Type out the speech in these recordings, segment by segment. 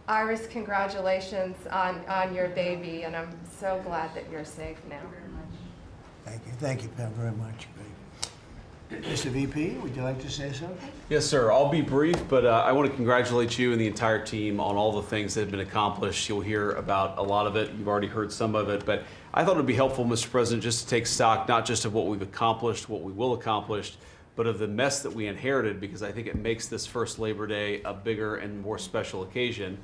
Iris, congratulations on your baby, and I'm so glad that you're safe now. Thank you. Thank you, Pam, very much. Great. Mr. VP, would you like to say something? Yes, sir. I'll be brief, but I want to congratulate you and the entire team on all the things that have been accomplished. You'll hear about a lot of it. You've already heard some of it, but I thought it would be helpful, Mr. President, just to take stock, not just of what we've accomplished, what we will accomplish, but of the mess that we inherited, because I think it makes this first Labor Day a bigger and more special occasion.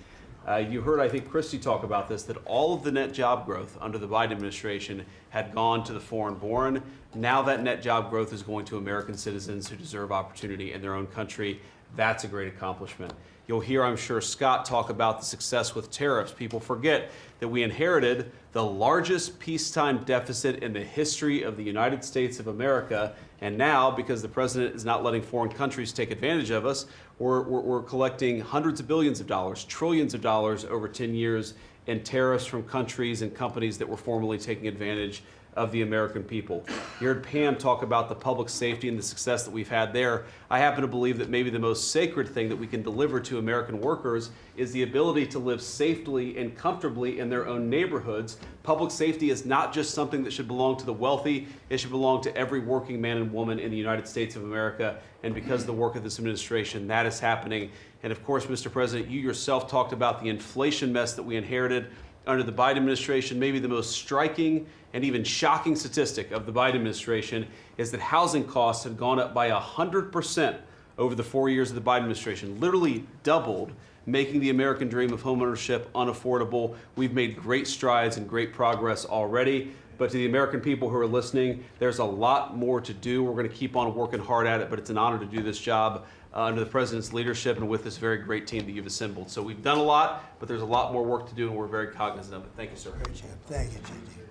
You heard, I think, Christy talk about this, that all of the net job growth under the Biden administration had gone to the foreign born. Now that net job growth is going to American citizens who deserve opportunity in their own country. That's a great accomplishment. You'll hear, I'm sure, Scott talk about the success with tariffs. People forget that we inherited the largest peacetime deficit in the history of the United States of America. And now, because the president is not letting foreign countries take advantage of us, we're collecting hundreds of billions of dollars, trillions of dollars over 10 years in tariffs from countries and companies that were formerly taking advantage of the American people. You heard Pam talk about the public safety and the success that we've had there. I happen to believe that maybe the most sacred thing that we can deliver to American workers is the ability to live safely and comfortably in their own neighborhoods. Public safety is not just something that should belong to the wealthy, it should belong to every working man and woman in the United States of America. And because of the work of this administration, that is happening. And of course, Mr. President, you yourself talked about the inflation mess that we inherited under the Biden administration. Maybe the most striking and even shocking statistic of the Biden administration is that housing costs have gone up by 100% over the 4 years of the Biden administration, literally doubled, making the American dream of homeownership unaffordable. We've made great strides and great progress already. But to the American people who are listening, there's a lot more to do. We're going to keep on working hard at it, but it's an honor to do this job under the president's leadership and with this very great team that you've assembled. So we've done a lot, but there's a lot more work to do, and we're very cognizant of it. Thank you, sir. Great job. Thank you, J.D.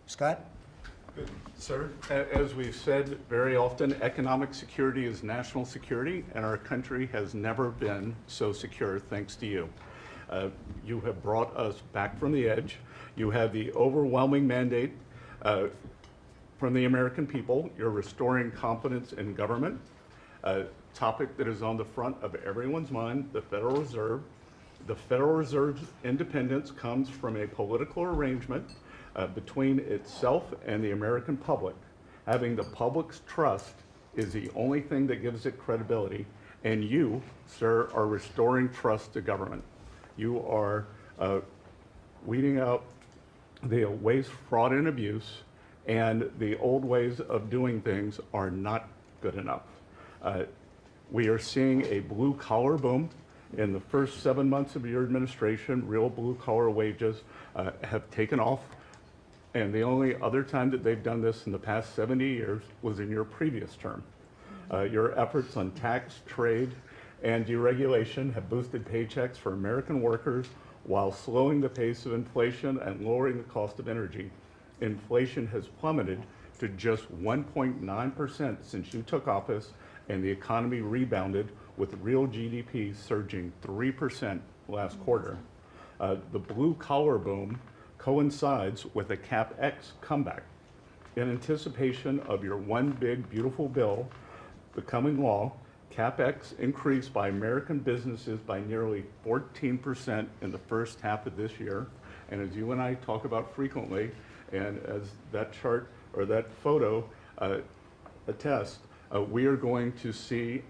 Scott? Good. Sir, as we've said very often, economic security is national security, and our country has never been so secure thanks to you. You have brought us back from the edge. You have the overwhelming mandate from the American people. You're restoring confidence in government, a topic that is on the front of everyone's mind, the Federal Reserve. The Federal Reserve's independence comes from a political arrangement between itself and the American public. Having the public's trust is the only thing that gives it credibility, and you, sir, are restoring trust to government. You are weeding out the waste, fraud, and abuse, and the old ways of doing things are not good enough. We are seeing a blue-collar boom. In the first 7 months of your administration, real blue-collar wages have taken off. And the only other time that they've done this in the past 70 years was in your previous term. Your efforts on tax, trade, and deregulation have boosted paychecks for American workers while slowing the pace of inflation and lowering the cost of energy. Inflation has plummeted to just 1.9% since you took office, and the economy rebounded with real GDP surging 3% last quarter. The blue-collar boom coincides with a CapEx comeback. In anticipation of your one big beautiful bill becoming law, CapEx increased by American businesses by nearly 14% in the first half of this year. And as you and I talk about frequently, and as that chart or that photo attests, we are going to see,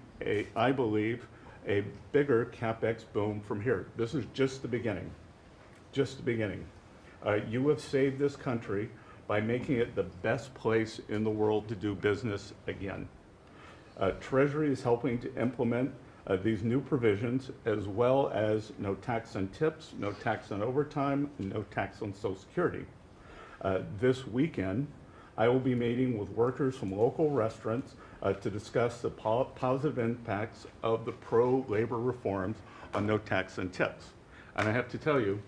I believe, a bigger CapEx boom from here. This is just the beginning, just the beginning. You have saved this country by making it the best place in the world to do business again. Treasury is helping to implement these new provisions, as well as no tax on tips, no tax on overtime, and no tax on Social Security. This weekend, I will be meeting with workers from local restaurants to discuss the positive impacts of the pro-labor reforms on no tax on tips. And I have to tell you,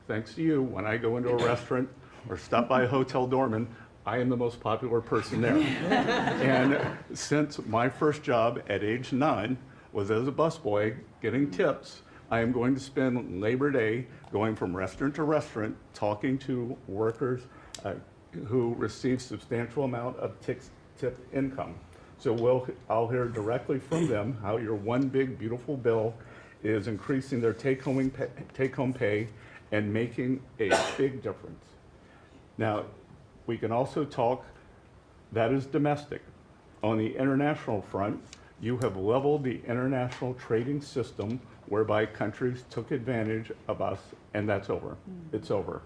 thanks to you, when I go into a restaurant or stop by a hotel doorman, I am the most popular person there. And since my first job at age 9 was as a busboy getting tips, I am going to spend Labor Day going from restaurant to restaurant talking to workers who receive substantial amount of tip income. So I'll hear directly from them how your one big beautiful bill is increasing their take-home pay and making a big difference. Now, we can also talk, that is domestic. On the international front, you have leveled the international trading system whereby countries took advantage of us, and that's over. It's over.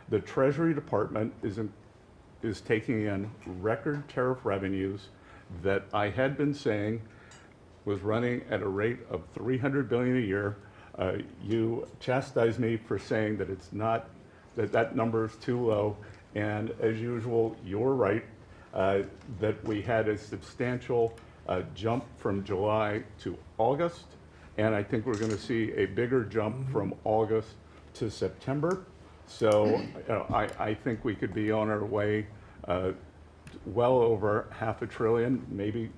The Treasury Department is taking in record tariff revenues that I had been saying was running at a rate of $300 billion a year. You chastised me for saying that it's not, that number is too low, and as usual, you're right, that we had a substantial jump from July to August, and I think we're going to see a bigger jump from August to September. So I think we could be on our way well over $500 billion, maybe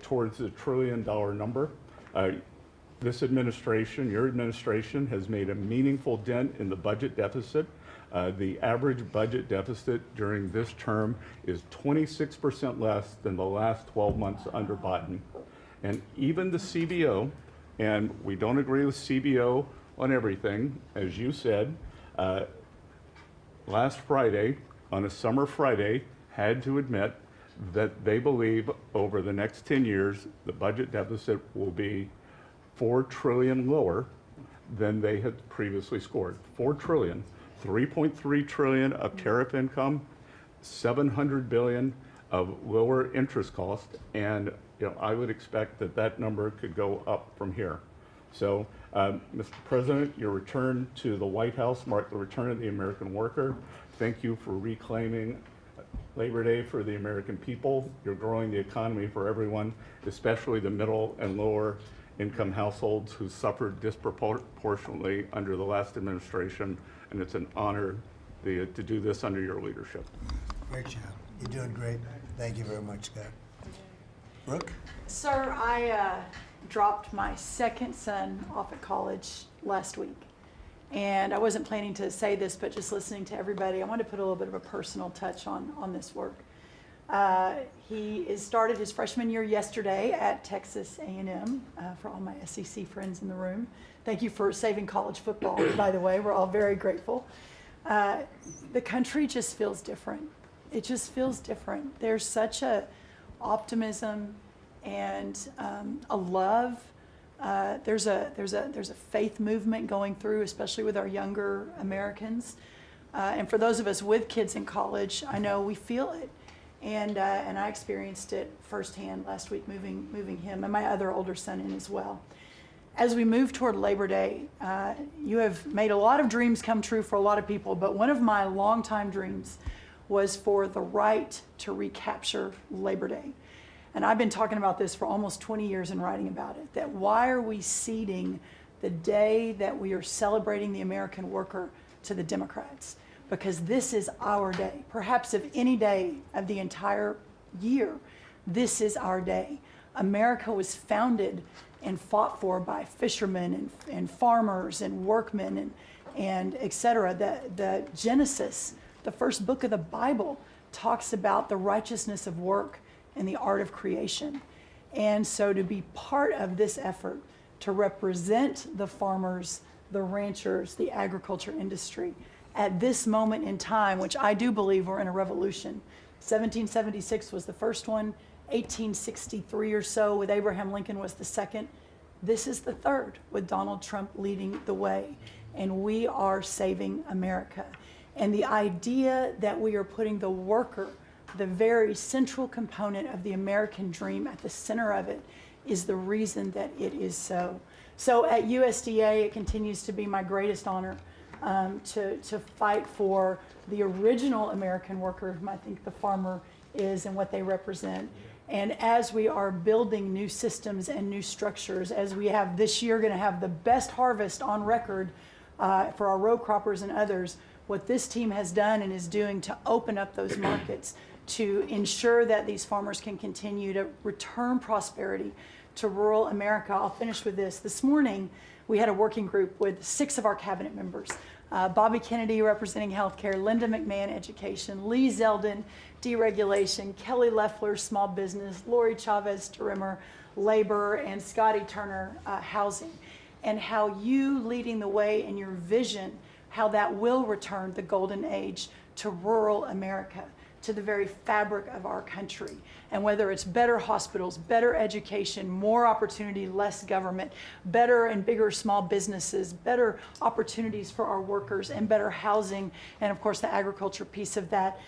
towards the $1 trillion number. This administration, your administration, has made a meaningful dent in the budget deficit. The average budget deficit during this term is 26% less than the last 12 months under Biden. And even the CBO, and we don't agree with CBO on everything, as you said, last Friday, on a summer Friday, had to admit that they believe over the next 10 years, the budget deficit will be $4 trillion lower than they had previously scored. $4 trillion, 3.3 trillion of tariff income, 700 billion of lower interest cost, and I would expect that that number could go up from here. So, Mr. President, your return to the White House marked the return of the American worker. Thank you for reclaiming Labor Day for the American people. You're growing the economy for everyone, especially the middle and lower income households who suffered disproportionately under the last administration, and it's an honor to do this under your leadership. Great job. You're doing great. Thank you very much, Scott. Brooke? Sir, I dropped my second son off at college last week. And I wasn't planning to say this, but just listening to everybody, I wanted to put a little bit of a personal touch on this work. He started his freshman year yesterday at Texas A&M, for all my SEC friends in the room. Thank you for saving college football, by the way. We're all very grateful. The country just feels different. It just feels different. There's such a optimism and a love. There's a faith movement going through, especially with our younger Americans. And for those of us with kids in college, I know we feel it. And I experienced it firsthand last week, moving him and my other older son in as well. As we move toward Labor Day, you have made a lot of dreams come true for a lot of people, but one of my longtime dreams was for the right to recapture Labor Day. And I've been talking about this for almost 20 years and writing about it, that why are we ceding the day that we are celebrating the American worker to the Democrats? Because this is our day. Perhaps of any day of the entire year, this is our day. America was founded and fought for by fishermen and farmers and workmen and et cetera. The Genesis, the first book of the Bible, talks about the righteousness of work and the art of creation. And so to be part of this effort to represent the farmers, the ranchers, the agriculture industry at this moment in time, which I do believe we're in a revolution. 1776 was the first one, 1863 or so with Abraham Lincoln was the second. This is the third with Donald Trump leading the way. And we are saving America. And the idea that we are putting the worker, the very central component of the American dream at the center of it, is the reason that it is so. So at USDA, it continues to be my greatest honor to fight for the original American worker, whom I think the farmer is and what they represent. And as we are building new systems and new structures, as we have this year going to have the best harvest on record for our row croppers and others, what this team has done and is doing to open up those markets to ensure that these farmers can continue to return prosperity to rural America. I'll finish with this. This morning, we had a working group with 6 of our cabinet members. Bobby Kennedy representing healthcare, Linda McMahon education, Lee Zeldin deregulation, Kelly Loeffler small business, Lori Chavez Tarimmer labor, and Scotty Turner housing. and how you leading the way in your vision, how that will return the golden age to rural America, to the very fabric of our country. And whether it's better hospitals, better education, more opportunity, less government, better and bigger small businesses, better opportunities for our workers, and better housing, and of course the agriculture piece of that,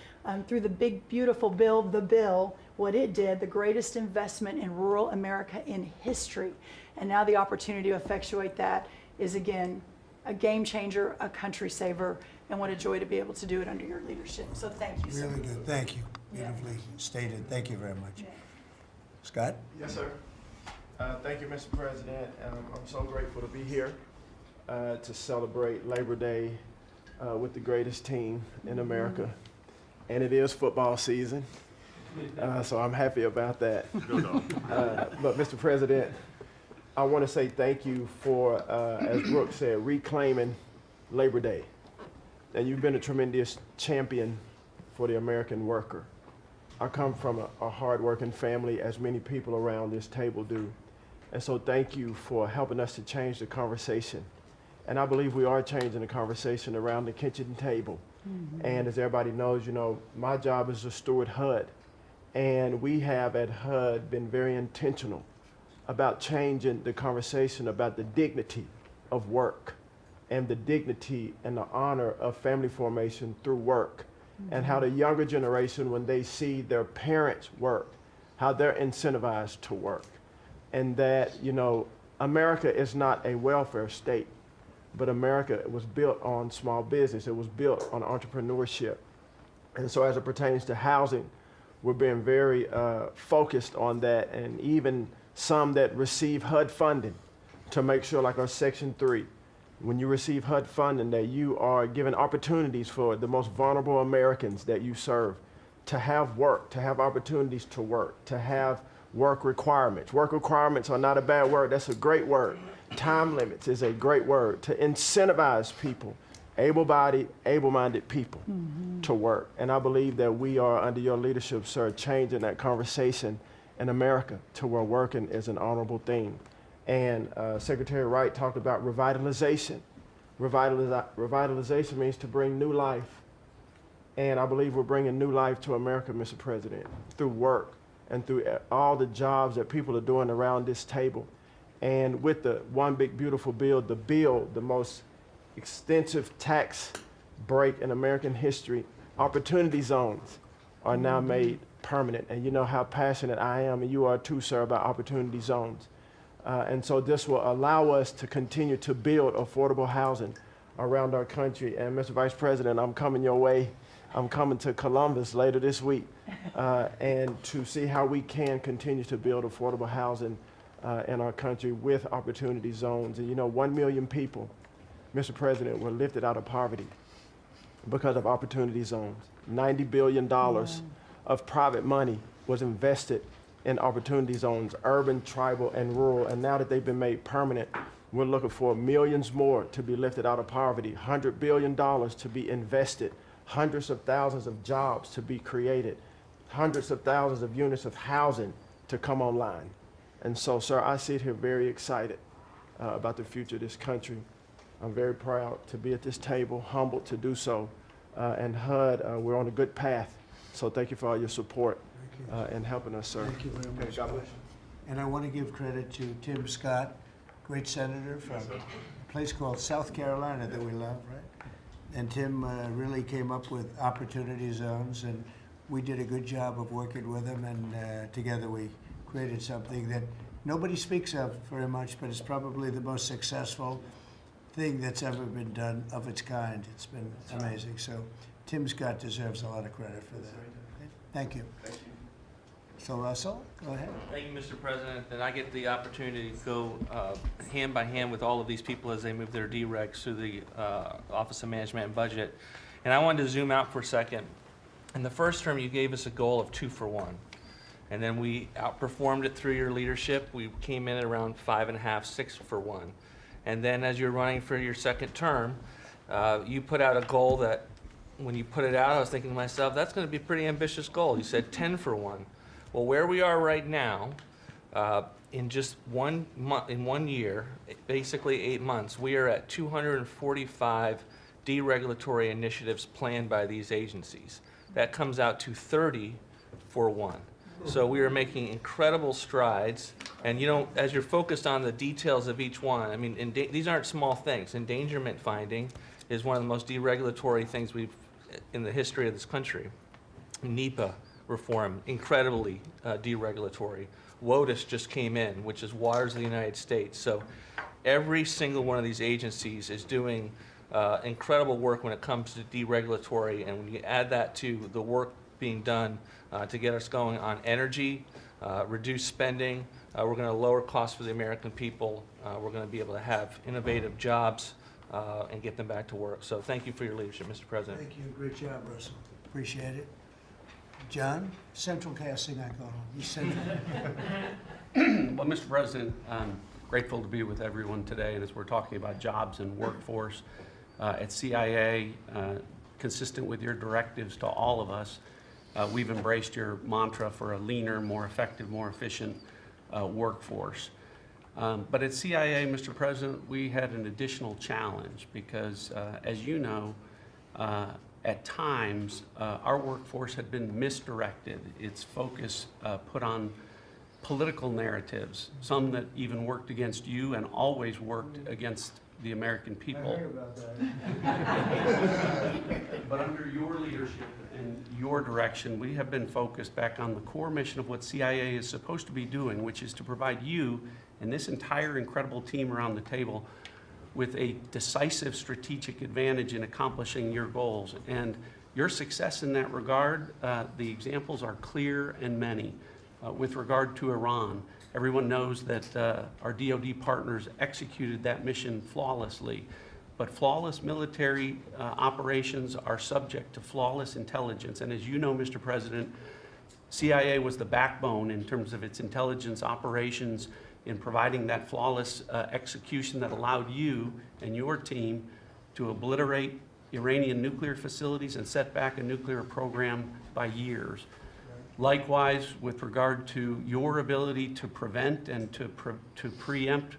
through the big, beautiful bill, the bill, what it did, the greatest investment in rural America in history. And now the opportunity to effectuate that is, again, a game changer, a country saver, and what a joy to be able to do it under your leadership. So thank you, sir. Really good, thank you. Beautifully stated, thank you very much. Scott? Yes, sir. Thank you, Mr. President. I'm so grateful to be here to celebrate Labor Day with the greatest team in America. And it is football season, so I'm happy about that. But Mr. President, I want to say thank you for, as Brooke said, reclaiming Labor Day. And you've been a tremendous champion for the American worker. I come from a hard-working family, as many people around this table do. And so thank you for helping us to change the conversation. And I believe we are changing the conversation around the kitchen table. And as everybody knows, you know, my job is to steward HUD. And we have at HUD been very intentional about changing the conversation about the dignity of work and the dignity and the honor of family formation through work. And how the younger generation, when they see their parents work, how they're incentivized to work. And that, you know, America is not a welfare state, but America was built on small business. It was built on entrepreneurship. And so as it pertains to housing, we're being very focused on that, and even some that receive HUD funding to make sure, like our Section 3, when you receive HUD funding, that you are given opportunities for the most vulnerable Americans that you serve to have work, to have opportunities to work, to have work requirements. Work requirements are not a bad word, that's a great word. Time limits is a great word to incentivize people, able-bodied, able-minded people to work. And I believe that we are, under your leadership, sir, changing that conversation in America to where working is an honorable thing. And Secretary Wright talked about revitalization. Revitalization means to bring new life. And I believe we're bringing new life to America, Mr. President, through work and through all the jobs that people are doing around this table. And with the one big beautiful bill, the most extensive tax break in American history, opportunity zones are now made permanent. And you know how passionate I am, and you are too, sir, about opportunity zones. And so this will allow us to continue to build affordable housing around our country. And Mr. Vice President, I'm coming your way. I'm coming to Columbus later this week and to see how we can continue to build affordable housing in our country with opportunity zones. And you know, 1 million people, Mr. President, were lifted out of poverty because of opportunity zones. $90 billion of private money was invested in opportunity zones, urban, tribal, and rural. And now that they've been made permanent, we're looking for millions more to be lifted out of poverty, $100 billion to be invested, hundreds of thousands of jobs to be created, hundreds of thousands of units of housing to come online. And so, sir, I sit here very excited about the future of this country. I'm very proud to be at this table, humbled to do so. And HUD, we're on a good path. So thank you for all your support and helping us, sir. Thank you very much. God bless you. And I want to give credit to Tim Scott, great senator from a place called South Carolina that we love, right? And Tim really came up with opportunity zones, and we did a good job of working with him, and together we created something that nobody speaks of very much, but it's probably the most successful thing that's ever been done of its kind. It's been amazing. So Tim Scott deserves a lot of credit for that. Okay? Thank you. Thank you. So Russell, go ahead. Thank you, Mr. President. And I get the opportunity to go hand by hand with all of these people as they move their deregs through the Office of Management and Budget. And I wanted to zoom out for a second. In the first term, you gave us a goal of 2 for 1. And then we outperformed it through your leadership. We came in at around 5.5, 6 for 1. And then as you're running for your second term, you put out a goal that when you put it out, I was thinking to myself, that's going to be a pretty ambitious goal. You said 10 for 1. Well, where we are right now, in just 1 month, in 1 year, basically 8 months, we are at 245 deregulatory initiatives planned by these agencies. That comes out to 30 for one. So we are making incredible strides. And you know, as you're focused on the details of each one, I mean, these aren't small things. Endangerment finding is one of the most deregulatory things we've in the history of this country. NEPA reform, incredibly deregulatory. WOTUS just came in, which is Waters of the United States. So every single one of these agencies is doing incredible work when it comes to deregulatory, and when you add that to the work being done to get us going on energy, reduce spending, we're going to lower costs for the American people, we're going to be able to have innovative jobs and get them back to work. So thank you for your leadership, Mr. President. Thank you. Great job, Russell. Appreciate it. John, central casting, I call him. He's central. Well, Mr. President, I'm grateful to be with everyone today, and as we're talking about jobs and workforce at CIA, consistent with your directives to all of us, we've embraced your mantra for a leaner, more effective, more efficient workforce. But at CIA, Mr. President, we had an additional challenge because, as you know, at times, our workforce had been misdirected. Its focus put on political narratives, some that even worked against you and always worked against the American people. I heard about that. But under your leadership and your direction, we have been focused back on the core mission of what CIA is supposed to be doing, which is to provide you and this entire incredible team around the table with a decisive strategic advantage in accomplishing your goals. And your success in that regard, the examples are clear and many. With regard to Iran, everyone knows that our DoD partners executed that mission flawlessly. But flawless military operations are subject to flawless intelligence. And as you know, Mr. President, CIA was the backbone in terms of its intelligence operations in providing that flawless execution that allowed you and your team to obliterate Iranian nuclear facilities and set back a nuclear program by years. Likewise, with regard to your ability to prevent and to preempt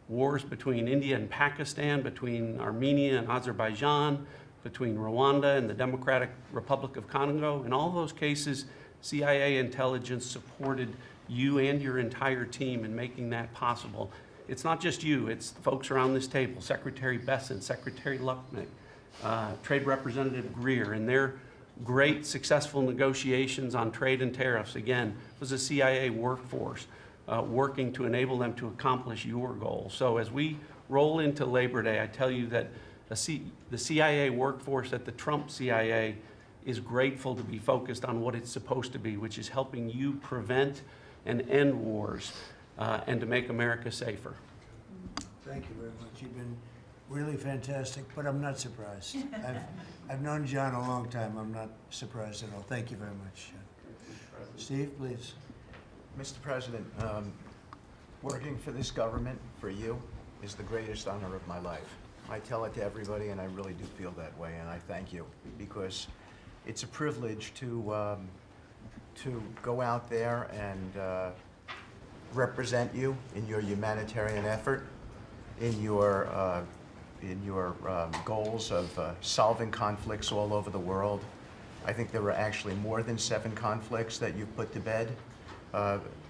wars between India and Pakistan, between Armenia and Azerbaijan, between Rwanda and the Democratic Republic of Congo. In all those cases, CIA intelligence supported you and your entire team in making that possible. It's not just you, it's the folks around this table, Secretary Besson, Secretary Lucknick, Trade Representative Greer, and their great successful negotiations on trade and tariffs, again, was a CIA workforce working to enable them to accomplish your goals. So as we roll into Labor Day, I tell you that the CIA workforce at the Trump CIA is grateful to be focused on what it's supposed to be, which is helping you prevent and end wars and to make America safer. Thank you very much. You've been really fantastic, but I'm not surprised. I've known John a long time. I'm not surprised at all. Thank you very much. Steve, please. Mr. President, working for this government, for you, is the greatest honor of my life. I tell it to everybody, and I really do feel that way, and I thank you, because it's a privilege to go out there and represent you in your humanitarian effort, in your goals of solving conflicts all over the world. I think there were actually more than 7 conflicts that you've put to bed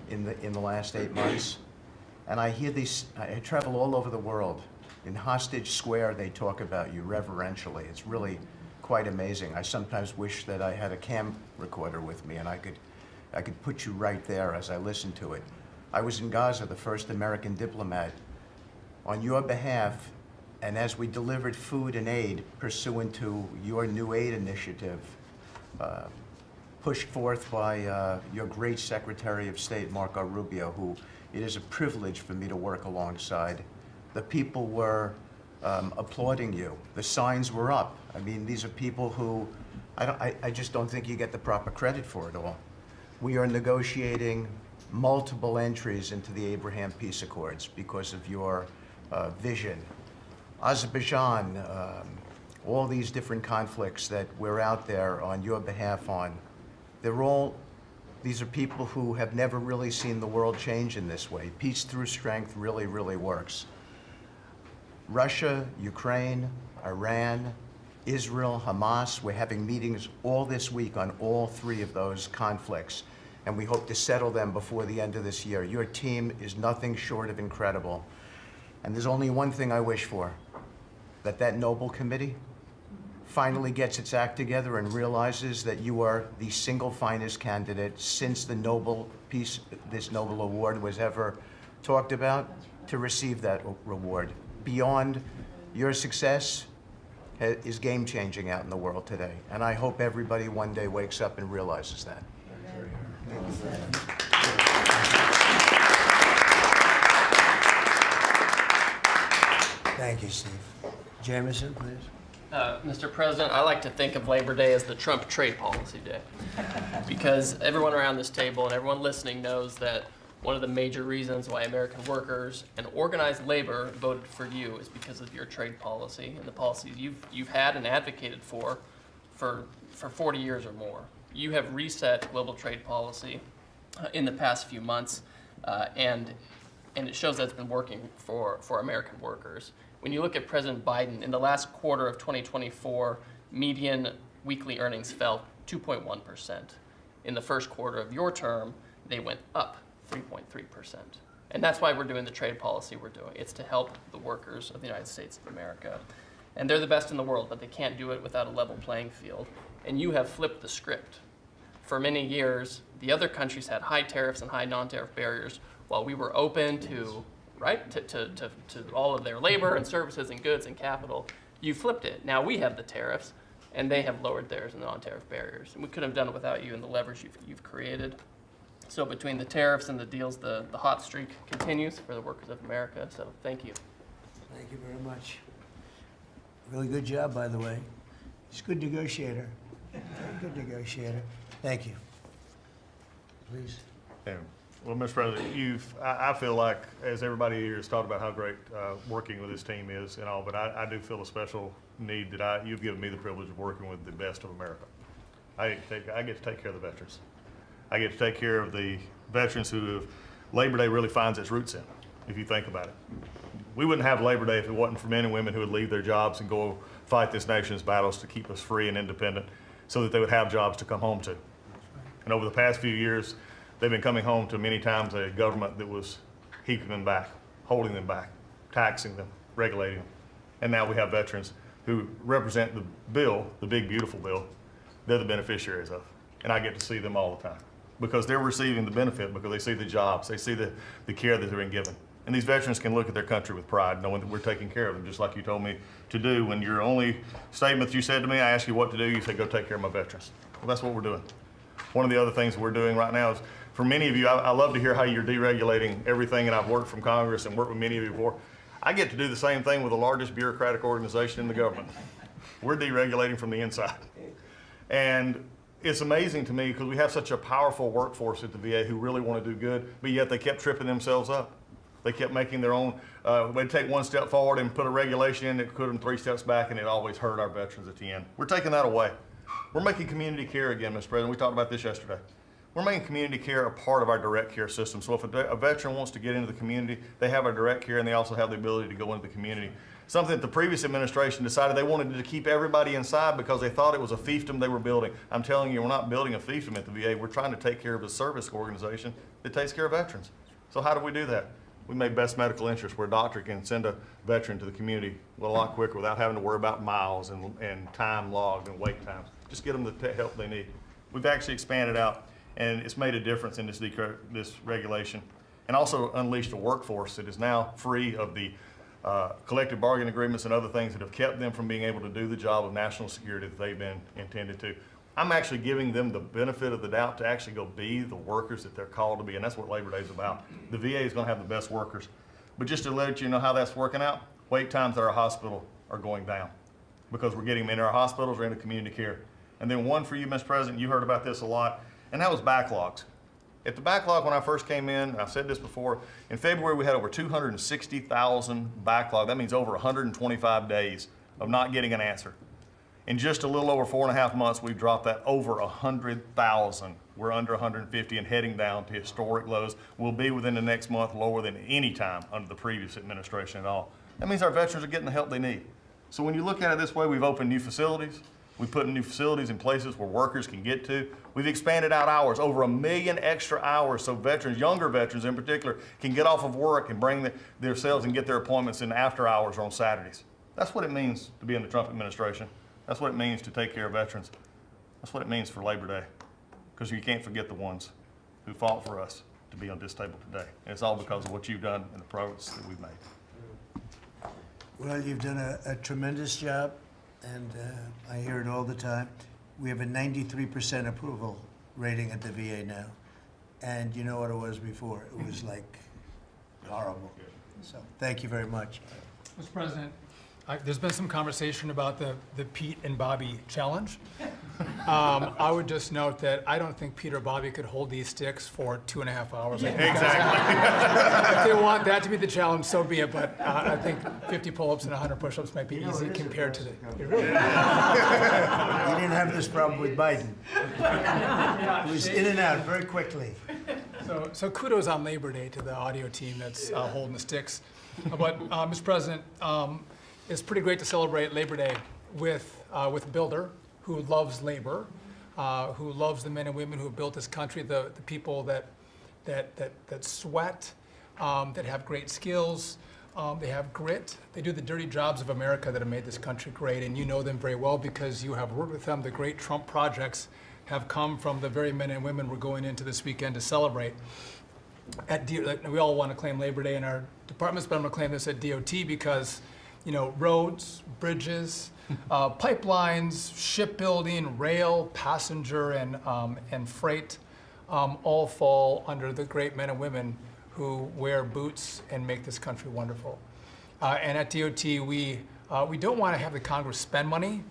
in the last 8 months. And I hear these, I travel all over the world. In Hostage Square, they talk about you reverentially. It's really quite amazing. I sometimes wish that I had a cam recorder with me and I could put you right there as I listen to it. I was in Gaza, the first American diplomat. On your behalf, and as we delivered food and aid pursuant to your new aid initiative, pushed forth by your great Secretary of State, Marco Rubio, who it is a privilege for me to work alongside. The people were applauding you. The signs were up. I mean, these are people who I just don't think you get the proper credit for it all. We are negotiating multiple entries into the Abraham Peace Accords because of your vision. Azerbaijan, all these different conflicts that we're out there on your behalf on, they're all These are people who have never really seen the world change in this way. Peace through strength really, really works. Russia, Ukraine, Iran, Israel, Hamas, we're having meetings all this week on all three of those conflicts, and we hope to settle them before the end of this year. Your team is nothing short of incredible. And there's only one thing I wish for, that Nobel Committee finally gets its act together and realizes that you are the single finest candidate since the Nobel this Nobel Award was ever talked about to receive that reward. Beyond your success is game-changing out in the world today. And I hope everybody one day wakes up and realizes that. Thank you, Steve. Jameson, please. Mr. President, I like to think of Labor Day as the Trump trade policy day, because everyone around this table and everyone listening knows that one of the major reasons why American workers and organized labor voted for you is because of your trade policy and the policies you've had and advocated for 40 years or more. You have reset global trade policy in the past few months, and it shows that it's been working for American workers. When you look at President Biden, in the last quarter of 2024, median weekly earnings fell 2.1%. In the first quarter of your term, they went up 3.3%. And that's why we're doing the trade policy we're doing. It's to help the workers of the United States of America. And they're the best in the world, but they can't do it without a level playing field. And you have flipped the script. For many years, the other countries had high tariffs and high non-tariff barriers, while we were open to all of their labor and services and goods and capital. You flipped it. Now we have the tariffs, and they have lowered theirs and the non-tariff barriers. And we couldn't have done it without you and the leverage you've created. So between the tariffs and the deals, the hot streak continues for the workers of America. So thank you. Thank you very much. Really good job, by the way. He's a good negotiator. Very good negotiator. Thank you. Please. Yeah. Well, Mr. President, I feel like, as everybody here has talked about how great working with this team is and all, but I do feel a special need that you've given me the privilege of working with the best of America. I get to take care of the veterans. I get to take care of the veterans who Labor Day really finds its roots in, if you think about it. We wouldn't have Labor Day if it wasn't for men and women who would leave their jobs and go fight this nation's battles to keep us free and independent so that they would have jobs to come home to. And over the past few years, they've been coming home to many times a government that was keeping them back, holding them back, taxing them, regulating them. And now we have veterans who represent the bill, the big, beautiful bill, they're the beneficiaries of. And I get to see them all the time because they're receiving the benefit, because they see the jobs, they see the care that they're being given. And these veterans can look at their country with pride, knowing that we're taking care of them, just like you told me to do. When your only statement you said to me, I asked you what to do, you said, go take care of my veterans. Well, that's what we're doing. One of the other things we're doing right now is, for many of you, I love to hear how you're deregulating everything, and I've worked from Congress and worked with many of you before. I get to do the same thing with the largest bureaucratic organization in the government. We're deregulating from the inside. And it's amazing to me because we have such a powerful workforce at the VA who really want to do good, but yet they kept tripping themselves up. They kept making their own, they'd take one step forward and put a regulation in that put them 3 steps back, and it always hurt our veterans at the end. We're taking that away. We're making community care again, Mr. President. We talked about this yesterday. We're making community care a part of our direct care system. So if a veteran wants to get into the community, they have our direct care, and they also have the ability to go into the community. Something that the previous administration decided they wanted to keep everybody inside because they thought it was a fiefdom they were building. I'm telling you, we're not building a fiefdom at the VA. We're trying to take care of a service organization that takes care of veterans. So how do we do that? We made best medical interest, where a doctor can send a veteran to the community a lot quicker without having to worry about miles and time logged and wait times. Just get them the help they need. We've actually expanded out, and it's made a difference in this regulation, and also unleashed a workforce that is now free of the collective bargaining agreements and other things that have kept them from being able to do the job of national security that they've been intended to. I'm actually giving them the benefit of the doubt to actually go be the workers that they're called to be, and that's what Labor Day is about. The VA is going to have the best workers. But just to let you know how that's working out, wait times at our hospital are going down because we're getting them into our hospitals or into community care. And then one for you, Mr. President, you heard about this a lot, and that was backlogs. At the backlog, when I first came in, I've said this before, in February we had over 260,000 backlog. That means over 125 days of not getting an answer. In just a little over 4.5 months, we've dropped that over 100,000. We're under 150 and heading down to historic lows. We'll be within the next month lower than any time under the previous administration at all. That means our veterans are getting the help they need. So when you look at it this way, we've opened new facilities. We've put new facilities in places where workers can get to. We've expanded out hours, over 1 million extra hours, so veterans, younger veterans in particular, can get off of work and bring themselves and get their appointments in after hours or on Saturdays. That's what it means to be in the Trump administration. That's what it means to take care of veterans. That's what it means for Labor Day. Because you can't forget the ones who fought for us to be on this table today. And it's all because of what you've done and the progress that we've made. Well, you've done a tremendous job, and I hear it all the time. We have a 93% approval rating at the VA now. And you know what it was before? It was like horrible. So thank you very much. Mr. President, there's been some conversation about the Pete and Bobby challenge. I would just note that I don't think Pete or Bobby could hold these sticks for 2.5 hours. Exactly. If they want that to be the challenge, so be it. But I think 50 pull-ups and 100 push-ups might be easy compared to the. You didn't have this problem with Biden. It was in and out very quickly. So kudos on Labor Day to the audio team that's holding the sticks. But Mr. President, it's pretty great to celebrate Labor Day with a builder who loves labor, who loves the men and women who have built this country, the people that sweat, that have great skills, they have grit. They do the dirty jobs of America that have made this country great, and you know them very well because you have worked with them. The great Trump projects have come from the very men and women we're going into this weekend to celebrate. We all want to claim Labor Day in our departments, but I'm going to claim this at DOT because, you know, roads, bridges, pipelines, shipbuilding, rail, passenger, and freight all fall under the great men and women who wear boots and make this country wonderful. And at DOT, we don't want to have the Congress spend money.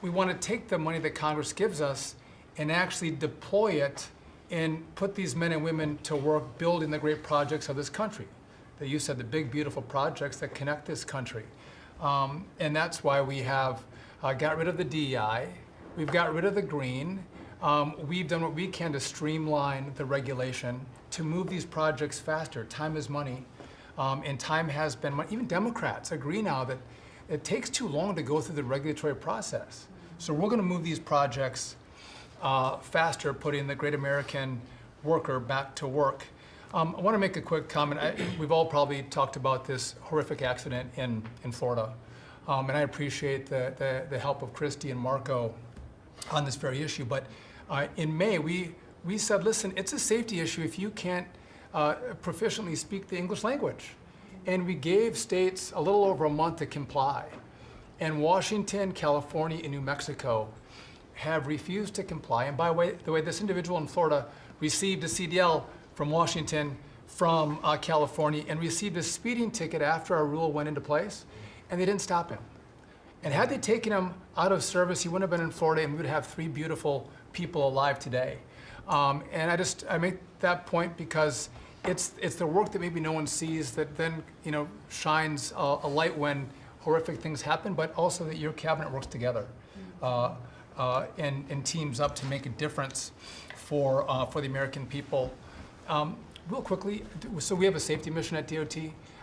We want to take the money that Congress gives us and actually deploy it and put these men and women to work building the great projects of this country. That you said, the big, beautiful projects that connect this country. And that's why we have got rid of the DEI. We've got rid of the green. We've done what we can to streamline the regulation to move these projects faster. Time is money, and time has been money. Even Democrats agree now that it takes too long to go through the regulatory process. So we're going to move these projects faster, putting the great American worker back to work. I want to make a quick comment. We've all probably talked about this horrific accident in Florida, and I appreciate the help of Christy and Marco on this very issue. But in May, we said, listen, it's a safety issue if you can't proficiently speak the English language. And we gave states a little over a month to comply. And Washington, California, and New Mexico have refused to comply. And by the way, this individual in Florida received a CDL from Washington, from California, and received a speeding ticket after our rule went into place, and they didn't stop him. And had they taken him out of service, he wouldn't have been in Florida, and we would have 3 beautiful people alive today. And I make that point because it's the work that maybe no one sees that then shines a light when horrific things happen, but also that your cabinet works together and teams up to make a difference for the American people. Real quickly, so we have a safety mission at DOT.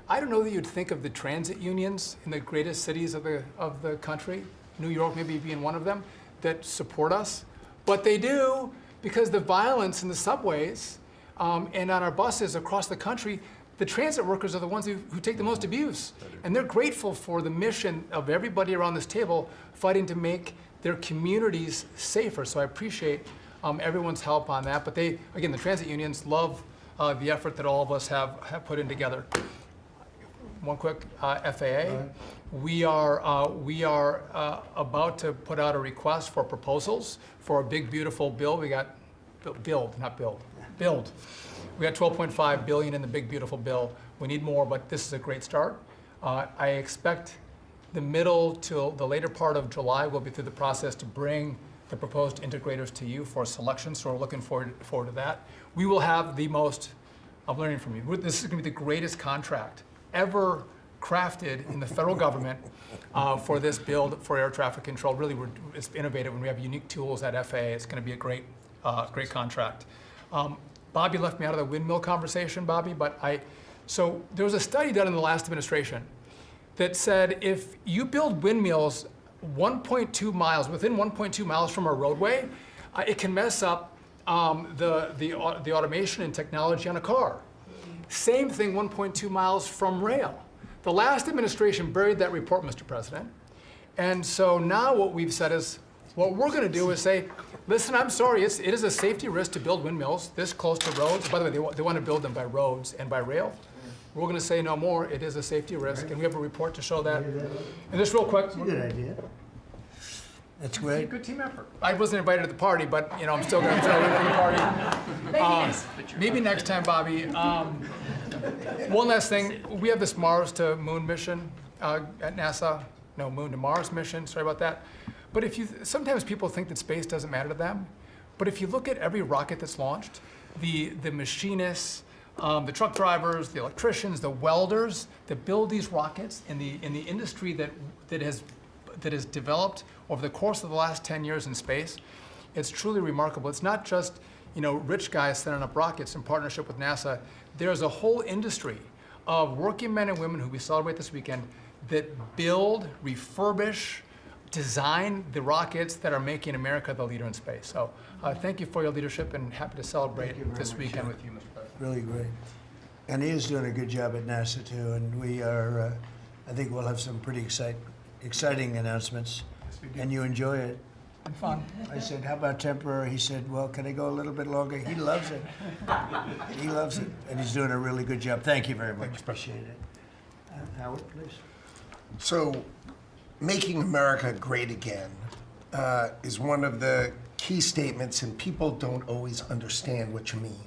I don't know that you'd think of the transit unions in the greatest cities of the country, New York maybe being one of them, that support us, but they do, because the violence in the subways and on our buses across the country, the transit workers are the ones who take the most abuse. And they're grateful for the mission of everybody around this table fighting to make their communities safer. So I appreciate everyone's help on that. But the transit unions love the effort that all of us have put in together. One quick FAA. We are about to put out a request for proposals for a big, beautiful bill. We got build. We got $12.5 billion in the big, beautiful bill. We need more, but this is a great start. I expect the middle to the later part of July, we'll be through the process to bring the proposed integrators to you for selection, so we're looking forward to that. We will have the most, I'm learning from you, this is going to be the greatest contract ever crafted in the federal government for this build for air traffic control. Really, it's innovative, and we have unique tools at FAA. It's going to be a great contract. Bobby left me out of the windmill conversation, Bobby, but so there was a study done in the last administration that said if you build windmills 1.2 miles, within 1.2 miles from a roadway, it can mess up the automation and technology on a car. Same thing 1.2 miles from rail. The last administration buried that report, Mr. President. And so now what we've said is, what we're going to do is say, listen, I'm sorry, it is a safety risk to build windmills this close to roads. By the way, they want to build them by roads and by rail. We're going to say no more. It is a safety risk, and we have a report to show that. And just real quick. That's a good idea. That's great. Good team effort. I wasn't invited to the party, but I'm still going to throw in for the party. Maybe next time, Bobby. One last thing. We have this Mars to Moon mission at NASA. No, Moon to Mars mission. Sorry about that. But sometimes people think that space doesn't matter to them. But if you look at every rocket that's launched, the machinists, the truck drivers, the electricians, the welders that build these rockets in the industry that has developed over the course of the last 10 years in space, it's truly remarkable. It's not just rich guys sending up rockets in partnership with NASA. There's a whole industry of working men and women who we celebrate this weekend that build, refurbish, design the rockets that are making America the leader in space. So thank you for your leadership, and happy to celebrate this weekend with you, Mr. President. Really great. And he is doing a good job at NASA too, and we are, I think we'll have some pretty exciting announcements. And you enjoy it. And fun. I said, how about temporary? He said, well, can I go a little bit longer? He loves it. He loves it, and he's doing a really good job. Thank you very much. Appreciate it. Howard, please. So, making America great again is one of the key statements, and people don't always understand what you mean.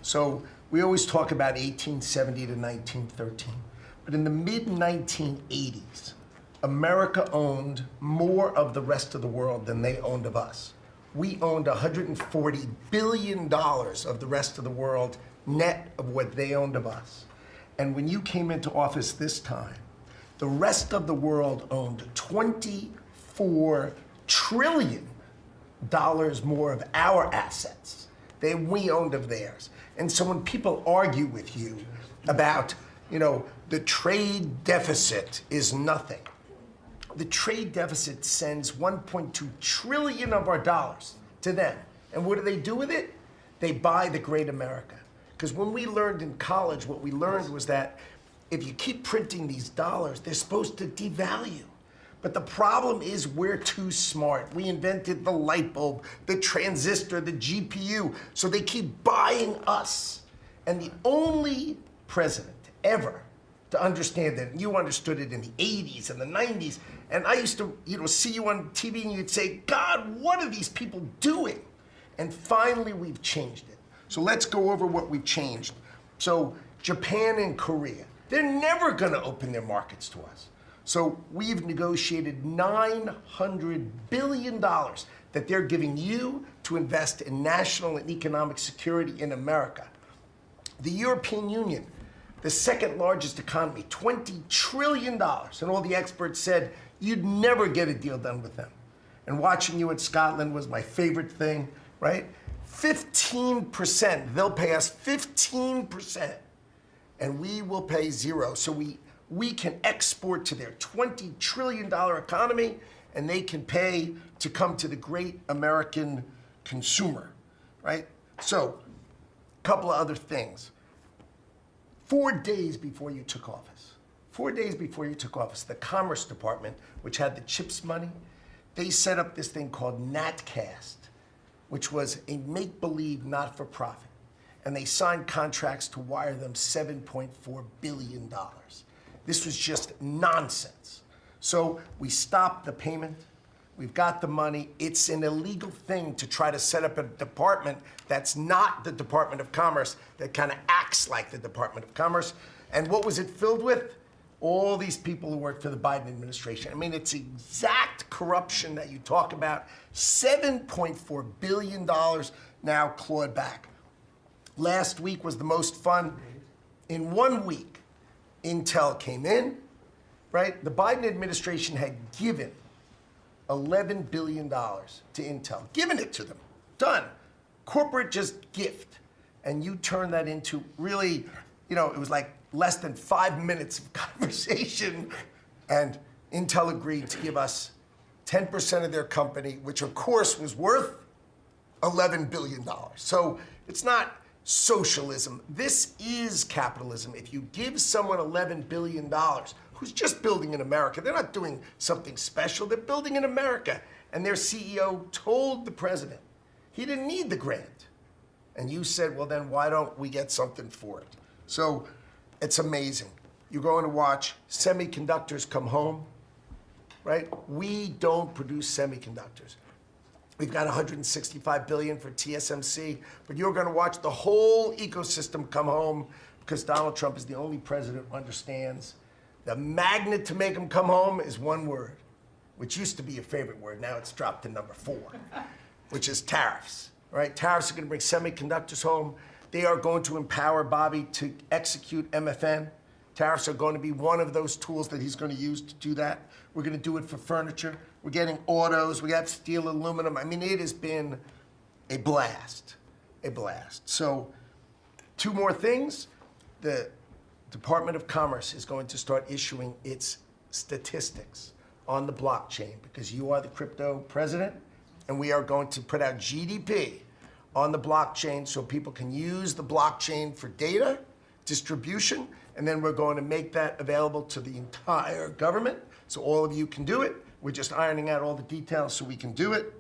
So, we always talk about 1870 to 1913, but in the mid-1980s, America owned more of the rest of the world than they owned of us. We owned $140 billion of the rest of the world net of what they owned of us. And when you came into office this time, the rest of the world owned $24 trillion more of our assets than we owned of theirs. And so when people argue with you about, the trade deficit is nothing, the trade deficit sends 1.2 trillion of our dollars to them. And what do they do with it? They buy the great America. Because when we learned in college, what we learned was that if you keep printing these dollars, they're supposed to devalue. But the problem is we're too smart. We invented the light bulb, the transistor, the GPU, so they keep buying us. And the only president ever to understand that, and you understood it in the 80s and the 90s, and I used to see you on TV and you'd say, God, what are these people doing? And finally we've changed it. So let's go over what we've changed. So Japan and Korea, they're never gonna open their markets to us. So we've negotiated $900 billion that they're giving you to invest in national and economic security in America. The European Union, the second largest economy, $20 trillion. And all the experts said, you'd never get a deal done with them. And watching you in Scotland was my favorite thing, right? 15%, they'll pay us 15%, and we will pay zero. So we can export to their $20 trillion economy, and they can pay to come to the great American consumer, right? So, a couple of other things. 4 days before you took office, the Commerce Department, which had the CHIPS money, they set up this thing called NatCast, which was a make-believe not-for-profit. And they signed contracts to wire them $7.4 billion. This was just nonsense. So we stopped the payment. We've got the money. It's an illegal thing to try to set up a department that's not the Department of Commerce, that kind of acts like the Department of Commerce. And what was it filled with? All these people who worked for the Biden administration. I mean, it's exact corruption that you talk about. $7.4 billion now clawed back. Last week was the most fun. In 1 week, Intel came in, right? The Biden administration had given $11 billion to Intel, given it to them, done. Corporate just gift. And you turn that into really, it was like less than 5 minutes of conversation, and Intel agreed to give us 10% of their company, which of course was worth $11 billion. So it's not socialism. This is capitalism. If you give someone $11 billion who's just building in America, they're not doing something special, they're building in America. And their CEO told the president he didn't need the grant. And you said, well, then why don't we get something for it? So it's amazing. You're going to watch semiconductors come home, right? We don't produce semiconductors. We've got $165 billion for TSMC, but you're going to watch the whole ecosystem come home because Donald Trump is the only president who understands the magnet to make them come home is one word, which used to be your favorite word. Now it's dropped to number 4, which is tariffs, right? Tariffs are going to bring semiconductors home. They are going to empower Bobby to execute MFN. Tariffs are going to be one of those tools that he's going to use to do that. We're going to do it for furniture. We're getting autos. We got steel, aluminum. I mean, it has been a blast, a blast. So 2 more things. The Department of Commerce is going to start issuing its statistics on the blockchain because you are the crypto president, and we are going to put out GDP on the blockchain so people can use the blockchain for data distribution, and then we're going to make that available to the entire government so all of you can do it. We're just ironing out all the details so we can do it.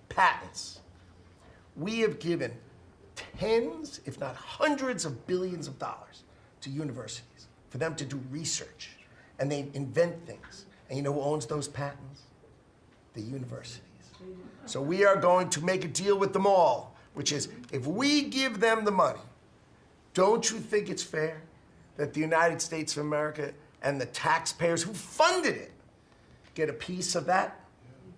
Patents. We have given tens, if not hundreds of billions of dollars to universities for them to do research, and they invent things. And you know who owns those patents? The universities. So we are going to make a deal with them all, which is if we give them the money, don't you think it's fair that the United States of America and the taxpayers who funded it get a piece of that,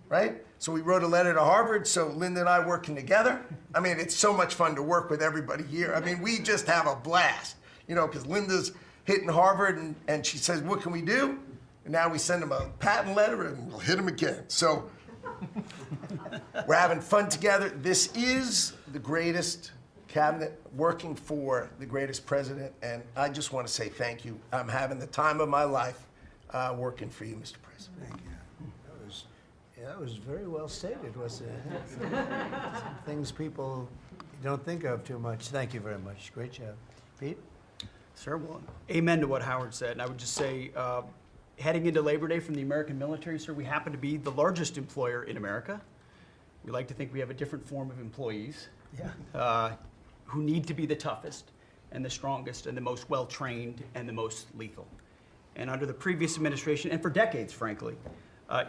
right? So we wrote a letter to Harvard, so Linda and I working together. I mean, it's so much fun to work with everybody here. I mean, we just have a blast, because Linda's hitting Harvard and she says, what can we do? And now we send them a patent letter and we'll hit them again. So we're having fun together. This is the greatest cabinet working for the greatest president, and I just want to say thank you. I'm having the time of my life working for you, Mr. President. Thank you. That was very well stated, wasn't it? Some things people don't think of too much. Thank you very much. Great job. Pete? Sir, well, amen to what Howard said. And I would just say, heading into Labor Day from the American military, sir, we happen to be the largest employer in America. We like to think we have a different form of employees who need to be the toughest and the strongest and the most well-trained and the most lethal. And under the previous administration, and for decades, frankly,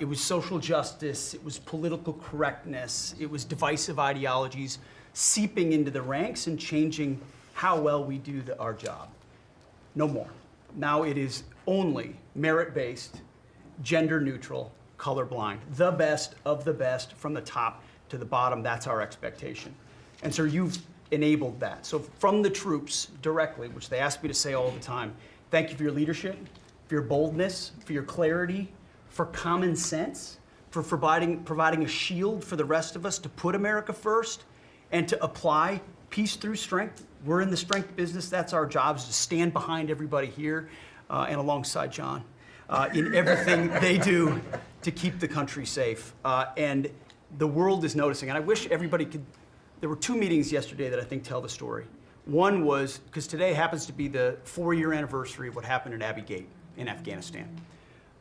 it was social justice, it was political correctness, it was divisive ideologies seeping into the ranks and changing how well we do our job. No more. Now it is only merit-based, gender-neutral, colorblind. The best of the best from the top to the bottom, that's our expectation. And sir, you've enabled that. So from the troops directly, which they ask me to say all the time, thank you for your leadership, for your boldness, for your clarity, for common sense, for providing a shield for the rest of us to put America first and to apply peace through strength. We're in the strength business. That's our job, is to stand behind everybody here and alongside John in everything they do to keep the country safe. And the world is noticing. And I wish everybody could. There were 2 meetings yesterday that I think tell the story. One was, because today happens to be the 4-year anniversary of what happened at Abbey Gate in Afghanistan.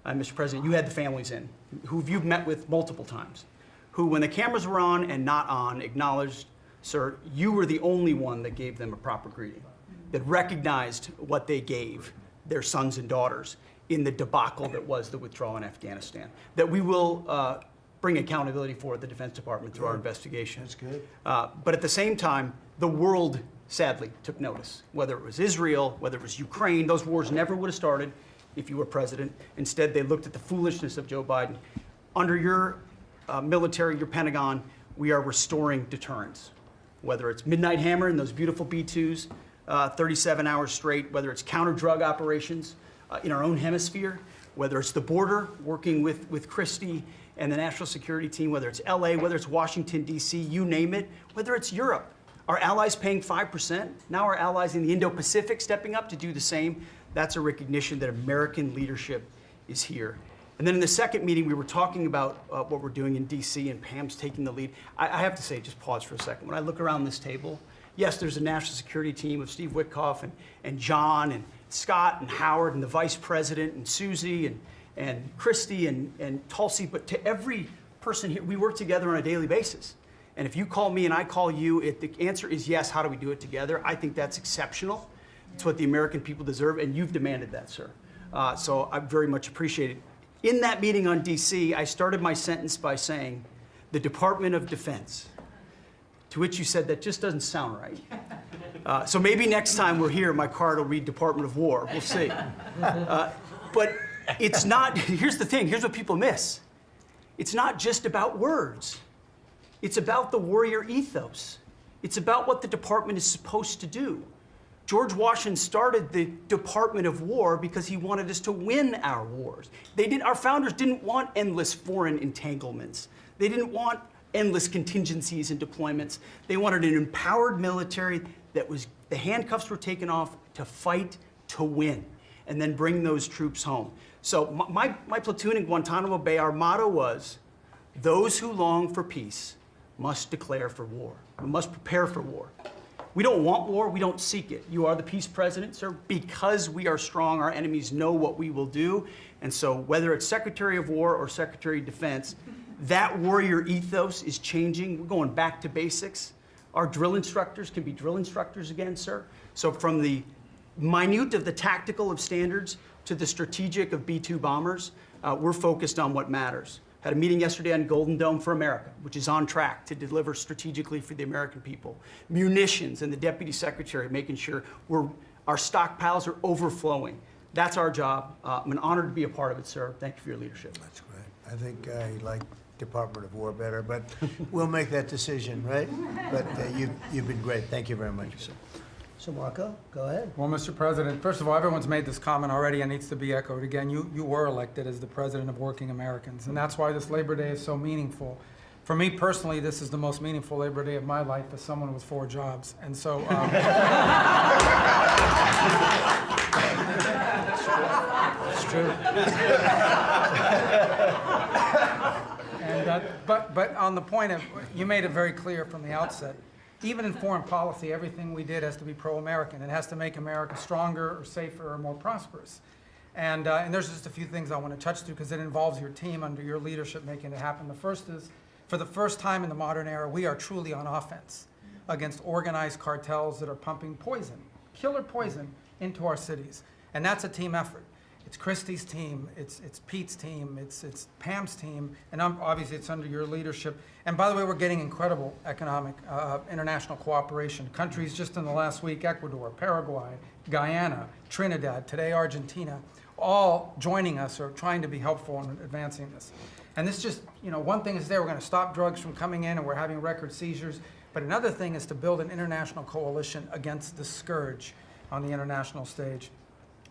Mr. President, you had the families in, who you've met with multiple times, who, when the cameras were on and not on, acknowledged, sir, you were the only one that gave them a proper greeting, that recognized what they gave their sons and daughters in the debacle that was the withdrawal in Afghanistan, that we will bring accountability for at the Defense Department through our investigation. That's good. But at the same time, the world, sadly, took notice. Whether it was Israel, whether it was Ukraine, those wars never would have started if you were president. Instead, they looked at the foolishness of Joe Biden. Under your military, your Pentagon, we are restoring deterrence. Whether it's Midnight Hammer and those beautiful B-2s, 37 hours straight, whether it's counter-drug operations, in our own hemisphere, whether it's the border, working with Christy and the national security team, whether it's LA, whether it's Washington, D.C., you name it, whether it's Europe. Our allies paying 5%, now our allies in the Indo-Pacific stepping up to do the same. That's a recognition that American leadership is here. And then in the second meeting, we were talking about what we're doing in D.C. and Pam's taking the lead. I have to say, just pause for a second. When I look around this table, yes, there's a national security team of Steve Witkoff and John and Scott and Howard and the vice president and Susie and Christy and Tulsi, but to every person here, we work together on a daily basis. And if you call me and I call you, the answer is yes, how do we do it together? I think that's exceptional. It's what the American people deserve, and you've demanded that, sir. So I very much appreciate it. In that meeting on DC, I started my sentence by saying, the Department of Defense, to which you said that just doesn't sound right. So maybe next time we're here, my card will read Department of War. We'll see. But it's not, here's the thing, here's what people miss. It's not just about words. It's about the warrior ethos. It's about what the department is supposed to do. George Washington started the Department of War because he wanted us to win our wars. Our founders didn't want endless foreign entanglements. They didn't want endless contingencies and deployments. They wanted an empowered military that the handcuffs were taken off to fight to win, and then bring those troops home. So my platoon in Guantanamo Bay, our motto was, those who long for peace must declare for war. We must prepare for war. We don't want war, we don't seek it. You are the peace president, sir. Because we are strong, our enemies know what we will do. And so whether it's Secretary of War or Secretary of Defense, that warrior ethos is changing. We're going back to basics. Our drill instructors can be drill instructors again, sir. So from the minute of the tactical of standards to the strategic of B-2 bombers, we're focused on what matters. Had a meeting yesterday on Golden Dome for America, which is on track to deliver strategically for the American people. Munitions and the Deputy Secretary making sure our stockpiles are overflowing. That's our job. I'm an honor to be a part of it, sir. Thank you for your leadership. That's great. I think I like Department of War better, but we'll make that decision, right? But you've been great. Thank you very much. So Marco, go ahead. Well, Mr. President, first of all, everyone's made this comment already and needs to be echoed again. You were elected as the President of Working Americans, and that's why this Labor Day is so meaningful. For me personally, this is the most meaningful Labor Day of my life as someone with 4 jobs. And so, it's true. And, but on the point of, you made it very clear from the outset, even in foreign policy, everything we did has to be pro-American. It has to make America stronger or safer or more prosperous. And there's just a few things I want to touch to because it involves your team under your leadership making it happen. The first is, for the first time in the modern era, we are truly on offense against organized cartels that are pumping poison, killer poison, into our cities. And that's a team effort. It's Christie's team, it's Pete's team, it's Pam's team, and obviously it's under your leadership. And by the way, we're getting incredible economic international cooperation. Countries just in the last week, Ecuador, Paraguay, Guyana, Trinidad, today Argentina, all joining us or trying to be helpful in advancing this. And this just, one thing is we're going to stop drugs from coming in and we're having record seizures, but another thing is to build an international coalition against the scourge on the international stage.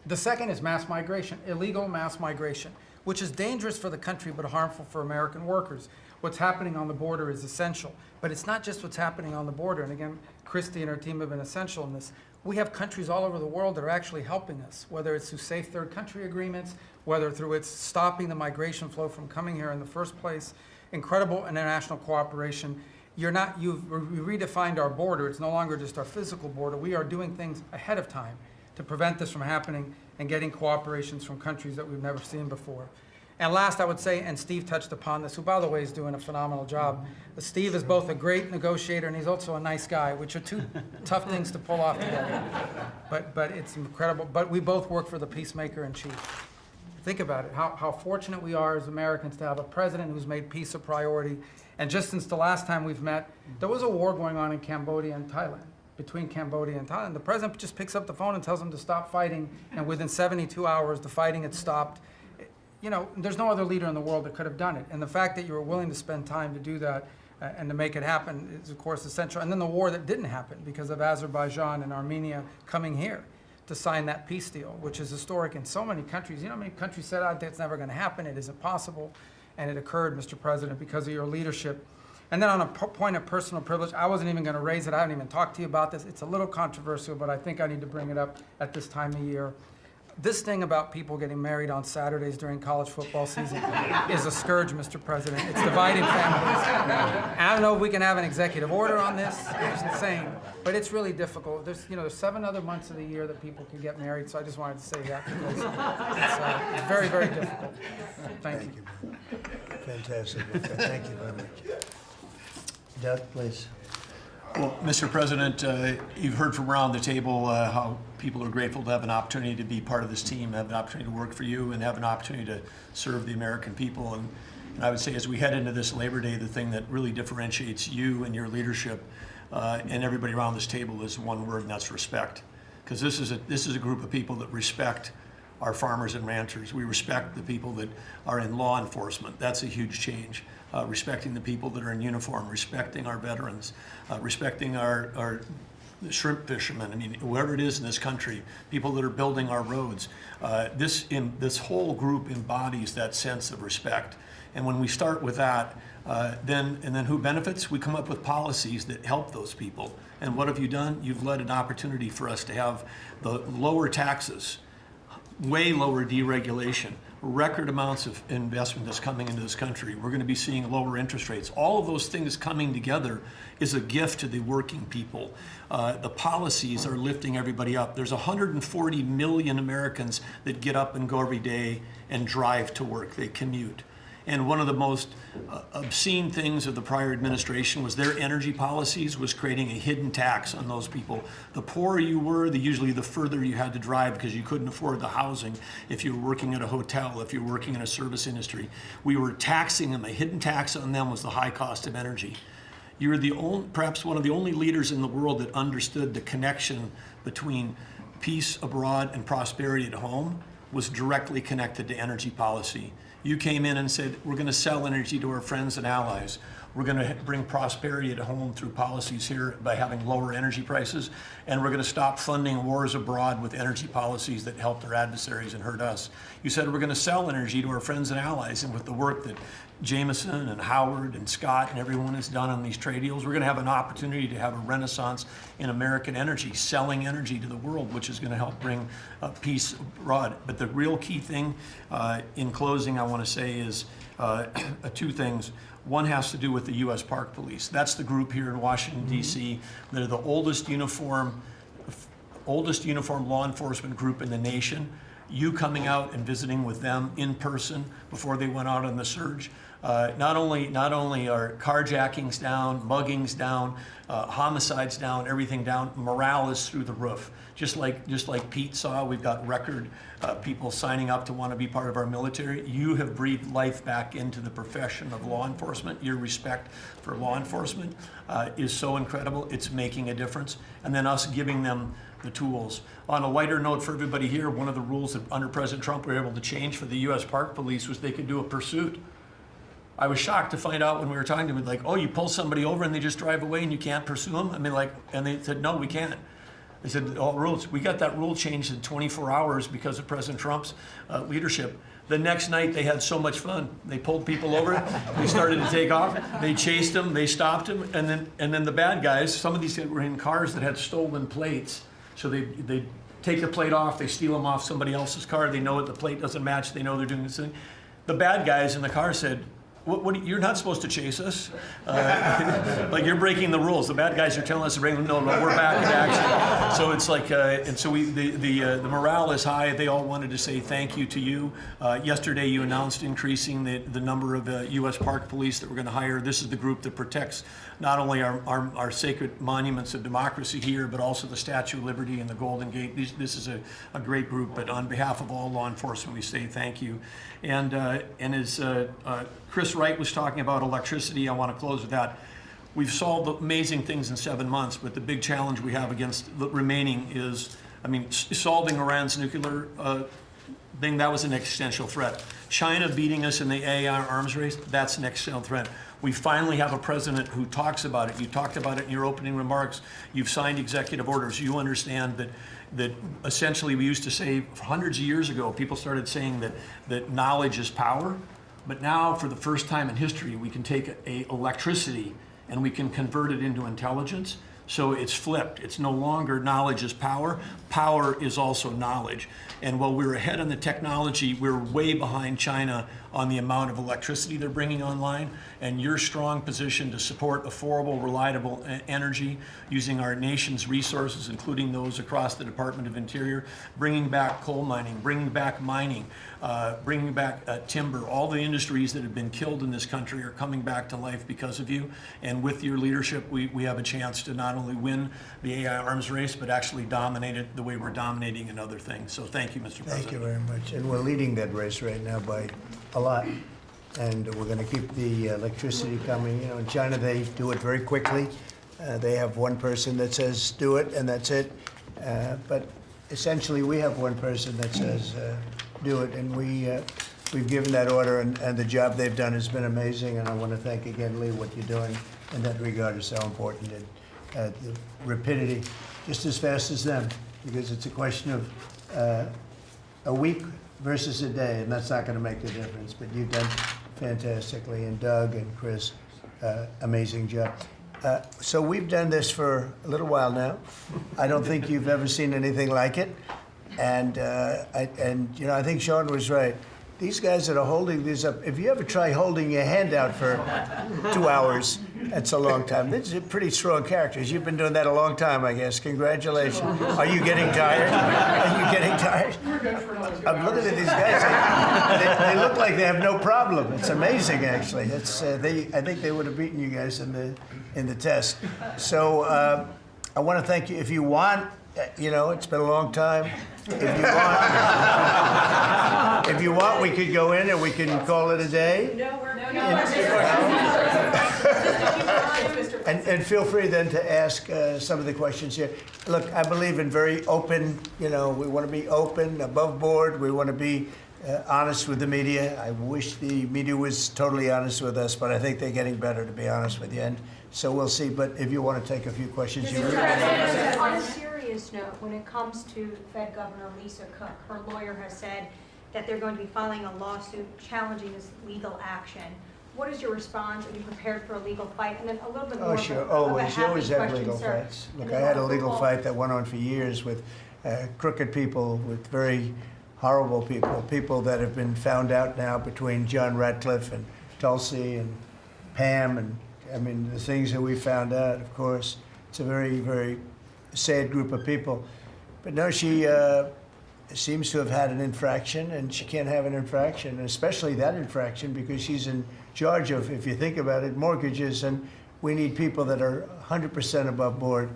The second is mass migration, illegal mass migration, which is dangerous for the country but harmful for American workers. What's happening on the border is essential, but it's not just what's happening on the border. And again, Christy and her team have been essential in this. We have countries all over the world that are actually helping us, whether it's through safe third country agreements, whether through it's stopping the migration flow from coming here in the first place. Incredible international cooperation. You've redefined our border. It's no longer just our physical border. We are doing things ahead of time to prevent this from happening and getting cooperations from countries that we've never seen before. And last, I would say, and Steve touched upon this, who by the way is doing a phenomenal job. Steve is both a great negotiator and he's also a nice guy, which are 2 tough things to pull off together. But it's incredible. But we both work for the peacemaker in chief. Think about it, how fortunate we are as Americans to have a president who's made peace a priority. And just since the last time we've met, there was a war going on in Cambodia and Thailand. Between Cambodia and Thailand. The president just picks up the phone and tells them to stop fighting, and within 72 hours, the fighting had stopped. There's no other leader in the world that could have done it. And the fact that you were willing to spend time to do that and to make it happen is, of course, essential. And then the war that didn't happen because of Azerbaijan and Armenia coming here to sign that peace deal, which is historic in so many countries. You know, I mean, countries said, "I think it's never going to happen. It isn't possible," and it occurred, Mr. President, because of your leadership. And then on a point of personal privilege, I wasn't even going to raise it. I haven't even talked to you about this. It's a little controversial, but I think I need to bring it up at this time of year. This thing about people getting married on Saturdays during college football season is a scourge, Mr. President. It's dividing families. I don't know if we can have an executive order on this. It's insane, but it's really difficult. There's 7 other months of the year that people can get married, so I just wanted to say that because it's very, very difficult. Thank you. Fantastic. Thank you very much. Doug, please. Well, Mr. President, you've heard from around the table how people are grateful to have an opportunity to be part of this team, have an opportunity to work for you, and have an opportunity to serve the American people. And I would say as we head into this Labor Day, the thing that really differentiates you and your leadership and everybody around this table is one word, and that's respect. Because this is a group of people that respect our farmers and ranchers. We respect the people that are in law enforcement. That's a huge change. Respecting the people that are in uniform, respecting our veterans, respecting our shrimp fishermen. I mean, whoever it is in this country, people that are building our roads. This whole group embodies that sense of respect. And when we start with that, then who benefits? We come up with policies that help those people. And what have you done? You've led an opportunity for us to have the lower taxes, way lower deregulation, record amounts of investment that's coming into this country. We're going to be seeing lower interest rates. All of those things coming together is a gift to the working people. The policies are lifting everybody up. There's 140 million Americans that get up and go every day and drive to work. They commute. And one of the most obscene things of the prior administration was their energy policies was creating a hidden tax on those people. The poorer you were, usually the further you had to drive because you couldn't afford the housing if you were working at a hotel, if you were working in a service industry. We were taxing them. A hidden tax on them was the high cost of energy. You're perhaps one of the only leaders in the world that understood the connection between peace abroad and prosperity at home was directly connected to energy policy. You came in and said, we're going to sell energy to our friends and allies. We're going to bring prosperity at home through policies here by having lower energy prices. And we're going to stop funding wars abroad with energy policies that help their adversaries and hurt us. You said we're going to sell energy to our friends and allies. And with the work that Jameson and Howard and Scott and everyone has done on these trade deals, we're going to have an opportunity to have a renaissance in American energy, selling energy to the world, which is going to help bring peace abroad. But the real key thing in closing I want to say is 2 things. One has to do with the U.S. Park Police. That's the group here in Washington, D.C. They're the oldest uniform law enforcement group in the nation. You coming out and visiting with them in person before they went out on the surge. Not only are carjackings down, muggings down, homicides down, everything down, morale is through the roof. Just like Pete saw, we've got record people signing up to want to be part of our military. You have breathed life back into the profession of law enforcement. Your respect for law enforcement is so incredible. It's making a difference. And then us giving them the tools. On a lighter note for everybody here, one of the rules that under President Trump we were able to change for the U.S. Park Police was they could do a pursuit. I was shocked to find out when we were talking to them, like, oh, you pull somebody over and they just drive away and you can't pursue them? I mean, and they said, no, we can't. They said, all rules. We got that rule changed in 24 hours because of President Trump's leadership. The next night, they had so much fun. They pulled people over. They started to take off. They chased them. They stopped them. And then the bad guys, some of these were in cars that had stolen plates. So they take the plate off. They steal them off somebody else's car. They know that the plate doesn't match. They know they're doing this thing. The bad guys in the car said, you're not supposed to chase us. Like, you're breaking the rules. The bad guys are telling us to bring them. No, we're back in action. So it's like, and so the morale is high. They all wanted to say thank you to you. Yesterday, you announced increasing the number of U.S. Park Police that we're going to hire. This is the group that protects not only our sacred monuments of democracy here, but also the Statue of Liberty and the Golden Gate. This is a great group. But on behalf of all law enforcement, we say thank you. And as Chris Wright was talking about electricity, I want to close with that. We've solved amazing things in 7 months, but the big challenge we have against the remaining is, solving Iran's nuclear thing, that was an existential threat. China beating us in the AI arms race, that's an external threat. We finally have a president who talks about it. You talked about it in your opening remarks. You've signed executive orders. You understand that essentially we used to say hundreds of years ago, people started saying that knowledge is power. But now, for the first time in history, we can take electricity and we can convert it into intelligence. So it's flipped. It's no longer knowledge is power. Power is also knowledge. And while we're ahead in the technology, we're way behind China on the amount of electricity they're bringing online. And your strong position to support affordable, reliable energy using our nation's resources, including those across the Department of Interior, bringing back coal mining, bringing back mining, bringing back timber. All the industries that have been killed in this country are coming back to life because of you. And with your leadership, we have a chance to not only win the AI arms race, but actually dominate it the way we're dominating in other things. So thank you, Mr. President. Thank you very much. And we're leading that race right now by a lot. And we're going to keep the electricity coming. You know, in China, they do it very quickly. They have one person that says, do it, and that's it. But essentially, we have one person that says, do it. And we've given that order, and the job they've done has been amazing. And I want to thank again, Lee, what you're doing in that regard is so important. And the rapidity, just as fast as them, because it's a question of a week versus a day, and that's not going to make the difference. But you've done fantastically, and Doug and Chris, amazing job. So we've done this for a little while now. I don't think you've ever seen anything like it, and you know, I think Sean was right. These guys that are holding these up, if you ever try holding your hand out for 2 hours, that's a long time. These are pretty strong characters. You've been doing that a long time, I guess. Congratulations. Are you getting tired? Are you getting tired? I'm looking at these guys. They look like they have no problem. It's amazing, actually. It's, I think they would have beaten you guys in the test. So I want to thank you. If you want, you know, it's been a long time. If you want, we could go in and we can call it a day. And feel free then to ask some of the questions here. Look, I believe in very open, you know, we want to be open, above board. We want to be honest with the media. I wish the media was totally honest with us, but I think they're getting better, to be honest with you. And so we'll see. But if you want to take a few questions, you really On a serious note, when it comes to Fed Governor Lisa Cook, her lawyer has said that they're going to be filing a lawsuit challenging this legal action. What is your response? Are you prepared for a legal fight? And then a little bit more. Oh, sure. Always. You always have legal fights. Look, I had a legal fight that went on for years with crooked people, with very horrible people, people that have been found out now between John Ratcliffe and Tulsi and Pam. And I mean, the things that we found out, of course, it's a very, very sad group of people. But no, she seems to have had an infraction, and she can't have an infraction, and especially that infraction, because she's in charge of, if you think about it, mortgages, and we need people that are 100% above board,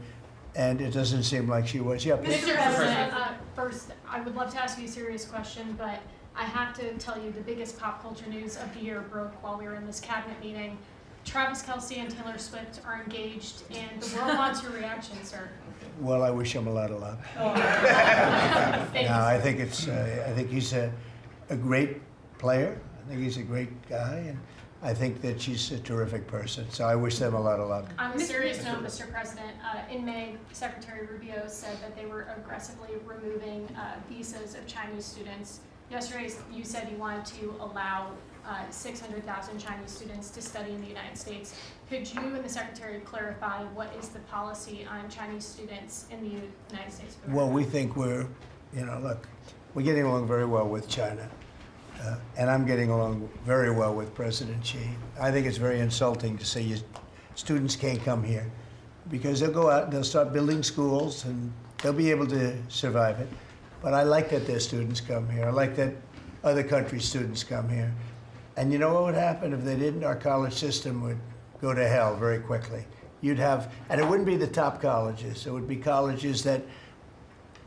and it doesn't seem like she was. Yeah, Mr. President, first, I would love to ask you a serious question, but I have to tell you the biggest pop culture news of the year broke while we were in this cabinet meeting. Travis Kelce and Taylor Swift are engaged, and the world wants your reaction, sir. Well, I wish him a lot of luck. No, I think it's. I think he's a great player. I think he's a great guy, and I think that she's a terrific person. So I wish them a lot of luck. On a serious note, Mr. President, in May, Secretary Rubio said that they were aggressively removing visas of Chinese students. Yesterday, you said you wanted to allow 600,000 Chinese students to study in the United States. Could you and the Secretary clarify what is the policy on Chinese students in the United States? Well, we think we're, you know, look, we're getting along very well with China. And I'm getting along very well with President Xi. I think it's very insulting to say students can't come here, because they'll go out and they'll start building schools and they'll be able to survive it. But I like that their students come here. I like that other countries' students come here. And you know what would happen if they didn't? Our college system would go to hell very quickly. You'd have, and it wouldn't be the top colleges. It would be colleges that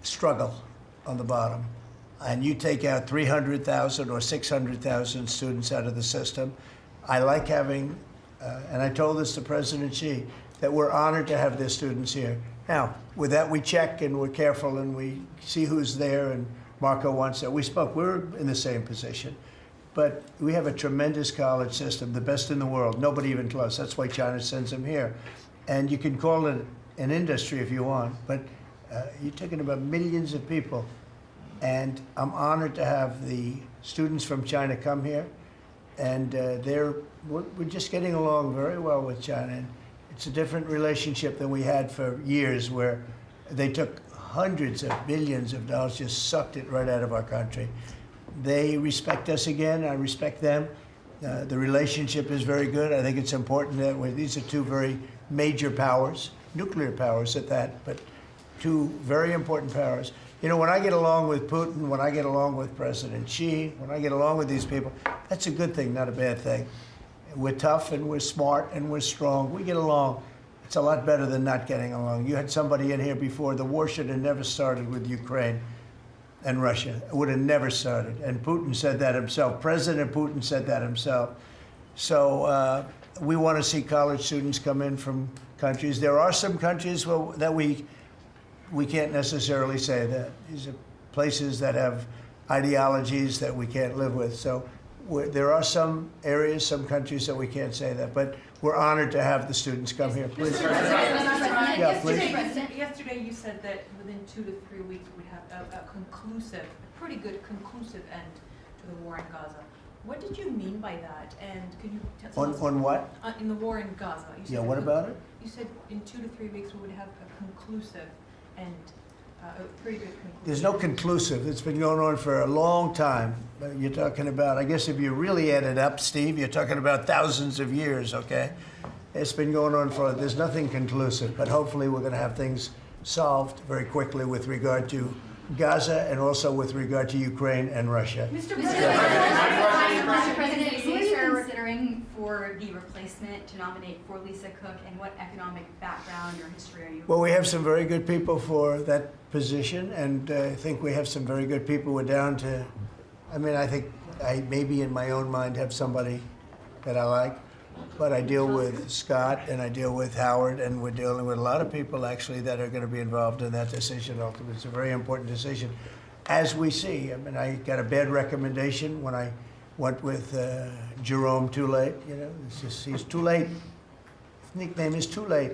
struggle on the bottom. And you take out 300,000 or 600,000 students out of the system. I like having, and I told this to President Xi, that we're honored to have their students here. Now, with that, we check and we're careful and we see who's there, and Marco wants that. We spoke, we're in the same position. but we have a tremendous college system, the best in the world, nobody even close. That's why China sends them here. And you can call it an industry if you want, but you're talking about millions of people. And I'm honored to have the students from China come here. And we're just getting along very well with China. And it's a different relationship than we had for years, where they took hundreds of billions of dollars, just sucked it right out of our country. They respect us again. I respect them. The relationship is very good. I think it's important that these are two very major powers, nuclear powers at that, but two very important powers. You know, when I get along with Putin, when I get along with President Xi, when I get along with these people, that's a good thing, not a bad thing. We're tough and we're smart and we're strong. We get along. It's a lot better than not getting along. You had somebody in here before. The war should have never started with Ukraine and Russia. It would have never started. And Putin said that himself. President Putin said that himself. So we want to see college students come in from countries. There are some countries that we can't necessarily say that. These are places that have ideologies that we can't live with. So there are some areas, some countries that we can't say that. But we're honored to have the students come here. Please. Yeah, please. Yesterday you said that within 2 to 3 weeks we'd have a pretty good conclusive end to the war in Gaza. What did you mean by that? And could you tell us? On what? In the war in Gaza. You said What about it? You said in 2 to 3 weeks we would have a conclusive end, a pretty good conclusive. There's no conclusive. It's been going on for a long time. You're talking about, I guess if you really add it up, Steve, you're talking about thousands of years, okay? It's been going on there's nothing conclusive, but hopefully we're going to have things solved very quickly with regard to Gaza and also with regard to Ukraine and Russia. Mr. President, who are you considering for the replacement to nominate for Lisa Cook, and what economic background or history are you? Well, we have some very good people for that position, and I think we have some very good people. We're down to, I think I maybe in my own mind have somebody that I like, but I deal with Scott and I deal with Howard, and we're dealing with a lot of people actually that are going to be involved in that decision ultimately. It's a very important decision. As we see, I got a bad recommendation when I went with Jerome Too Late. He's too late. His nickname is Too Late.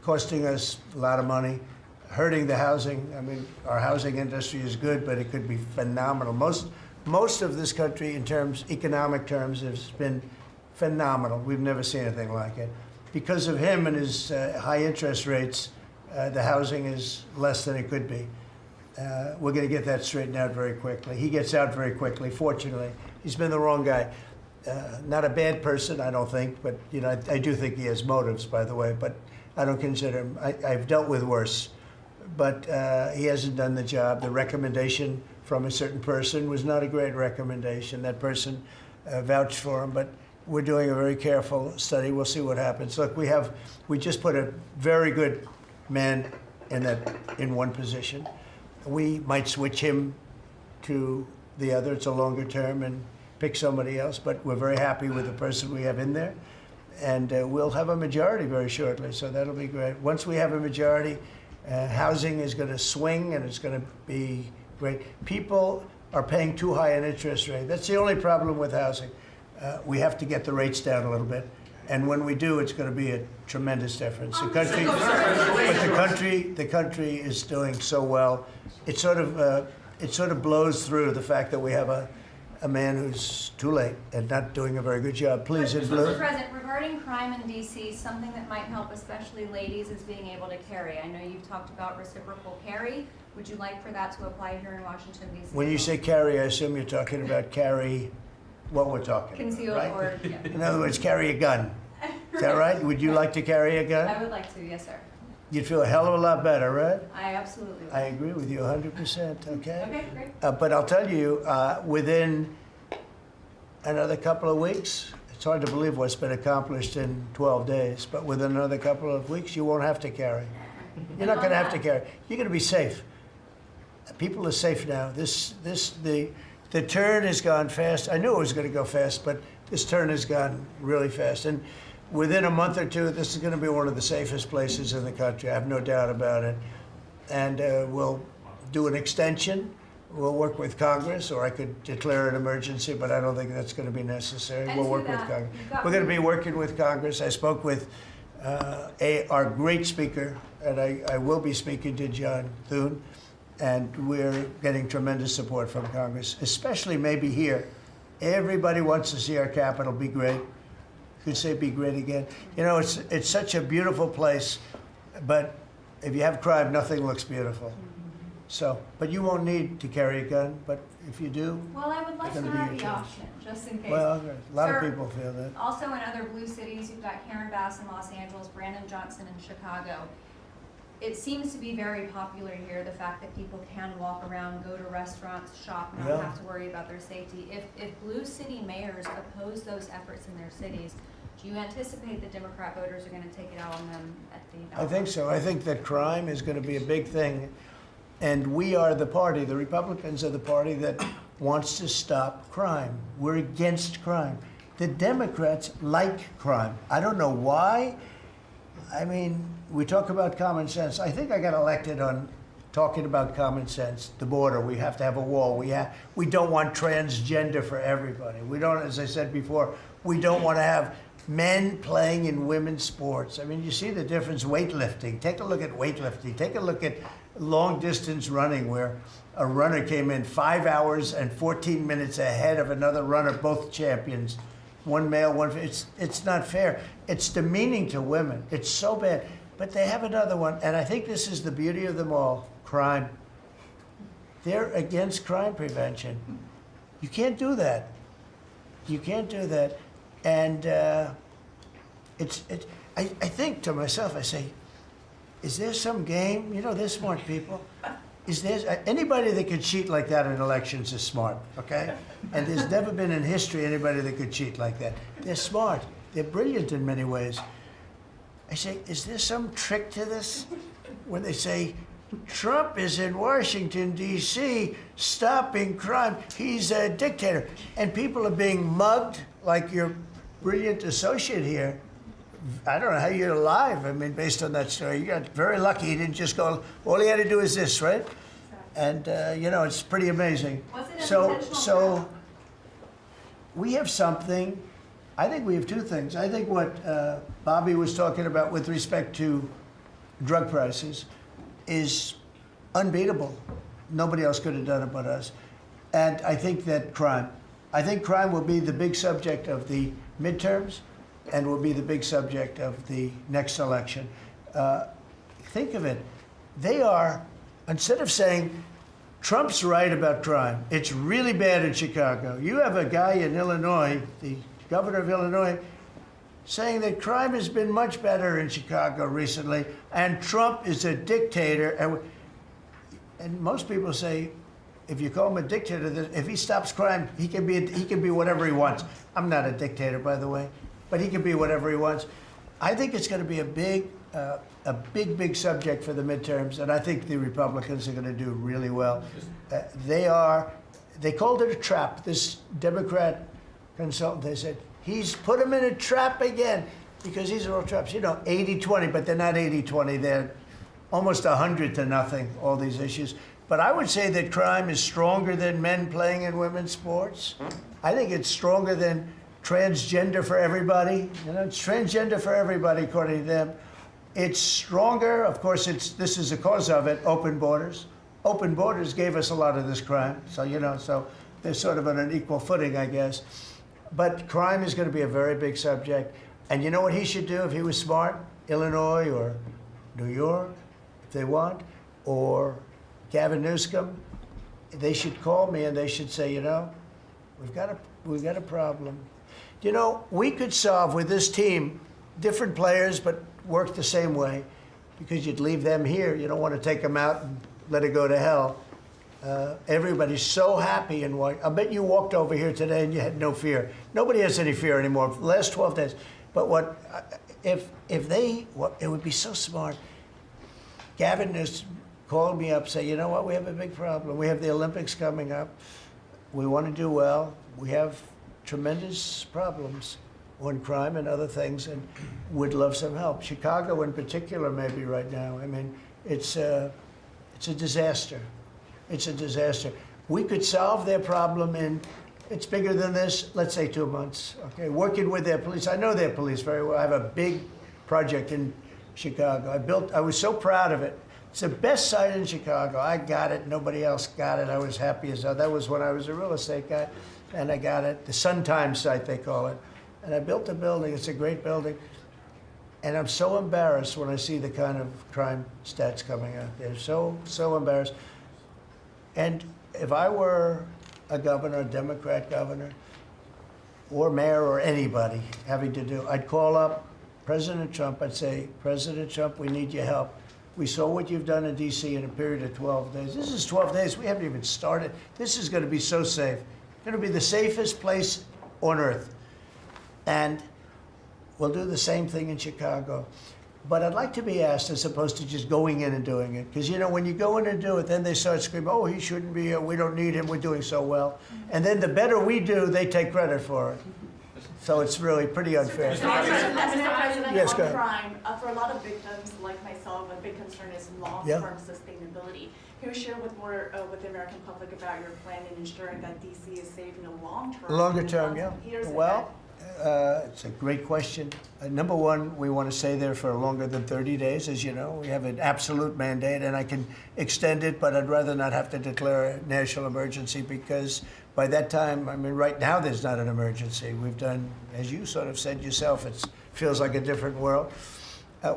Costing us a lot of money, hurting the housing. Our housing industry is good, but it could be phenomenal. Most of this country, in economic terms, has been phenomenal. We've never seen anything like it. Because of him and his high interest rates, the housing is less than it could be. We're going to get that straightened out very quickly. He gets out very quickly, fortunately. He's been the wrong guy. Not a bad person, I don't think, but I do think he has motives, by the way, but I don't consider him. I've dealt with worse, but he hasn't done the job. The recommendation from a certain person was not a great recommendation. That person vouched for him, but we're doing a very careful study. We'll see what happens. Look, we just put a very good man in one position. We might switch him to the other. It's a longer term and pick somebody else, but we're very happy with the person we have in there. And we'll have a majority very shortly, so that'll be great. Once we have a majority, housing is going to swing and it's going to be great. People are paying too high an interest rate. That's the only problem with housing. We have to get the rates down a little bit. And when we do, it's going to be a tremendous difference. The country is doing so well. It sort of blows through the fact that we have a man who's too late and not doing a very good job. Please, in blue. Mr. President, regarding crime in D.C., something that might help especially ladies is being able to carry. I know you've talked about reciprocal carry. Would you like for that to apply here in Washington, D.C.? When you say carry, I assume you're talking about carry what we're talking Concealed about, right? or, yeah. In other words, carry a gun. Is that right? Would you like to carry a gun? I would like to, yes, sir. You'd feel a hell of a lot better, right? I absolutely would. I agree with you 100%, okay? Okay, great. But I'll tell you, within another couple of weeks, it's hard to believe what's been accomplished in 12 days, but within another couple of weeks, you won't have to carry. You're not going to have to carry. You're going to be safe. People are safe now. The turn has gone fast. I knew it was going to go fast, but this turn has gone really fast. And within a month or two, this is going to be one of the safest places in the country. I have no doubt about it. And we'll do an extension. We'll work with Congress, or I could declare an emergency, but I don't think that's going to be necessary. And We'll to work with that, Congress. you've got We're going to be working with Congress. I spoke with our great speaker, and I will be speaking to John Thune, and we're getting tremendous support from Congress, especially maybe here. Everybody wants to see our capital be great. Could say be great again. You know, it's such a beautiful place, but if you have crime, nothing looks beautiful. So, but you won't need to carry a gun, but if you do, Well, I would like it's to gonna be have your the choice. option, just in case. Well, a lot of Sir, people feel that. Also in other blue cities, you've got Karen Bass in Los Angeles, Brandon Johnson in Chicago. It seems to be very popular here, the fact that people can walk around, go to restaurants, shop, not Yeah. have to worry about their safety. If blue city mayors oppose those efforts in their cities, do you anticipate that Democrat voters are going to take it out on them at the I think so. I think that crime is going to be a big thing. And we are the party, the Republicans are the party that wants to stop crime. We're against crime. The Democrats like crime. I don't know why. I mean, we talk about common sense. I think I got elected on talking about common sense. The border, we have to have a wall. We don't want transgender for everybody. We don't, as I said before, we don't want to have men playing in women's sports. I mean, you see the difference. Weightlifting. Take a look at weightlifting. Take a look at long distance running, where a runner came in 5 hours and 14 minutes ahead of another runner, both champions. One male, one female. It's not fair. It's demeaning to women. It's so bad. But they have another one, and I think this is the beauty of them all: crime. They're against crime prevention. You can't do that. You can't do that. And I think to myself, I say, is there some game? You know, they're smart people. Is there anybody that could cheat like that in elections is smart, okay? And there's never been in history anybody that could cheat like that. They're smart. They're brilliant in many ways. I say, is there some trick to this? When they say, Trump is in Washington, D.C., stopping crime. He's a dictator. And people are being mugged like your brilliant associate here. I don't know how you're alive. I mean, based on that story, you got very lucky. He didn't just go, all he had to do is this, right? And, you know, it's pretty amazing. Was it an So intentional we have something. I think we have two things. I think what Bobby was talking about with respect to drug prices is unbeatable. Nobody else could have done it but us. And I think that crime will be the big subject of the midterms and will be the big subject of the next election. Think of it. They are, instead of saying, Trump's right about crime, it's really bad in Chicago. You have a guy in Illinois, the governor of Illinois, saying that crime has been much better in Chicago recently, and Trump is a dictator. And most people say, if you call him a dictator, if he stops crime, he can be whatever he wants. I'm not a dictator, by the way, but he can be whatever he wants. I think it's going to be a big subject for the midterms, and I think the Republicans are going to do really well. They called it a trap. This Democrat consultant, they said, he's put him in a trap again, because these are all traps. You know, 80-20, but they're not 80-20. They're almost 100-0, all these issues. But I would say that crime is stronger than men playing in women's sports. I think it's stronger than transgender for everybody. You know, it's transgender for everybody, according to them. It's stronger, of course, this is the cause of it, open borders. Open borders gave us a lot of this crime. So, you know, so they're sort of on an equal footing, I guess. But crime is going to be a very big subject. And you know what he should do if he was smart? Illinois or New York, if they want, or Gavin Newsom, they should call me and they should say, you know, we've got a problem. You know, we could solve with this team, different players, but work the same way, because you'd leave them here. You don't want to take them out and let it go to hell. Everybody's so happy in what, I bet you walked over here today and you had no fear. Nobody has any fear anymore for the last 12 days. But it would be so smart. Gavin Newsom called me up, say, you know what, we have a big problem. We have the Olympics coming up. We want to do well. We have tremendous problems on crime and other things, and would love some help. Chicago in particular, maybe right now. I mean, it's a disaster. It's a disaster. We could solve their problem in, it's bigger than this, let's say 2 months, okay? Working with their police, I know their police very well. I have a big project in Chicago. I was so proud of it. It's the best site in Chicago. I got it, nobody else got it. I was happy as hell. That was when I was a real estate guy, and I got it. The Sun Times site, they call it. And I built a building, it's a great building. And I'm so embarrassed when I see the kind of crime stats coming out there. So embarrassed. And if I were a governor, a Democrat governor, or mayor, or anybody having to do, I'd call up President Trump, I'd say, President Trump, we need your help. We saw what you've done in DC in a period of 12 days. This is 12 days, we haven't even started. This is gonna be so safe. It's gonna be the safest place on earth. And we'll do the same thing in Chicago. But I'd like to be asked as opposed to just going in and doing it. Because, you know, when you go in and do it, then they start screaming, oh, he shouldn't be here, we don't need him, we're doing so well. And then the better we do, they take credit for it. So it's really pretty unfair. Mr. President, Yes, on go ahead. crime, for a lot of victims like myself, a big concern is long-term sustainability. Can you share with the American public about your plan in ensuring that DC is safe in the long term? Longer term, yeah. Well, it's a great question. Number one, we want to stay there for longer than 30 days, as you know. We have an absolute mandate, and I can extend it, but I'd rather not have to declare a national emergency because by that time, I mean, right now there's not an emergency. We've done, as you sort of said yourself, it feels like a different world.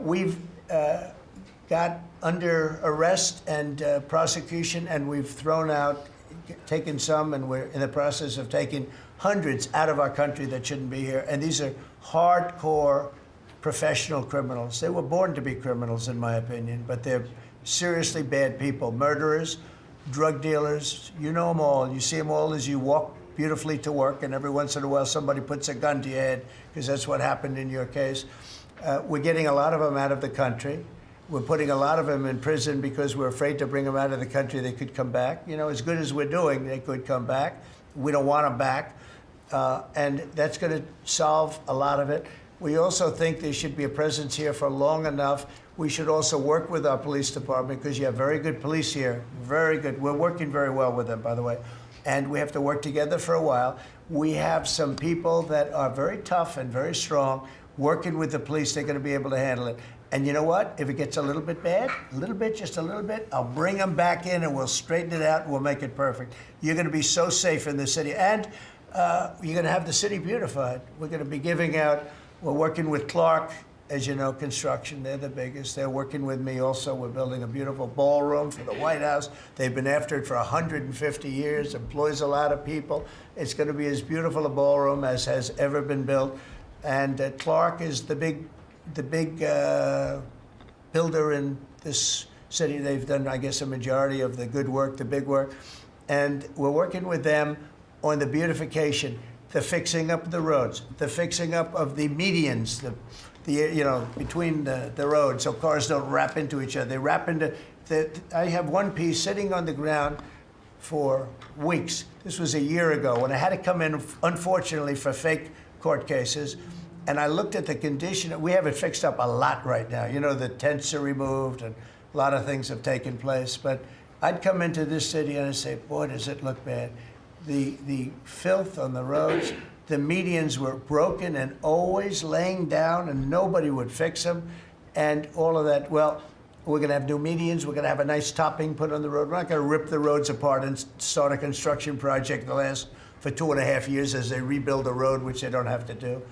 We've got under arrest and prosecution, and we've thrown out, taken some, and we're in the process of taking hundreds out of our country that shouldn't be here. And these are hardcore professional criminals. They were born to be criminals, in my opinion, but they're seriously bad people. Murderers, drug dealers, you know them all. You see them all as you walk beautifully to work, and every once in a while somebody puts a gun to your head, because that's what happened in your case. We're getting a lot of them out of the country. We're putting a lot of them in prison because we're afraid to bring them out of the country. They could come back. You know, as good as we're doing, they could come back. We don't want them back. And that's going to solve a lot of it. We also think there should be a presence here for long enough. We should also work with our police department because you have very good police here, very good. We're working very well with them, by the way. And we have to work together for a while. We have some people that are very tough and very strong working with the police. They're going to be able to handle it. And you know what? If it gets a little bit bad, a little bit, just a little bit, I'll bring them back in and we'll straighten it out and we'll make it perfect. You're going to be so safe in the city. And you're going to have the city beautified. We're going to be giving out, we're working with Clark, as you know, construction. They're the biggest. They're working with me also. We're building a beautiful ballroom for the White House. They've been after it for 150 years, employs a lot of people. It's going to be as beautiful a ballroom as has ever been built. And Clark is the big builder in this city. They've done, I guess, a majority of the good work, the big work. And we're working with them on the beautification, the fixing up of the roads, the fixing up of the medians, you know, between the roads so cars don't wrap into each other. They wrap into, I have one piece sitting on the ground for weeks. This was a year ago when I had to come in, unfortunately, for fake court cases. And I looked at the condition. We have it fixed up a lot right now. You know, the tents are removed and a lot of things have taken place. But I'd come into this city and I'd say, boy, does it look bad. The filth on the roads, the medians were broken and always laying down and nobody would fix them and all of that. Well, we're going to have new medians. We're going to have a nice topping put on the road. We're not going to rip the roads apart and start a construction project that lasts for 2.5 years as they rebuild the road, which they don't have to do.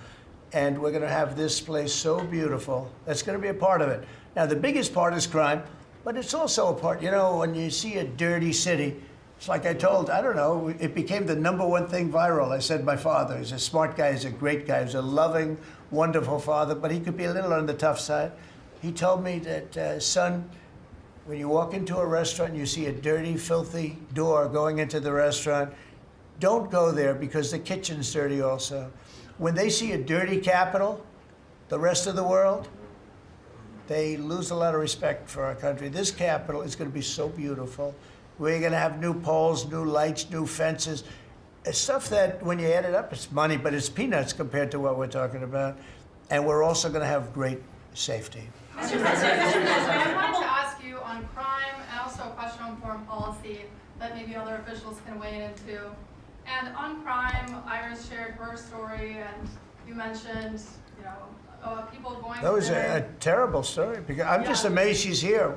And we're going to have this place so beautiful. That's going to be a part of it. Now, the biggest part is crime, but it's also a part, you know, when you see a dirty city, it's like I told, I don't know, it became the #1 thing viral. I said my father, he's a smart guy, he's a great guy, he's a loving, wonderful father, but he could be a little on the tough side. He told me that, son, when you walk into a restaurant and you see a dirty, filthy door going into the restaurant, don't go there because the kitchen's dirty also. When they see a dirty Capitol, the rest of the world, they lose a lot of respect for our country. This Capitol is going to be so beautiful. We're going to have new poles, new lights, new fences. It's stuff that, when you add it up, it's money, but it's peanuts compared to what we're talking about. And we're also going to have great safety. Mr. President, I wanted to ask you on crime and also a question on foreign policy. that maybe other officials can weigh in into. And on crime, Iris shared her story, and you mentioned, you know, people going. That was a terrible story, because I'm just amazed she's here.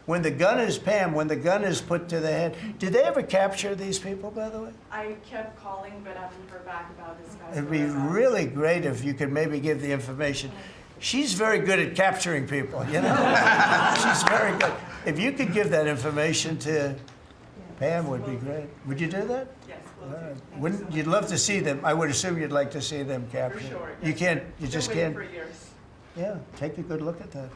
When the gun is, Pam, when the gun is put to the head, did they ever capture these people, by the way? I kept calling, but I haven't heard back about this guy. It'd be really great if you could maybe give the information. She's very good at capturing people, you know? She's very good. If you could give that information to Pam, would be great. Would you do that? Yes, Wouldn't you'd love to see them? I would assume you'd like to see them captured. For sure. You can't. You just can't. For years. Yeah, take a good look at that.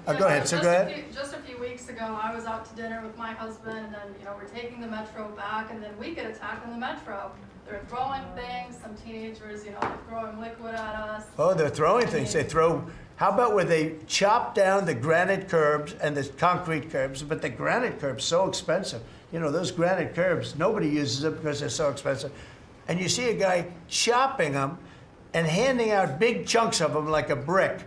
But, Go ahead. So go ahead. Just a few weeks ago, I was out to dinner with my husband, and you know, we're taking the metro back, and then we get attacked on the metro. They're throwing things. Some teenagers, you know, they're throwing liquid at us. Oh, they're throwing things. They throw. How about where they chop down the granite curbs and the concrete curbs? But the granite curbs so expensive. You know, those granite curbs, nobody uses them because they're so expensive. And you see a guy chopping them and handing out big chunks of them like a brick,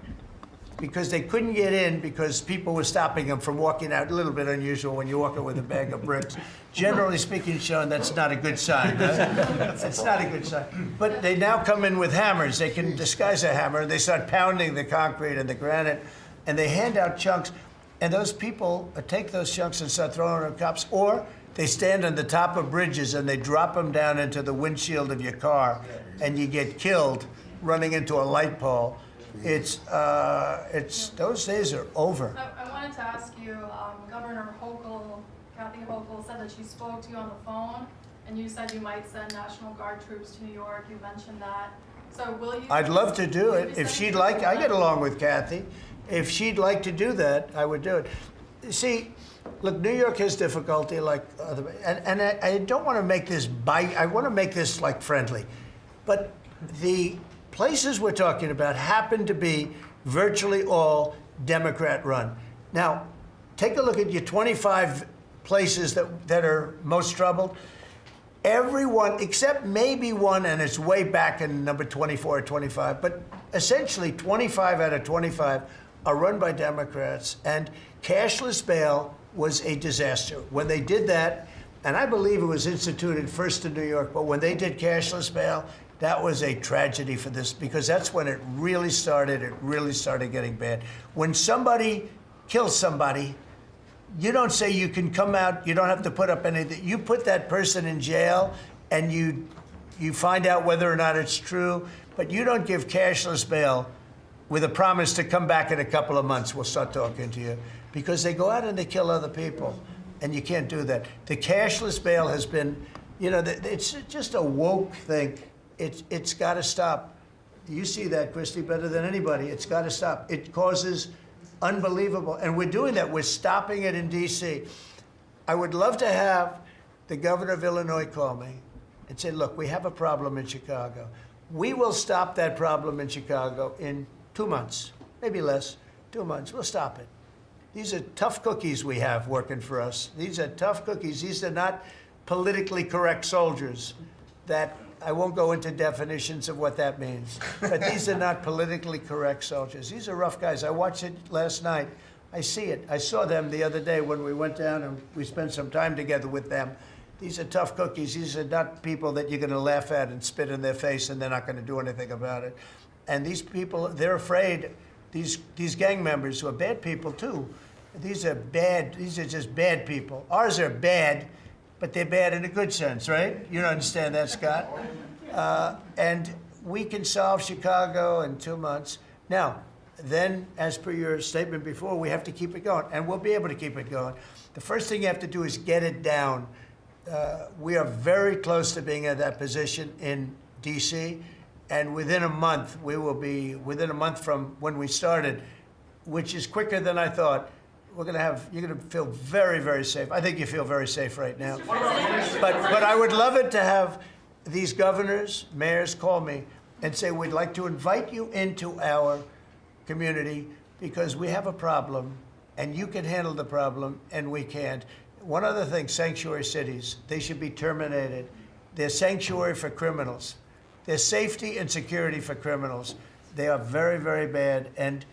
because they couldn't get in because people were stopping them from walking out. A little bit unusual when you're walking with a bag of bricks. Generally speaking, Sean, that's not a good sign. Right? That's not a good sign. But they now come in with hammers. They can disguise a hammer. They start pounding the concrete and the granite, and they hand out chunks. And those people take those chunks and start throwing them at cops, or they stand on the top of bridges and they drop them down into the windshield of your car, and you get killed running into a light pole. It's those days are over. I wanted to ask you, Governor Hochul, Kathy Hochul, said that she spoke to you on the phone, and you said you might send National Guard troops to New York. You mentioned that. So will you? I'd love to do it if she'd like. I get along with Kathy. If she'd like to do that, I would do it. See, look, New York has difficulty like other, and I don't want to make this bite. I want to make this like friendly, but the places we're talking about happen to be virtually all Democrat run. Now, take a look at your 25 places that are most troubled. Everyone, except maybe one, and it's way back in number 24 or 25, but essentially 25 out of 25 are run by Democrats, and cashless bail was a disaster. When they did that, and I believe it was instituted first in New York, but when they did cashless bail, that was a tragedy for this, because that's when it really started getting bad. When somebody kills somebody, you don't say you can come out, you don't have to put up anything. You put that person in jail, and you find out whether or not it's true, but you don't give cashless bail with a promise to come back in a couple of months, we'll start talking to you. Because they go out and they kill other people, and you can't do that. The cashless bail has been, you know, it's just a woke thing. It's got to stop. You see that, Christy, better than anybody. It's got to stop. It causes unbelievable, and we're doing that. We're stopping it in D.C. I would love to have the governor of Illinois call me and say, look, we have a problem in Chicago. We will stop that problem in Chicago in 2 months, maybe less, 2 months. We'll stop it. These are tough cookies we have working for us. These are tough cookies. These are not politically correct soldiers. That I won't go into definitions of what that means, but these are not politically correct soldiers. These are rough guys. I watched it last night. I see it. I saw them the other day when we went down and we spent some time together with them. These are tough cookies. These are not people that you're going to laugh at and spit in their face and they're not going to do anything about it. And these people, they're afraid. These gang members who are bad people too. These are bad. These are just bad people. Ours are bad, but they're bad in a good sense, right? You don't understand that, Scott? And we can solve Chicago in 2 months. Now, then, as per your statement before, we have to keep it going, and we'll be able to keep it going. The first thing you have to do is get it down. We are very close to being at that position in D.C., and within a month, we will be, within a month from when we started, which is quicker than I thought, you're going to feel very, very safe. I think you feel very safe right now. But I would love it to have these governors, mayors call me and say, we'd like to invite you into our community because we have a problem and you can handle the problem and we can't. One other thing, sanctuary cities, they should be terminated. They're sanctuary for criminals. They're safety and security for criminals. They are very, very bad. And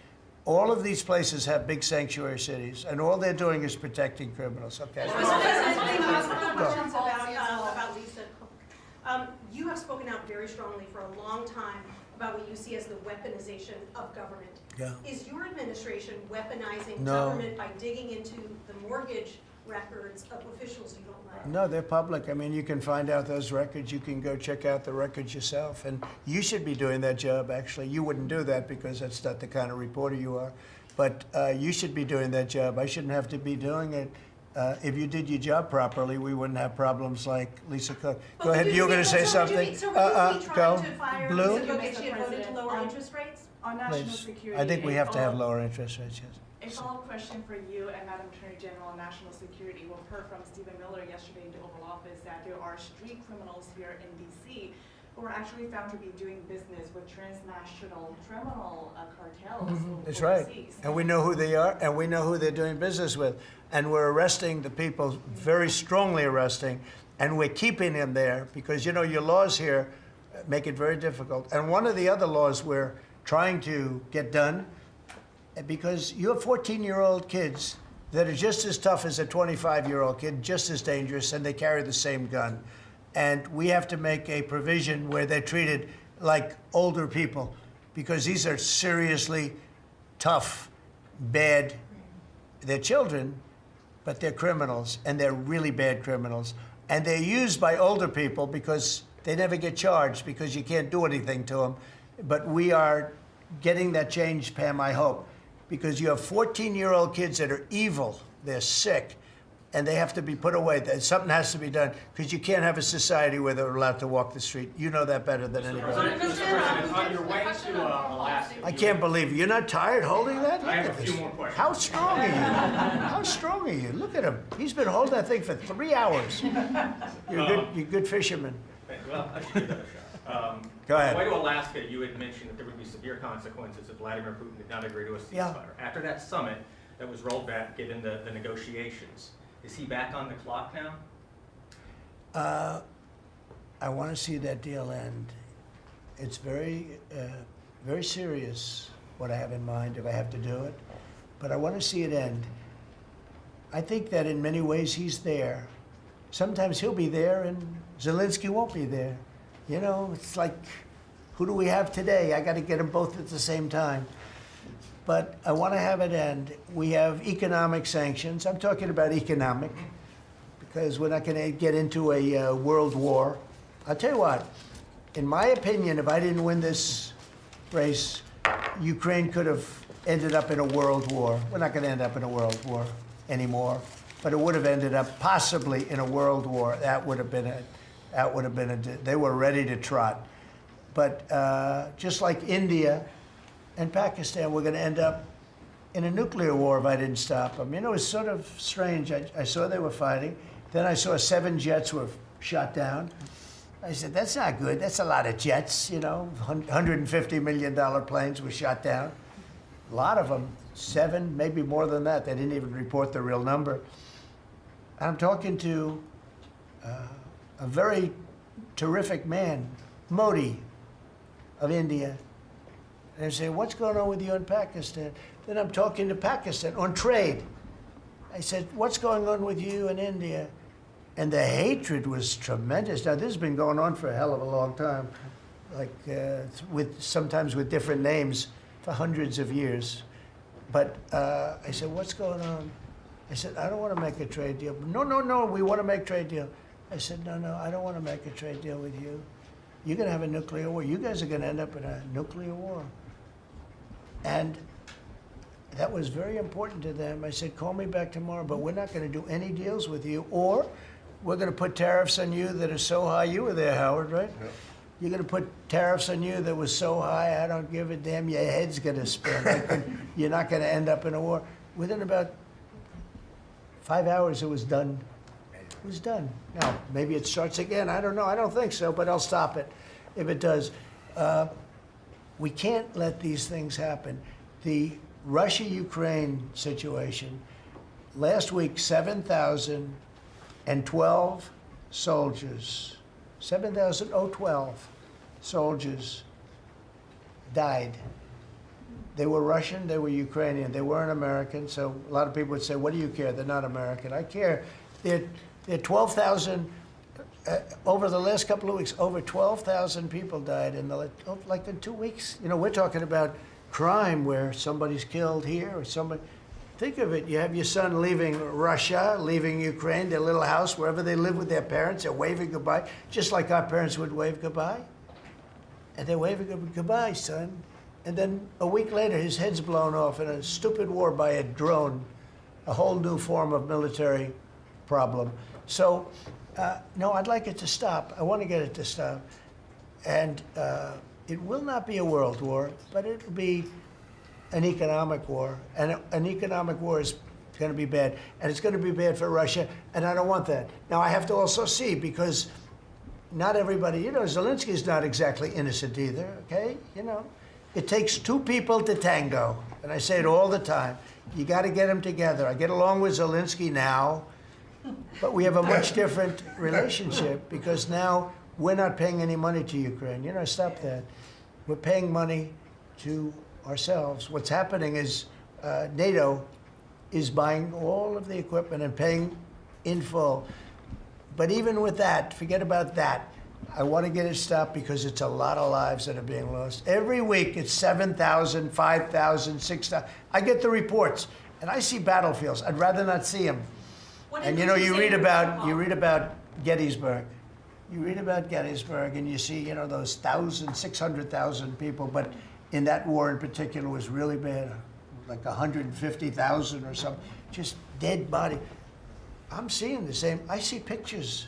All of these places have big sanctuary cities, and all they're doing is protecting criminals, okay? Questions about Lisa. You have spoken out very strongly for a long time about what you see as the weaponization of government. Yeah. Is your administration weaponizing No. government by digging into the mortgage records of officials you don't like? No, they're public. I mean, you can find out those records. You can go check out the records yourself. And you should be doing that job, actually. You wouldn't do that because that's not the kind of reporter you are. But you should be doing that job. I shouldn't have to be doing it. If you did your job properly, we wouldn't have problems like Lisa Cook. Go ahead. You were going to say something? So would you be trying to fire Blue? Lisa Cook if she had voted to lower interest rates? On national Please. security. I think we have to have a lower interest rates, yes. A follow-up question for you and Madam Attorney General on national security. We've heard from Stephen Miller yesterday in the Oval Office that there are street criminals here in D.C. who are actually found to be doing business with transnational criminal cartels. That's right. overseas. And we know who they are, and we know who they're doing business with. And we're arresting the people, very strongly arresting, and we're keeping them there because, you know, your laws here make it very difficult. And one of the other laws we're trying to get done, because you have 14-year-old kids that are just as tough as a 25-year-old kid, just as dangerous, and they carry the same gun. And we have to make a provision where they're treated like older people, because these are seriously tough, bad. They're children, but they're criminals, and they're really bad criminals. And they're used by older people because they never get charged, because you can't do anything to them. But we are getting that change, Pam, I hope, because you have 14-year-old kids that are evil, they're sick, and they have to be put away. Something has to be done, because you can't have a society where they're allowed to walk the street. You know that better than anybody. Mr. President, on your way to Alaska. I can't believe it. You're not tired holding that? I have a few more questions. How strong are you? How strong are you? Look at him. He's been holding that thing for 3 hours. You're a good fisherman. Well, I should give that a shot. Go ahead. On the way to Alaska, you had mentioned that there would be severe consequences if Vladimir Putin did not agree to a ceasefire. Yeah. After that summit that was rolled back, given the negotiations, is he back on the clock now? I want to see that deal end. It's very, very serious what I have in mind if I have to do it, but I want to see it end. I think that in many ways he's there. Sometimes he'll be there and Zelensky won't be there. You know, it's like, who do we have today? I got to get them both at the same time. But I want to have it end. We have economic sanctions. I'm talking about economic, because we're not going to get into a world war. I'll tell you what, in my opinion, if I didn't win this race, Ukraine could have ended up in a world war. We're not going to end up in a world war anymore, but it would have ended up possibly in a world war. That would have been they were ready to trot. But just like India and Pakistan, we're going to end up in a nuclear war if I didn't stop them. You know, it's sort of strange. I saw they were fighting. Then I saw 7 jets were shot down. I said, that's not good. That's a lot of jets, you know. $150 million planes were shot down. A lot of them, 7, maybe more than that. They didn't even report the real number. I'm talking to a very terrific man, Modi of India. And I say, what's going on with you in Pakistan? Then I'm talking to Pakistan on trade. I said, what's going on with you in India? And the hatred was tremendous. Now, this has been going on for a hell of a long time, like sometimes with different names for hundreds of years. But I said, what's going on? I said, I don't want to make a trade deal. No, we want to make a trade deal. I said, no, I don't want to make a trade deal with you. You're going to have a nuclear war. You guys are going to end up in a nuclear war. And that was very important to them. I said, call me back tomorrow, but we're not going to do any deals with you, or we're going to put tariffs on you that are so high. You were there, Howard, right? Yep. You're going to put tariffs on you that was so high, I don't give a damn, your head's going to spin. You're not going to end up in a war. Within about 5 hours, it was done. It was done. Now, maybe it starts again. I don't know. I don't think so, but I'll stop it if it does. We can't let these things happen. The Russia-Ukraine situation, last week, 7,012 soldiers, 7,012 soldiers died. They were Russian, they were Ukrainian, they weren't American, so a lot of people would say, what do you care? They're not American. I care. They're 12,000, over the last couple of weeks, over 12,000 people died in like in 2 weeks. You know, we're talking about crime where somebody's killed here or somebody. Think of it, you have your son leaving Russia, leaving Ukraine, their little house, wherever they live with their parents, they're waving goodbye, just like our parents would wave goodbye. And they're waving goodbye, son. And then a week later, his head's blown off in a stupid war by a drone, a whole new form of military problem. So, no, I'd like it to stop. I want to get it to stop. And it will not be a world war, but it will be an economic war. And an economic war is going to be bad. And it's going to be bad for Russia, and I don't want that. Now, I have to also see, because not everybody, you know, Zelensky's not exactly innocent either, okay? You know, it takes two people to tango, and I say it all the time. You got to get them together. I get along with Zelensky now, but we have a much different relationship because now we're not paying any money to Ukraine. You know, stop that. We're paying money to ourselves. What's happening is NATO is buying all of the equipment and paying in full. But even with that, forget about that. I want to get it stopped because it's a lot of lives that are being lost. Every week it's 7,000, 5,000, 6,000. I get the reports and I see battlefields. I'd rather not see them. And you know, you read about Gettysburg. You read about Gettysburg and you see, you know, those 600,000 people, but in that war in particular was really bad, like 150,000 or something, just dead body. I'm seeing the same. I see pictures.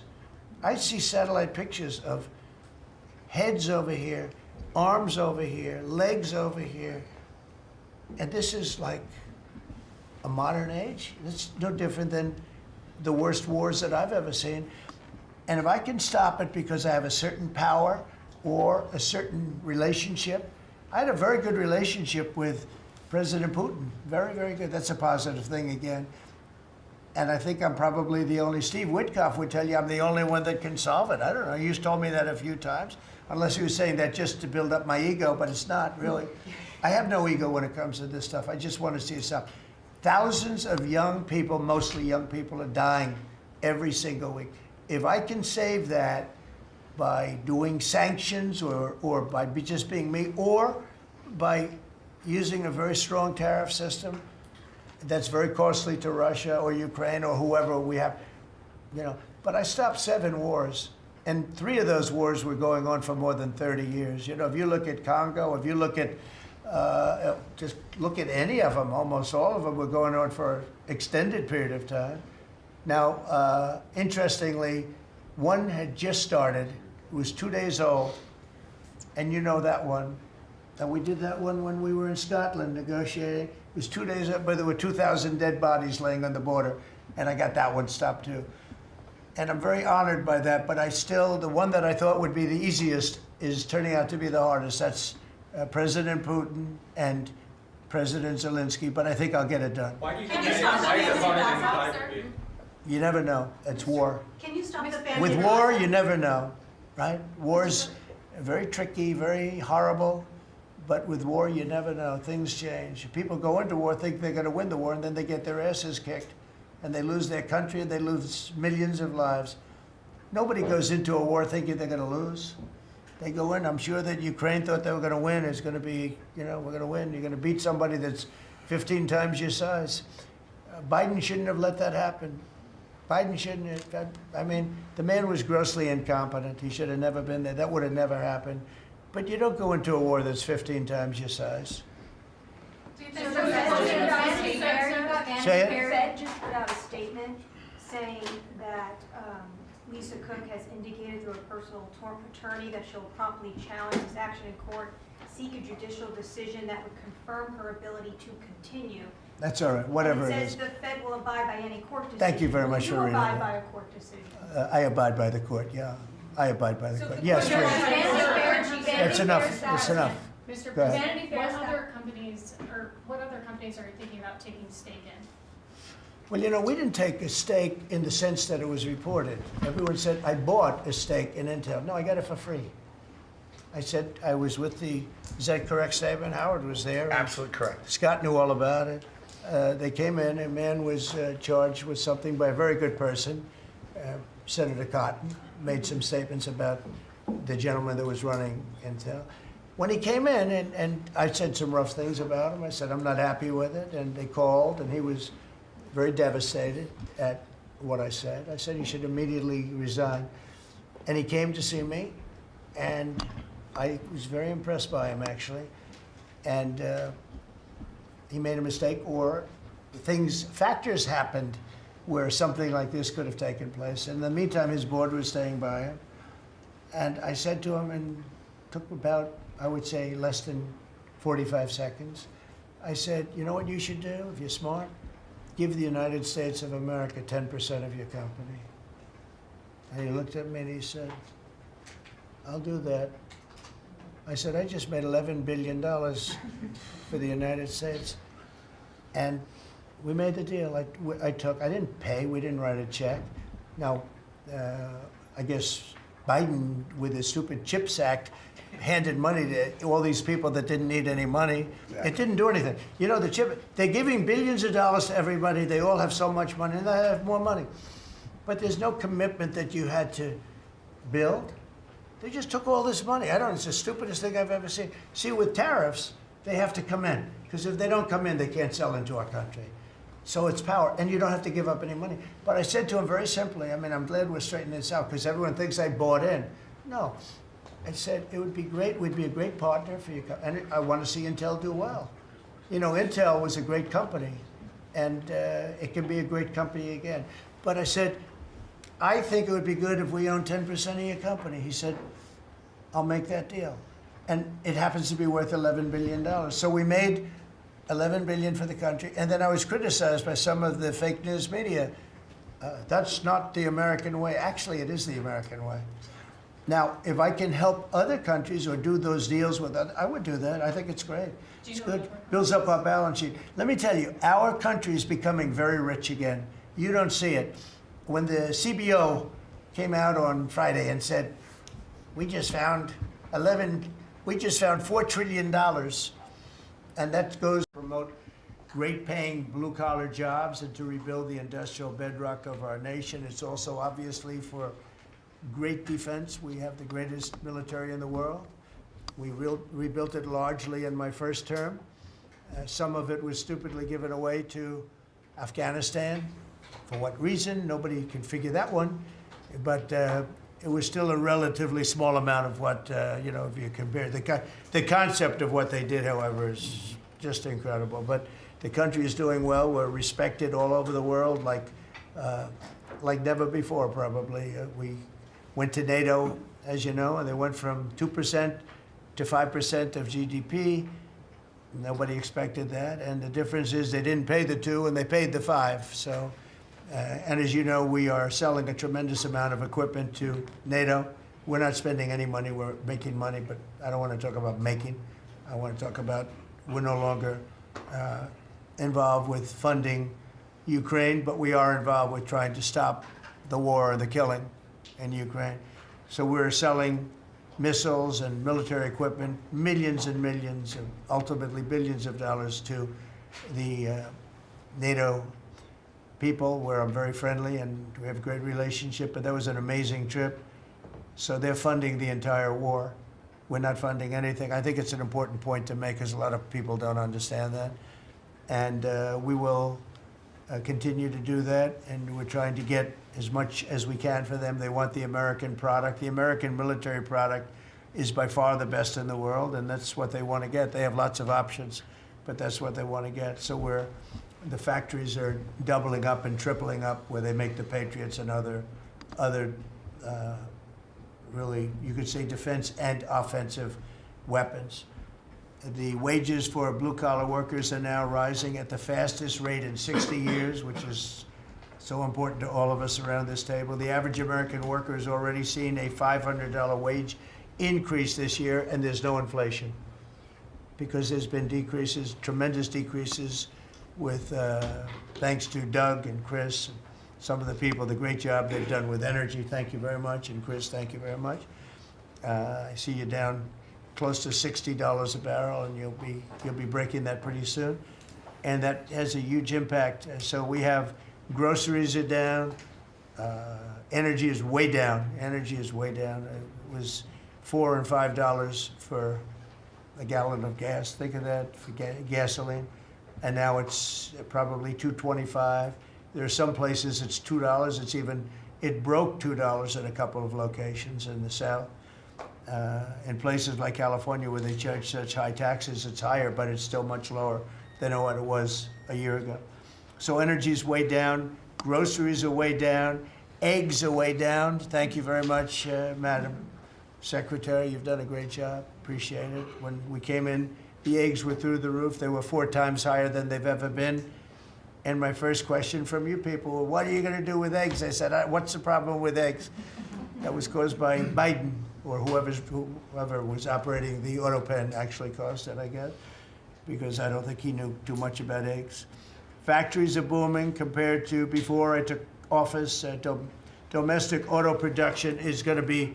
I see satellite pictures of heads over here, arms over here, legs over here. And this is like a modern age. It's no different than the worst wars that I've ever seen. And if I can stop it because I have a certain power or a certain relationship, I had a very good relationship with President Putin. Very, very good. That's a positive thing again. And I think I'm probably the only, Steve Witkoff would tell you I'm the only one that can solve it. I don't know, you've told me that a few times, unless he was saying that just to build up my ego, but it's not really. I have no ego when it comes to this stuff. I just want to see it stop. Thousands of young people, mostly young people, are dying every single week. If I can save that by doing sanctions or by just being me, or by using a very strong tariff system, that's very costly to Russia or Ukraine or whoever we have, you know. But I stopped 7 wars, and 3 of those wars were going on for more than 30 years. You know, if you look at Congo, if you look at, just look at any of them, almost all of them were going on for an extended period of time. Now, interestingly, one had just started. It was 2 days old, and you know that one. And we did that one when we were in Scotland negotiating. It was 2 days up, but there were 2,000 dead bodies laying on the border, and I got that one stopped too. And I'm very honored by that, but I still, the one that I thought would be the easiest is turning out to be the hardest. That's President Putin and President Zelensky, but I think I'll get it done. Why do you think that? You never know. It's war. Can you stop the family? With war, you never know, right? War's very tricky, very horrible. But with war, you never know. Things change. People go into war, think they're going to win the war, and then they get their asses kicked. And they lose their country, and they lose millions of lives. Nobody goes into a war thinking they're going to lose. They go in. I'm sure that Ukraine thought they were going to win. It's going to be, you know, we're going to win. You're going to beat somebody that's 15 times your size. Biden shouldn't have let that happen. Biden shouldn't have. I mean, the man was grossly incompetent. He should have never been there. That would have never happened. But you don't go into a war that's 15 times your size. The Fed just put out a statement saying that Lisa Cook has indicated through a personal attorney that she'll promptly challenge this action in court, seek a judicial decision that would confirm her ability to continue. That's all right, whatever it is. It says the Fed will abide by any court decision. Thank you very much for reading that. You abide by a court decision. I abide by the court, yeah. I abide by the court. Yes, please. That's enough. That's enough. Mr. Go ahead. President, what other companies are you thinking about taking stake in? Well, you know, we didn't take a stake in the sense that it was reported. Everyone said, I bought a stake in Intel. No, I got it for free. I said I was with the, is that a correct statement? Howard was there. Absolutely correct. Scott knew all about it. They came in, a man was charged with something by a very good person, Senator Cotton, made some statements about the gentleman that was running Intel. When he came in, and I said some rough things about him, I said, I'm not happy with it, and they called, and he was very devastated at what I said. I said he should immediately resign. And he came to see me, and I was very impressed by him, actually. And he made a mistake, or factors happened where something like this could have taken place. In the meantime, his board was staying by him. And I said to him, and took about, I would say, less than 45 seconds. I said, you know what you should do if you're smart? Give the United States of America 10% of your company. And he looked at me and he said, I'll do that. I said, I just made $11 billion for the United States. And we made the deal. I didn't pay, we didn't write a check. Now, I guess Biden, with his stupid CHIPS Act, handed money to all these people that didn't need any money. Exactly. It didn't do anything. You know, they're giving billions of dollars to everybody. They all have so much money, and they have more money. But there's no commitment that you had to build. They just took all this money. It's the stupidest thing I've ever seen. See, with tariffs, they have to come in. Because if they don't come in, they can't sell into our country. So it's power, and you don't have to give up any money. But I said to him very simply, I'm glad we're straightening this out, because everyone thinks I bought in. No. I said, it would be great, we'd be a great partner for you, and I want to see Intel do well. You know, Intel was a great company, and it can be a great company again. But I said, I think it would be good if we own 10% of your company. He said, I'll make that deal. And it happens to be worth $11 billion. So we made $11 billion for the country, and then I was criticized by some of the fake news media. That's not the American way. Actually, it is the American way. Now, if I can help other countries or do those deals with others, I would do that. I think it's great. It's good. Builds up our balance sheet. Let me tell you, our country is becoming very rich again. You don't see it. When the CBO came out on Friday and said, we just found $4 trillion, and that goes to promote great paying blue collar jobs and to rebuild the industrial bedrock of our nation. It's also obviously for great defense. We have the greatest military in the world. We rebuilt it largely in my first term. Some of it was stupidly given away to Afghanistan. For what reason? Nobody can figure that one. But it was still a relatively small amount of what, if you compare. The concept of what they did, however, is just incredible. But the country is doing well. We're respected all over the world like never before, probably. We went to NATO, as you know, and they went from 2% to 5% of GDP. Nobody expected that. And the difference is they didn't pay the 2 and they paid the 5. So, and as you know, we are selling a tremendous amount of equipment to NATO. We're not spending any money, we're making money, but I don't want to talk about making. I want to talk about we're no longer involved with funding Ukraine, but we are involved with trying to stop the war and the killing in Ukraine. So we're selling missiles and military equipment, millions and millions, and ultimately billions of dollars to the NATO people, where I'm very friendly and we have a great relationship, but that was an amazing trip. So they're funding the entire war. We're not funding anything. I think it's an important point to make because a lot of people don't understand that. And we will continue to do that, and we're trying to get as much as we can for them. They want the American product. The American military product is by far the best in the world, and that's what they want to get. They have lots of options, but that's what they want to get. So the factories are doubling up and tripling up where they make the Patriots and other really, you could say, defense and offensive weapons. The wages for blue-collar workers are now rising at the fastest rate in 60 years, which is so important to all of us around this table. The average American worker has already seen a $500 wage increase this year, and there's no inflation because there's been decreases, tremendous decreases with, thanks to Doug and Chris, and some of the people, the great job they've done with energy. Thank you very much. And Chris, thank you very much. I see you down close to $60 a barrel, and you'll be breaking that pretty soon. And that has a huge impact. So we have groceries are down, energy is way down. Energy is way down. It was $4 and $5 for a gallon of gas. Think of that for gasoline, and now it's probably $2.25. There are some places it's $2. It broke $2 at a couple of locations in the South. In places like California where they charge such high taxes, it's higher, but it's still much lower than what it was a year ago. So energy's way down, groceries are way down, eggs are way down. Thank you very much, Madam Secretary. You've done a great job. Appreciate it. When we came in, the eggs were through the roof. They were 4 times higher than they've ever been. And my first question from you people, well, what are you going to do with eggs? I said, what's the problem with eggs? That was caused by Biden, or whoever was operating the auto pen actually caused it, I guess, because I don't think he knew too much about eggs. Factories are booming compared to before I took office. Domestic auto production is going to be,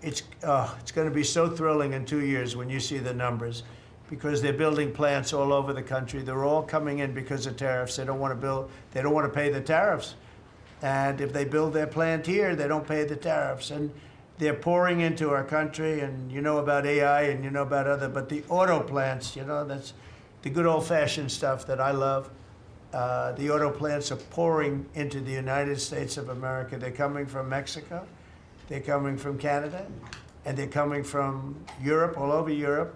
it's going to be so thrilling in 2 years when you see the numbers, because they're building plants all over the country. They're all coming in because of tariffs. They don't want to build, they don't want to pay the tariffs. And if they build their plant here, they don't pay the tariffs. And they're pouring into our country, and you know about AI and you know about other, but the auto plants, you know, that's the good old-fashioned stuff that I love. The auto plants are pouring into the United States of America. They're coming from Mexico, they're coming from Canada, and they're coming from Europe, all over Europe.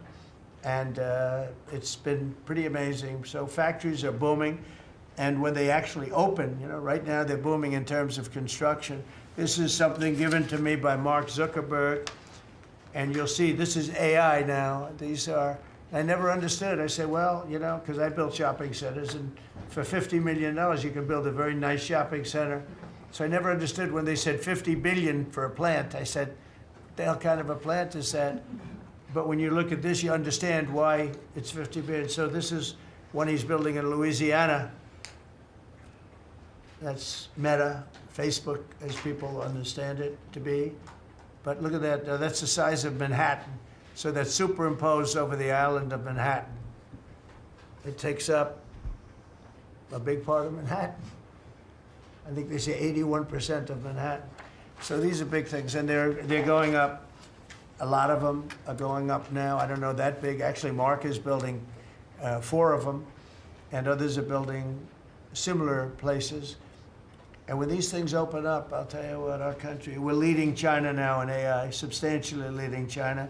And it's been pretty amazing. So factories are booming. And when they actually open, you know, right now they're booming in terms of construction. This is something given to me by Mark Zuckerberg. And you'll see this is AI now. These are, I never understood. I said, well, you know, because I built shopping centers, and for $50 million, you can build a very nice shopping center. So I never understood when they said $50 billion for a plant. I said, what the hell kind of a plant is that? But when you look at this, you understand why it's $50 billion. So this is one he's building in Louisiana. That's Meta, Facebook, as people understand it to be. But look at that, that's the size of Manhattan. So that's superimposed over the island of Manhattan. It takes up a big part of Manhattan. I think they say 81% of Manhattan. So these are big things, and they're going up. A lot of them are going up now. I don't know that big. Actually, Mark is building 4 of them, and others are building similar places. And when these things open up, I'll tell you what, our country, we're leading China now in AI, substantially leading China.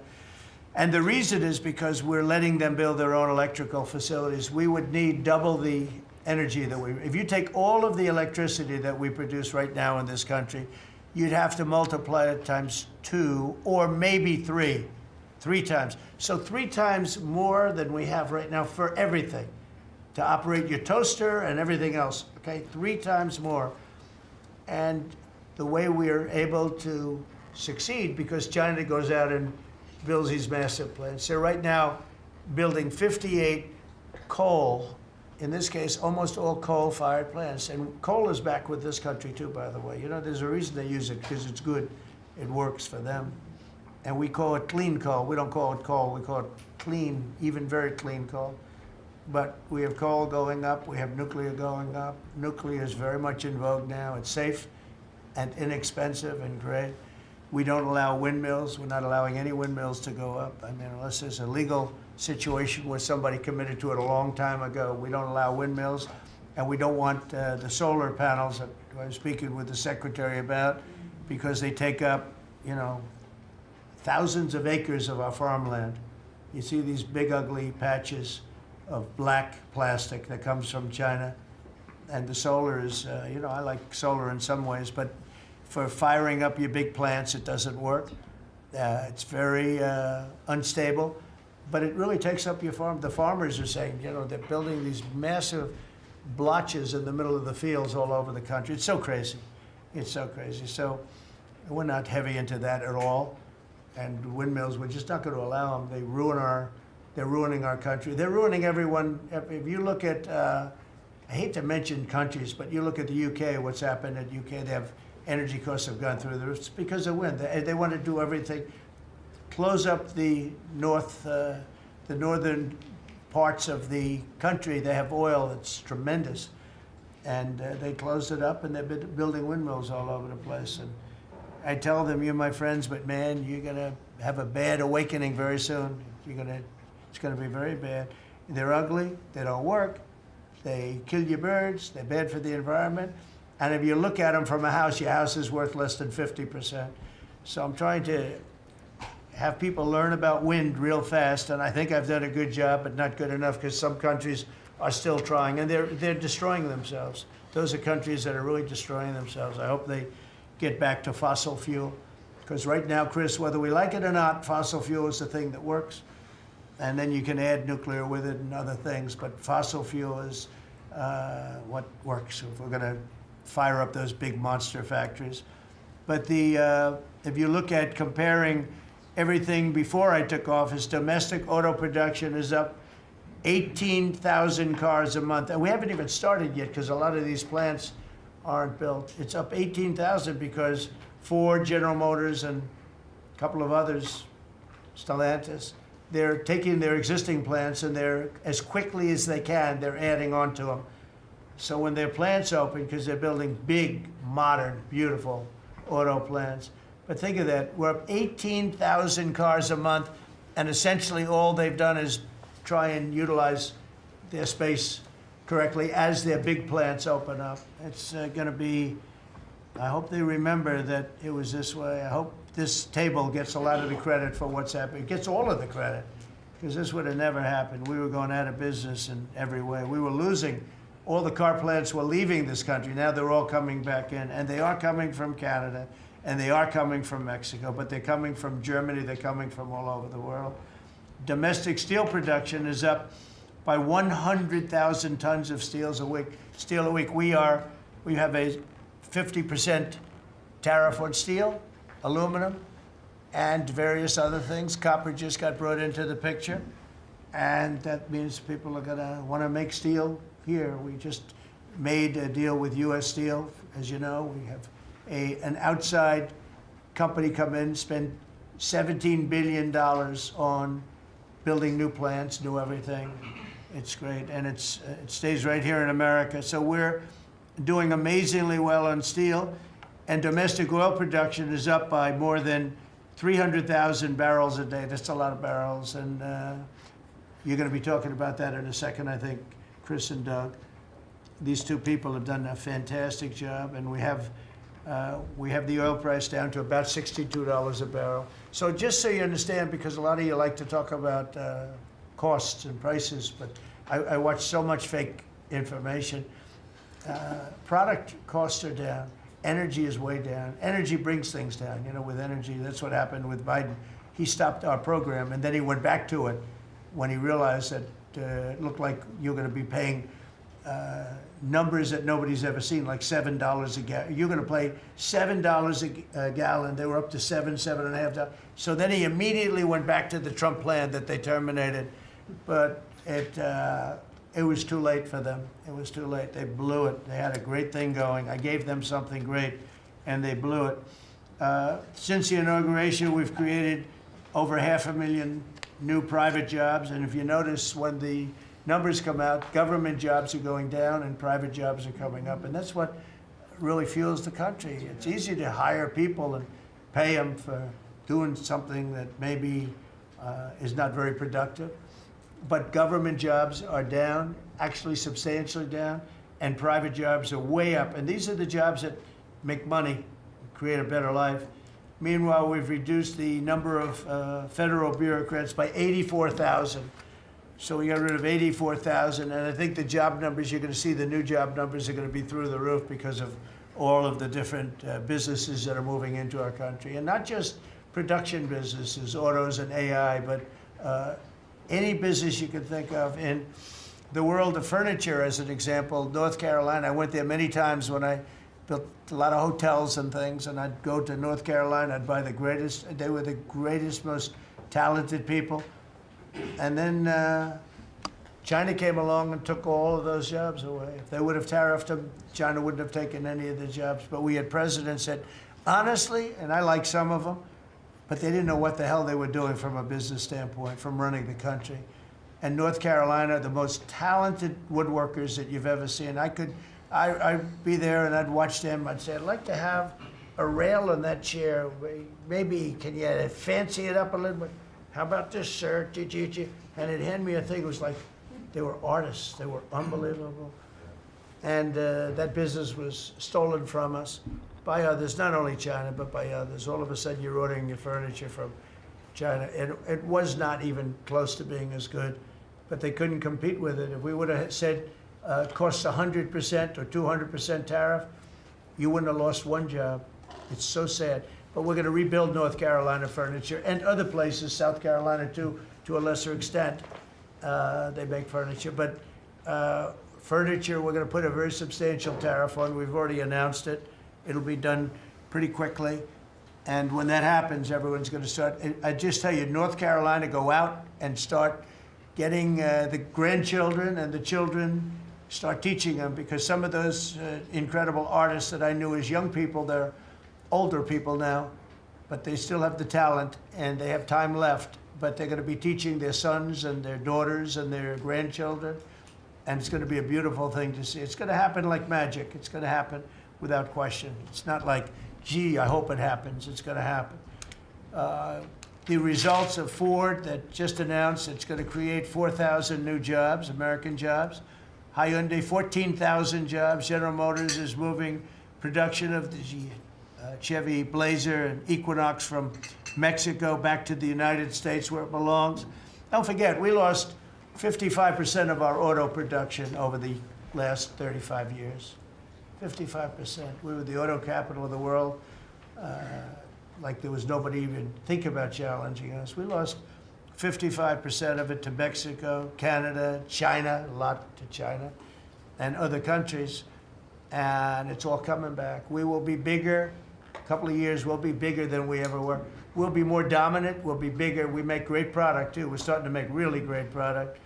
And the reason is because we're letting them build their own electrical facilities. We would need double the energy that if you take all of the electricity that we produce right now in this country, you'd have to multiply it times 2 or maybe 3 times. So 3 times more than we have right now for everything, to operate your toaster and everything else, okay? 3 times more. And the way we are able to succeed, because China goes out and builds these massive plants. They're right now building 58 coal, in this case, almost all coal-fired plants. And coal is back with this country too, by the way. You know, there's a reason they use it, because it's good. It works for them. And we call it clean coal. We don't call it coal, we call it clean, even very clean coal. But we have coal going up, we have nuclear going up. Nuclear is very much in vogue now. It's safe and inexpensive and great. We don't allow windmills. We're not allowing any windmills to go up. I mean, unless there's a legal situation where somebody committed to it a long time ago. We don't allow windmills, and we don't want the solar panels that I was speaking with the secretary about, because they take up, you know, thousands of acres of our farmland. You see these big ugly patches of black plastic that comes from China. And the solar is, you know, I like solar in some ways, but for firing up your big plants, it doesn't work. It's very unstable, but it really takes up your farm. The farmers are saying, you know, they're building these massive blotches in the middle of the fields all over the country. It's so crazy. It's so crazy. So we're not heavy into that at all. And windmills, we're just not going to allow them. They're ruining our country. They're ruining everyone. If you look at, I hate to mention countries, but you look at the UK, what's happened at UK, they have energy costs have gone through the roof. It's because of wind. They want to do everything. close up the northern parts of the country. They have oil that's tremendous. And they closed it up, and they've been building windmills all over the place. And I tell them, you're my friends, but man, you're gonna have a bad awakening very soon. It's gonna be very bad. They're ugly, they don't work, they kill your birds, they're bad for the environment. And if you look at them from a house, your house is worth less than 50%. So I'm trying to have people learn about wind real fast, and I think I've done a good job, but not good enough, because some countries are still trying, and they're destroying themselves. Those are countries that are really destroying themselves. I hope they get back to fossil fuel, because right now, Chris, whether we like it or not, fossil fuel is the thing that works, and then you can add nuclear with it and other things, but fossil fuel is what works if we're going to fire up those big monster factories. But if you look at comparing everything before I took office, domestic auto production is up 18,000 cars a month. And we haven't even started yet, because a lot of these plants aren't built. It's up 18,000 because Ford, General Motors, and a couple of others, Stellantis, they're taking their existing plants, and they're, as quickly as they can, they're adding on to them. So when their plants open, because they're building big, modern, beautiful auto plants. But think of that, we're up 18,000 cars a month, and essentially all they've done is try and utilize their space correctly as their big plants open up. It's going to be, I hope they remember that it was this way. I hope this table gets a lot of the credit for what's happening. It gets all of the credit, because this would have never happened. We were going out of business in every way. We were losing. All the car plants were leaving this country. Now they're all coming back in, and they are coming from Canada, and they are coming from Mexico, but they're coming from Germany. They're coming from all over the world. Domestic steel production is up by 100,000 tons of steel a week. We have a 50% tariff on steel, aluminum, and various other things. Copper just got brought into the picture, and that means people are gonna want to make steel here. We just made a deal with U.S. Steel, as you know. We have an outside company come in, spend $17 billion on building new plants, new everything. It's great, and it stays right here in America. So we're doing amazingly well on steel, and domestic oil production is up by more than 300,000 barrels a day. That's a lot of barrels, and you're going to be talking about that in a second, I think, Chris and Doug. These two people have done a fantastic job, and we have the oil price down to about $62 a barrel. So just so you understand, because a lot of you like to talk about costs and prices, but I watch so much fake information. Product costs are down. Energy is way down. Energy brings things down. You know, with energy, that's what happened with Biden. He stopped our program, and then he went back to it when he realized that it looked like you're going to be paying numbers that nobody's ever seen, like $7 a gallon. You're going to pay $7 a gallon. They were up to $7.5. So then he immediately went back to the Trump plan that they terminated, but it was too late for them. It was too late. They blew it. They had a great thing going. I gave them something great, and they blew it. Since the inauguration, we've created over 500,000 new private jobs, and if you notice, when the numbers come out, government jobs are going down and private jobs are coming up, and that's what really fuels the country. It's easy to hire people and pay them for doing something that maybe is not very productive, but government jobs are down, actually substantially down, and private jobs are way up, and these are the jobs that make money, create a better life. Meanwhile, we've reduced the number of federal bureaucrats by 84,000. So we got rid of 84,000, and I think the job numbers, you're going to see the new job numbers are going to be through the roof because of all of the different businesses that are moving into our country. And not just production businesses, autos and AI, but any business you can think of. In the world of furniture, as an example, North Carolina, I went there many times when I built a lot of hotels and things, and I'd go to North Carolina, I'd buy the greatest, they were the greatest, most talented people. And then China came along and took all of those jobs away. If they would have tariffed them, China wouldn't have taken any of the jobs. But we had presidents that, honestly, and I like some of them, but they didn't know what the hell they were doing from a business standpoint, from running the country. And North Carolina, the most talented woodworkers that you've ever seen. I'd be there and I'd watch them. I'd say, I'd like to have a rail in that chair. Maybe can you fancy it up a little bit? How about this, sir? And they'd hand me a thing. It was like they were artists. They were unbelievable. And that business was stolen from us by others, not only China, but by others. All of a sudden, you're ordering your furniture from China. It was not even close to being as good, but they couldn't compete with it. If we would have said costs 100% or 200% tariff, you wouldn't have lost one job. It's so sad. But we're going to rebuild North Carolina furniture and other places, South Carolina too, to a lesser extent. They make furniture. But furniture, we're going to put a very substantial tariff on. We've already announced it. It'll be done pretty quickly. And when that happens, everyone's going to start. I just tell you, North Carolina, go out and start getting the grandchildren and the children, start teaching them, because some of those incredible artists that I knew as young people, they're older people now, but they still have the talent and they have time left, but they're going to be teaching their sons and their daughters and their grandchildren, and it's going to be a beautiful thing to see. It's going to happen like magic. It's going to happen without question. It's not like, gee, I hope it happens. It's going to happen. The results of Ford that just announced it's going to create 4,000 new jobs, American jobs. Hyundai, 14,000 jobs. General Motors is moving production of the Chevy Blazer and Equinox from Mexico back to the United States where it belongs. Don't forget, we lost 55% of our auto production over the last 35 years. 55%. We were the auto capital of the world. Like there was nobody even think about challenging us. We lost 55% of it to Mexico, Canada, China, a lot to China, and other countries. And it's all coming back. We will be bigger. A couple of years, we'll be bigger than we ever were. We'll be more dominant. We'll be bigger. We make great product, too. We're starting to make really great product.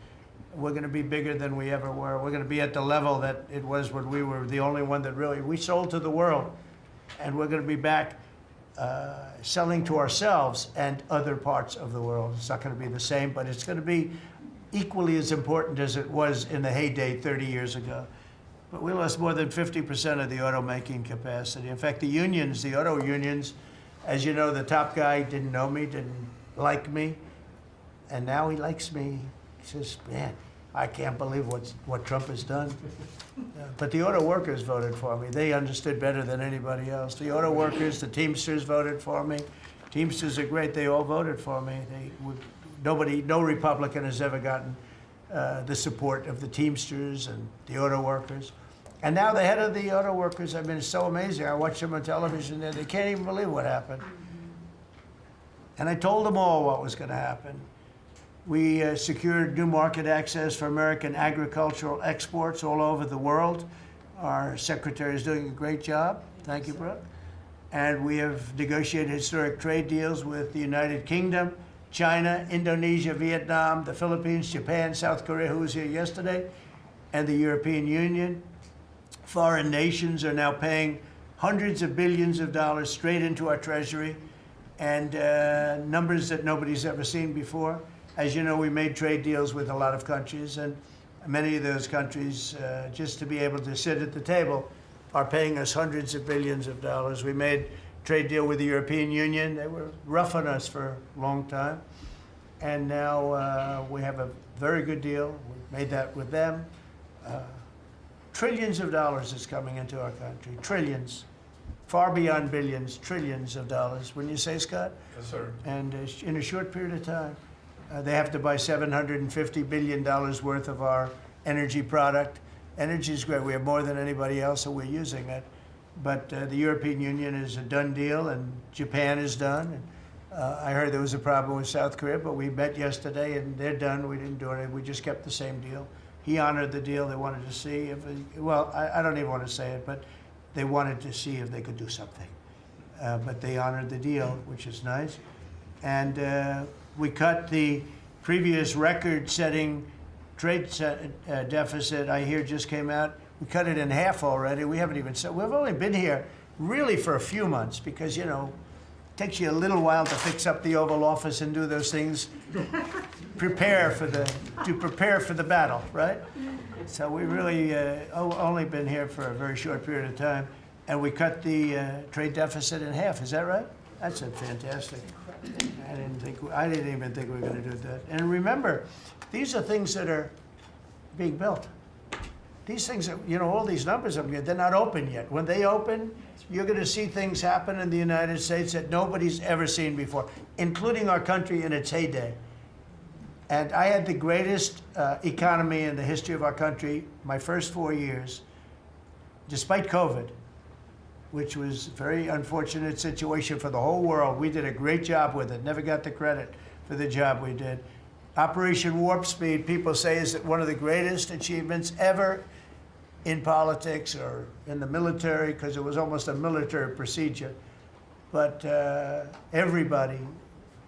We're going to be bigger than we ever were. We're going to be at the level that it was when we were the only one that really, we sold to the world. And we're going to be back selling to ourselves and other parts of the world. It's not going to be the same, but it's going to be equally as important as it was in the heyday 30 years ago. But we lost more than 50% of the automaking capacity. In fact, the unions, the auto unions, as you know, the top guy didn't know me, didn't like me, and now he likes me. He says, man, I can't believe what Trump has done. But the auto workers voted for me. They understood better than anybody else. The auto workers, the Teamsters voted for me. Teamsters are great. They all voted for me. No Republican has ever gotten the support of the Teamsters and the auto workers. And now the head of the auto workers, I mean, it's so amazing. I watch them on television there. They can't even believe what happened. And I told them all what was going to happen. We secured new market access for American agricultural exports all over the world. Our secretary is doing a great job. Thank you, Brooke. And we have negotiated historic trade deals with the United Kingdom, China, Indonesia, Vietnam, the Philippines, Japan, South Korea, who was here yesterday, and the European Union. Foreign nations are now paying hundreds of billions of dollars straight into our treasury, and numbers that nobody's ever seen before. As you know, we made trade deals with a lot of countries, and many of those countries, just to be able to sit at the table, are paying us hundreds of billions of dollars. We made a trade deal with the European Union. They were rough on us for a long time. And now we have a very good deal. We made that with them. Trillions of dollars is coming into our country. Trillions. Far beyond billions, trillions of dollars. Wouldn't you say, Scott? Yes, sir. And in a short period of time. They have to buy $750 billion worth of our energy product. Energy is great. We have more than anybody else, so we're using it. But the European Union is a done deal, and Japan is done. And, I heard there was a problem with South Korea, but we met yesterday, and they're done. We didn't do anything. We just kept the same deal. He honored the deal. They wanted to see if, I don't even want to say it, but they wanted to see if they could do something. But they honored the deal, which is nice. And we cut the previous record-setting trade deficit, I hear just came out. We cut it in half already. We haven't even said, we've only been here really for a few months because, you know, takes you a little while to fix up the Oval Office and do those things. prepare for the battle, right? So we really only been here for a very short period of time, and we cut the trade deficit in half. Is that right? That's fantastic. I didn't even think we were going to do that. And remember, these are things that are being built. These things, all these numbers up here, they're not open yet. When they open, you're going to see things happen in the United States that nobody's ever seen before, including our country in its heyday. And I had the greatest economy in the history of our country my first 4 years, despite COVID, which was a very unfortunate situation for the whole world. We did a great job with it, never got the credit for the job we did. Operation Warp Speed, people say, is one of the greatest achievements ever in politics or in the military, because it was almost a military procedure. But everybody,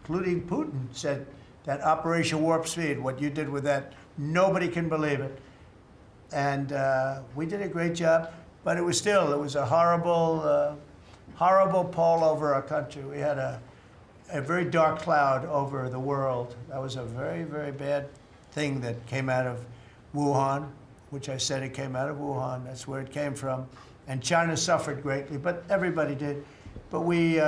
including Putin, said that Operation Warp Speed, what you did with that, nobody can believe it. And we did a great job, but it was a horrible, horrible pall over our country. We had a very dark cloud over the world. That was a very, very bad thing that came out of Wuhan, which I said it came out of Wuhan. That's where it came from. And China suffered greatly, but everybody did. But we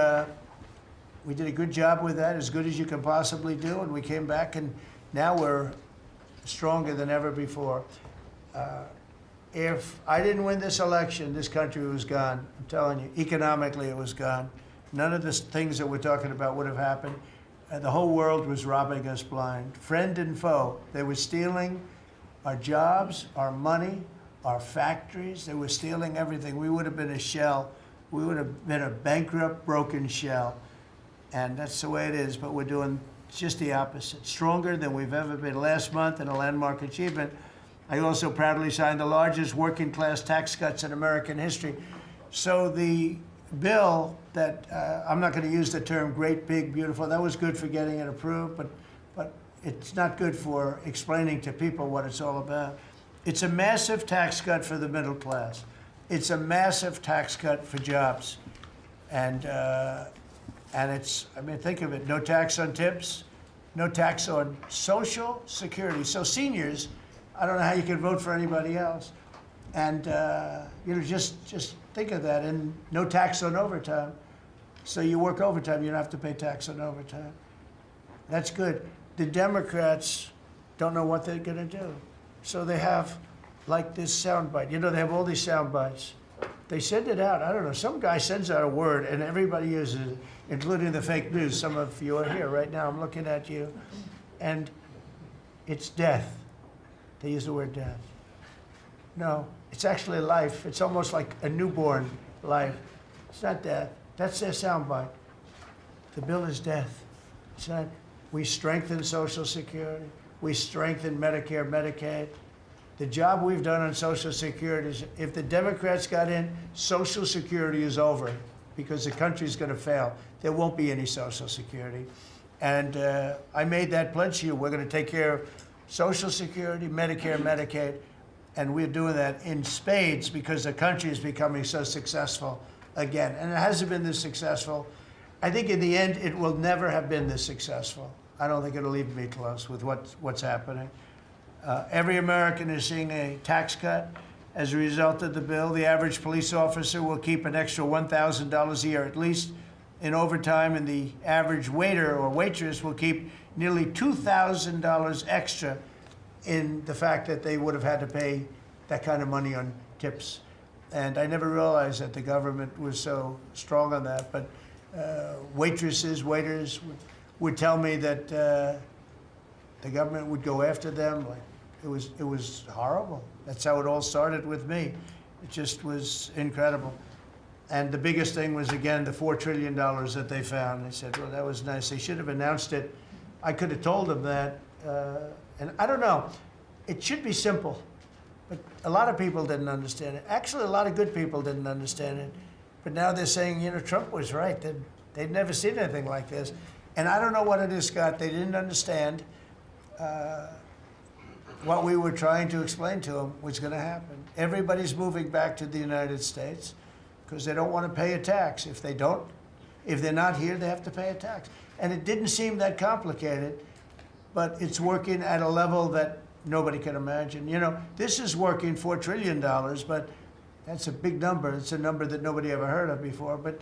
did a good job with that, as good as you can possibly do, and we came back, and now we're stronger than ever before. If I didn't win this election, this country was gone. I'm telling you, economically it was gone. None of the things that we're talking about would have happened. The whole world was robbing us blind. Friend and foe, they were stealing our jobs, our money, our factories. They were stealing everything. We would have been a shell. We would have been a bankrupt, broken shell. And that's the way it is, but we're doing just the opposite. Stronger than we've ever been. Last month, in a landmark achievement, I also proudly signed the largest working class tax cuts in American history. So the bill that, I'm not going to use the term great, big, beautiful, that was good for getting it approved, but it's not good for explaining to people what it's all about. It's a massive tax cut for the middle class. It's a massive tax cut for jobs. And it's, think of it, no tax on tips, no tax on Social Security. So seniors, I don't know how you can vote for anybody else. And, just think of that, and no tax on overtime. So you work overtime, you don't have to pay tax on overtime. That's good. The Democrats don't know what they're gonna do. So they have like this soundbite. They have all these sound bites. They send it out, I don't know, some guy sends out a word and everybody uses it, including the fake news. Some of you are here right now, I'm looking at you. And it's death. They use the word death. No, it's actually life. It's almost like a newborn life. It's not death. That's their soundbite. The bill is death. It's not. We strengthen Social Security. We strengthen Medicare, Medicaid. The job we've done on Social Security is, if the Democrats got in, Social Security is over because the country's going to fail. There won't be any Social Security. And I made that pledge to you. We're going to take care of Social Security, Medicare, Medicaid. And we're doing that in spades because the country is becoming so successful again. And it hasn't been this successful. I think in the end, it will never have been this successful. I don't think it'll even be close with what's happening. Every American is seeing a tax cut as a result of the bill. The average police officer will keep an extra $1,000 a year at least in overtime, and the average waiter or waitress will keep nearly $2,000 extra in the fact that they would have had to pay that kind of money on tips. And I never realized that the government was so strong on that. But waitresses, waiters would tell me that the government would go after them. Like, it was horrible. That's how it all started with me. It just was incredible. And the biggest thing was, again, the $4 trillion that they found. They said, well, that was nice. They should have announced it. I could have told them that. And I don't know, it should be simple, but a lot of people didn't understand it. Actually, a lot of good people didn't understand it. But now they're saying, Trump was right. They'd never seen anything like this. And I don't know what it is, Scott. They didn't understand what we were trying to explain to them was going to happen. Everybody's moving back to the United States because they don't want to pay a tax. If If they're not here, they have to pay a tax. And it didn't seem that complicated, but it's working at a level that nobody can imagine. You know, this is working $4 trillion, but that's a big number. It's a number that nobody ever heard of before. But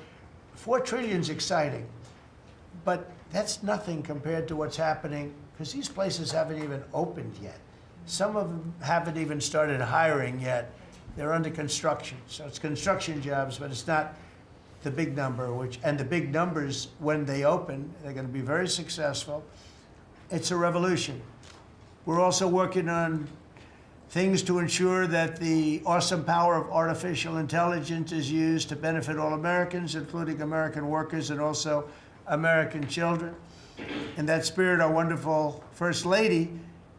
4 trillion is exciting. But that's nothing compared to what's happening, because these places haven't even opened yet. Some of them haven't even started hiring yet. They're under construction. So it's construction jobs, but it's not the big number, and the big numbers, when they open, they're going to be very successful. It's a revolution. We're also working on things to ensure that the awesome power of artificial intelligence is used to benefit all Americans, including American workers and also American children. In that spirit, our wonderful First Lady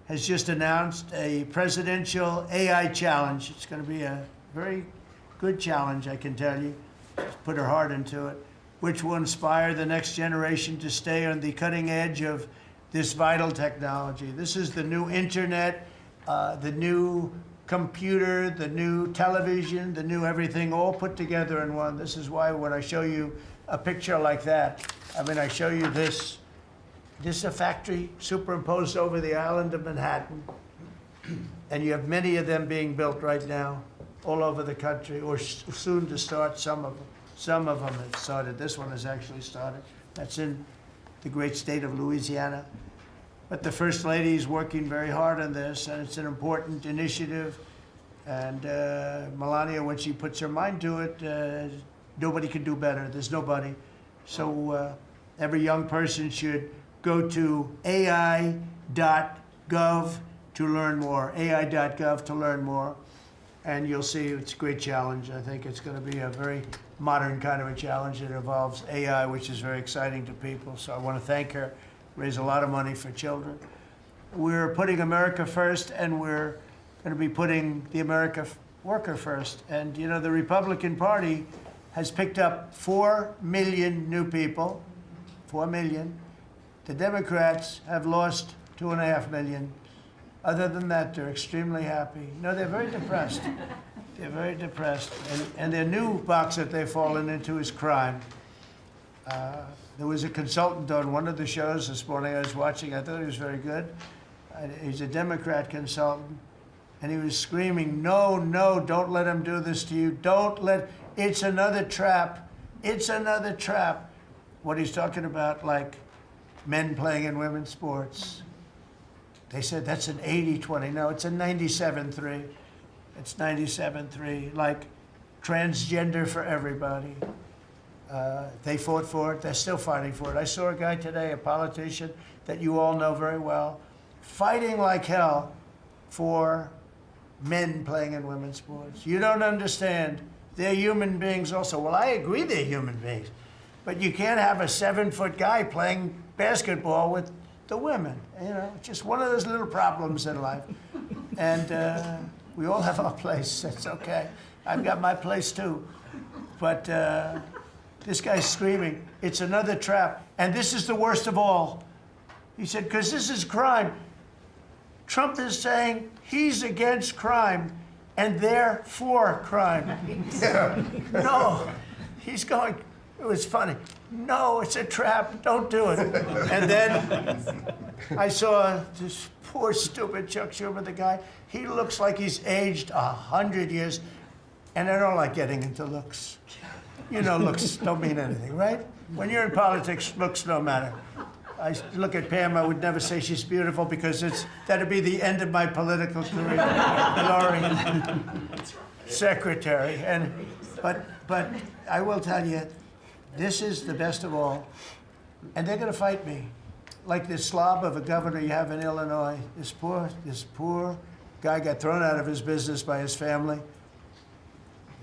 has just announced a presidential AI challenge. It's going to be a very good challenge, I can tell you. She's put her heart into it, which will inspire the next generation to stay on the cutting edge of this vital technology. This is the new internet, the new computer, the new television, the new everything, all put together in one. This is why when I show you a picture like that, I mean, I show you this. This is a factory superimposed over the island of Manhattan, and you have many of them being built right now all over the country, or soon to start. Some of them. Some of them have started. This one has actually started. That's in the great state of Louisiana. But the First Lady is working very hard on this, and it's an important initiative. And Melania, when she puts her mind to it, nobody can do better. There's nobody. So every young person should go to AI.gov to learn more, AI.gov to learn more. And you'll see it's a great challenge. I think it's going to be a very modern kind of a challenge that involves AI, which is very exciting to people. So I want to thank her, raise a lot of money for children. We're putting America first, and we're going to be putting the American worker first. And, you know, the Republican Party has picked up 4 million new people, 4 million. The Democrats have lost 2.5 million. Other than that, they're extremely happy. No, they're very depressed. They're very depressed. And their new box that they've fallen into is crime. There was a consultant on one of the shows this morning I was watching. I thought he was very good. He's a Democrat consultant. And he was screaming, no, no, don't let him do this to you. Don't let, it's another trap. It's another trap. What he's talking about, like men playing in women's sports. They said that's an 80-20. No, it's a 97-3. It's 97-3. Like transgender for everybody. They fought for it. They're still fighting for it. I saw a guy today, a politician that you all know very well, fighting like hell for men playing in women's sports. You don't understand. They're human beings also. Well, I agree they're human beings. But you can't have a 7-foot guy playing basketball with the women. You know, it's just one of those little problems in life. And we all have our place. That's okay. I've got my place too. But this guy's screaming, it's another trap. And this is the worst of all. He said, because this is crime. Trump is saying he's against crime and they're for crime. No, he's going, it was funny. No, it's a trap. Don't do it. And then I saw this poor, stupid Chuck Schumer, the guy. He looks like he's aged 100 years. And I don't like getting into looks. You know, looks don't mean anything, right? When you're in politics, looks don't matter. I look at Pam, I would never say she's beautiful because that'd be the end of my political career. Laurie, secretary. But I will tell you, this is the best of all. And they're going to fight me. Like this slob of a governor you have in Illinois. This poor guy got thrown out of his business by his family.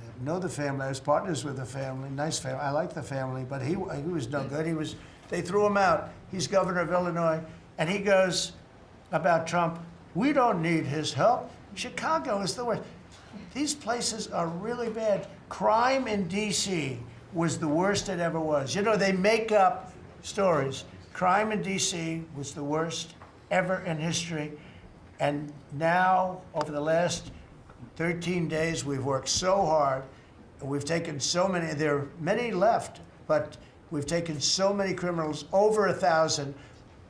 I know the family. I was partners with the family. Nice family. I like the family, but he was no good. They threw him out. He's governor of Illinois. And he goes about Trump, we don't need his help. Chicago is the worst. These places are really bad. Crime in D.C. was the worst it ever was. You know, they make up stories. Crime in D.C. was the worst ever in history. And now, over the last 13 days, we've worked so hard, and we've taken so many, there are many left, but We've taken so many criminals, over 1,000.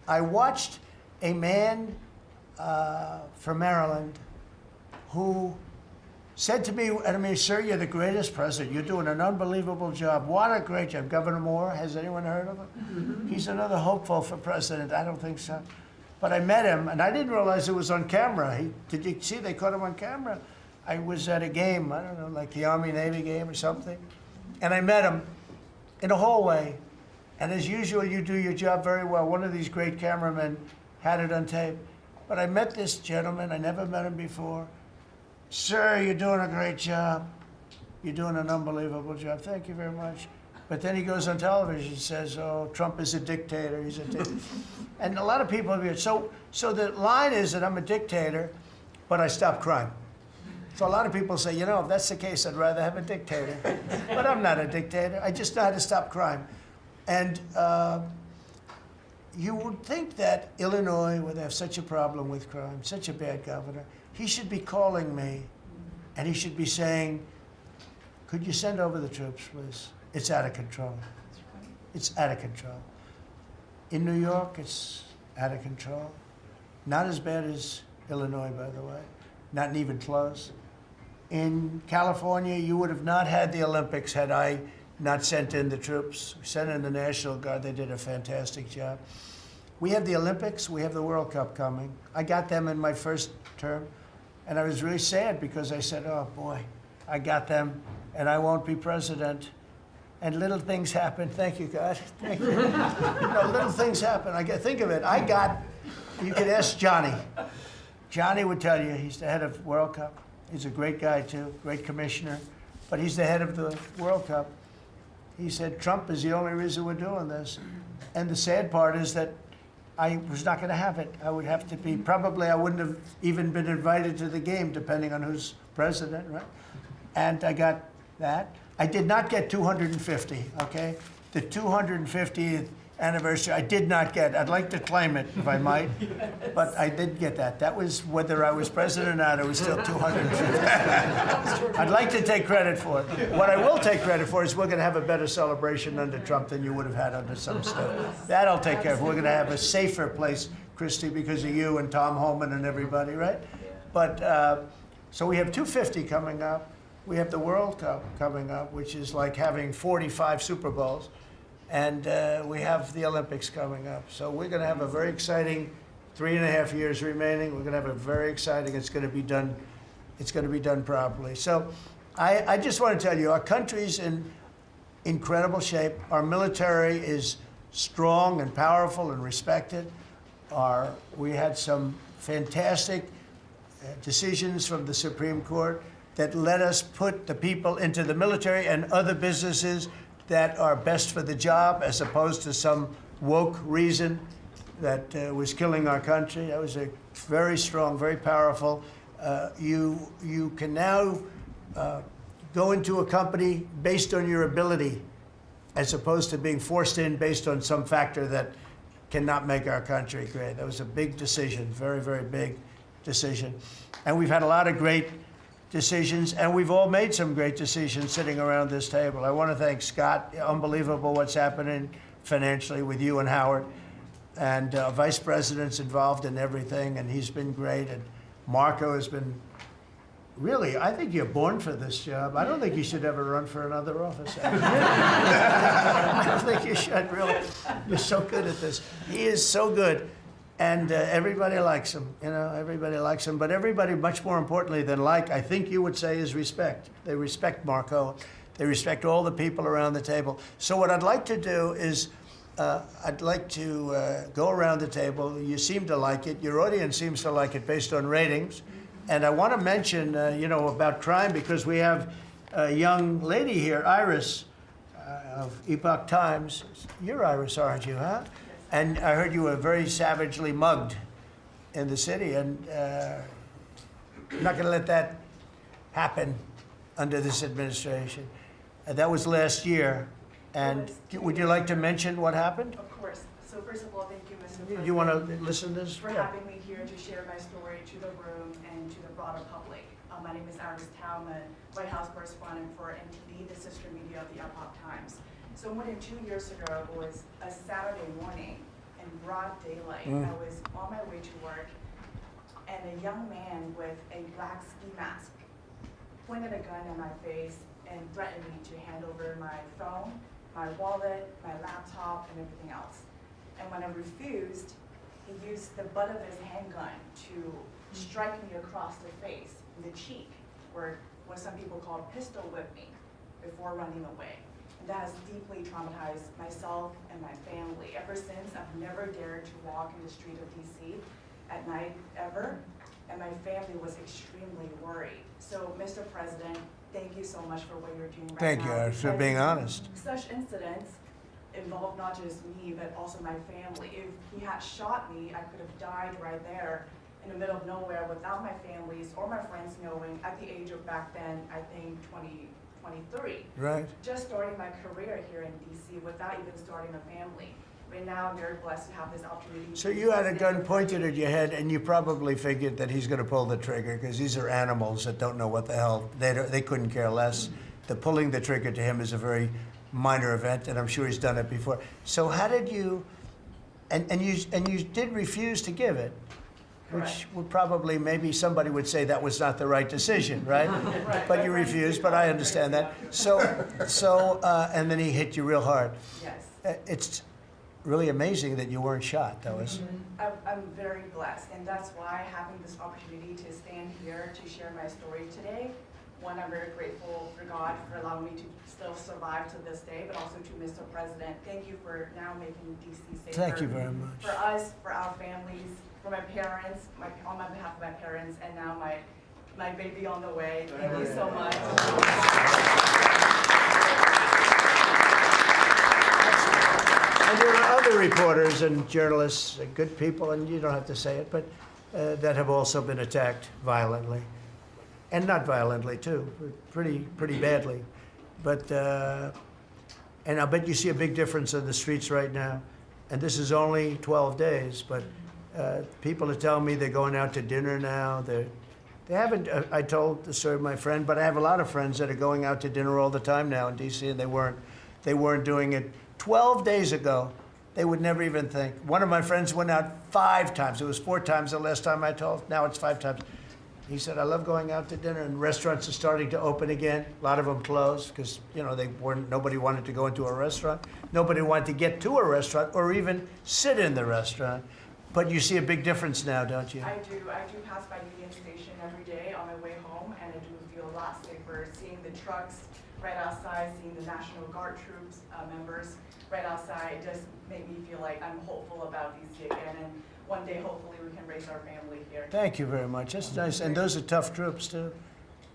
I watched a man from Maryland who said to me, I mean, sir, you're the greatest president. You're doing an unbelievable job. What a great job. Governor Moore, has anyone heard of him? Mm-hmm. He's another hopeful for president. I don't think so. But I met him, and I didn't realize it was on camera. Did you see they caught him on camera? I was at a game, I don't know, like the Army-Navy game or something. And I met him in a hallway. And as usual, you do your job very well. One of these great cameramen had it on tape. But I met this gentleman. I never met him before. Sir, you're doing a great job. You're doing an unbelievable job. Thank you very much. But then he goes on television and says, oh, Trump is a dictator. He's a dictator. And a lot of people have been, so the line is that I'm a dictator, but I stop crime. So a lot of people say, you know, if that's the case, I'd rather have a dictator. But I'm not a dictator. I just know how to stop crime. And you would think that Illinois, where they have such a problem with crime, such a bad governor, he should be calling me and he should be saying, could you send over the troops, please? It's out of control. It's out of control. In New York, it's out of control. Not as bad as Illinois, by the way. Not even close. In California, you would have not had the Olympics had I not sent in the troops. We sent in the National Guard. They did a fantastic job. We have the Olympics. We have the World Cup coming. I got them in my first term, and I was really sad because I said, oh, boy, I got them, and I won't be president. And little things happen. Thank you, God. Thank you. You know, little things happen. Think of it. You could ask Johnny. Johnny would tell you, he's the head of World Cup. He's a great guy, too, great commissioner. But he's the head of the World Cup. He said, Trump is the only reason we're doing this. And the sad part is that I was not going to have it. I would have to be, probably I wouldn't have even been invited to the game, depending on who's president, right? And I got that. I did not get 250, okay? The 250th anniversary, I did not get. I'd like to claim it, if I might, but I did get that. That was whether I was president or not, it was still 250. I'd like to take credit for it. What I will take credit for is we're going to have a better celebration under Trump than you would have had under some stuff. That I'll take care of. We're going to have a safer place, Christy, because of you and Tom Homan and everybody, right? But, so we have 250 coming up. We have the World Cup coming up, which is like having 45 Super Bowls. And we have the Olympics coming up. So we're going to have a very exciting 3.5 years remaining. We're going to have a very exciting, it's going to be done properly. So I just want to tell you, our country's in incredible shape. Our military is strong and powerful and respected. We had some fantastic decisions from the Supreme Court that let us put the people into the military and other businesses that are best for the job, as opposed to some woke reason that was killing our country. That was a very strong, very powerful. You can now go into a company based on your ability, as opposed to being forced in based on some factor that cannot make our country great. That was a big decision, very, very big decision. And we've had a lot of great decisions, and we've all made some great decisions sitting around this table. I want to thank Scott. Unbelievable what's happening financially with you and Howard. And Vice President's involved in everything, and he's been great. And Marco has been, really, I think you're born for this job. I don't think you should ever run for another office. I don't think you should, really. You're so good at this. He is so good. And everybody likes him, you know, everybody likes him. But everybody, much more importantly than like, I think you would say, is respect. They respect Marco. They respect all the people around the table. So what I'd like to do is, I'd like to go around the table. You seem to like it. Your audience seems to like it based on ratings. And I want to mention, you know, about crime, because we have a young lady here, Iris, of Epoch Times. You're Iris, aren't you, huh? And I heard you were very savagely mugged in the city, and I'm not going to let that happen under this administration. That was last year. And would you like to mention what happened? Of course. So first of all, thank you, Mr. President. You want to listen to this? For having me here to share my story to the room and to the broader public. My name is Iris Talman, White House correspondent for NTD, the sister media of the Epoch Times. So more than 2 years ago, it was a Saturday morning in broad daylight. I was on my way to work, and a young man with a black ski mask pointed a gun at my face and threatened me to hand over my phone, my wallet, my laptop, and everything else. And when I refused, he used the butt of his handgun to strike me across the face, in the cheek, or what some people call pistol whip me, before running away. And that has deeply traumatized myself and my family. Ever since, I've never dared to walk in the street of DC at night, ever. And my family was extremely worried. So, Mr. President, thank you so much for what you're doing right Thank now. you for being honest. Such incidents involve not just me, but also my family. If he had shot me, I could have died right there in the middle of nowhere without my families or my friends knowing at the age of back then, I think 23. Right. Just starting my career here in DC without even starting a family. Right now, I'm very blessed to have this opportunity. So you had a gun pointed at your head, and you probably figured that he's going to pull the trigger because these are animals that don't know what the hell, they couldn't care less. The pulling the trigger to him is a very minor event, and I'm sure he's done it before. So how did you, and you did refuse to give it, which would probably, maybe somebody would say that was not the right decision, right? But you refused, but I understand that. And then he hit you real hard. Yes. It's really amazing that you weren't shot, though, isn't it? I'm very blessed, and that's why having this opportunity to stand here to share my story today. One, I'm very grateful for God for allowing me to still survive to this day, but also to Mr. President. Thank you for now making DC safer. Thank you very much. For us, for our families, for my parents, on my behalf of my parents, and now my baby on the way. Thank you so much. And there are other reporters and journalists, good people, and you don't have to say it, but that have also been attacked violently. And not violently, too, but pretty badly. But, and I bet you see a big difference in the streets right now. And this is only 12 days, but people are telling me they're going out to dinner now. They haven't, I told the story of my friend, but I have a lot of friends that are going out to dinner all the time now in DC, and they weren't doing it 12 days ago. They would never even think. One of my friends went out 5 times. It was 4 times the last time I told. Now it's 5 times. He said, I love going out to dinner, and restaurants are starting to open again. A lot of them closed because, nobody wanted to go into a restaurant. Nobody wanted to get to a restaurant or even sit in the restaurant. But you see a big difference now, don't you? I do pass by Union Station every day on my way home, and I do feel a lot safer seeing the trucks right outside, seeing the National Guard troops members right outside. Just make me feel like I'm hopeful about DC again, and one day hopefully we can raise our family here. Thank you very much. That's nice. And those are tough troops, too.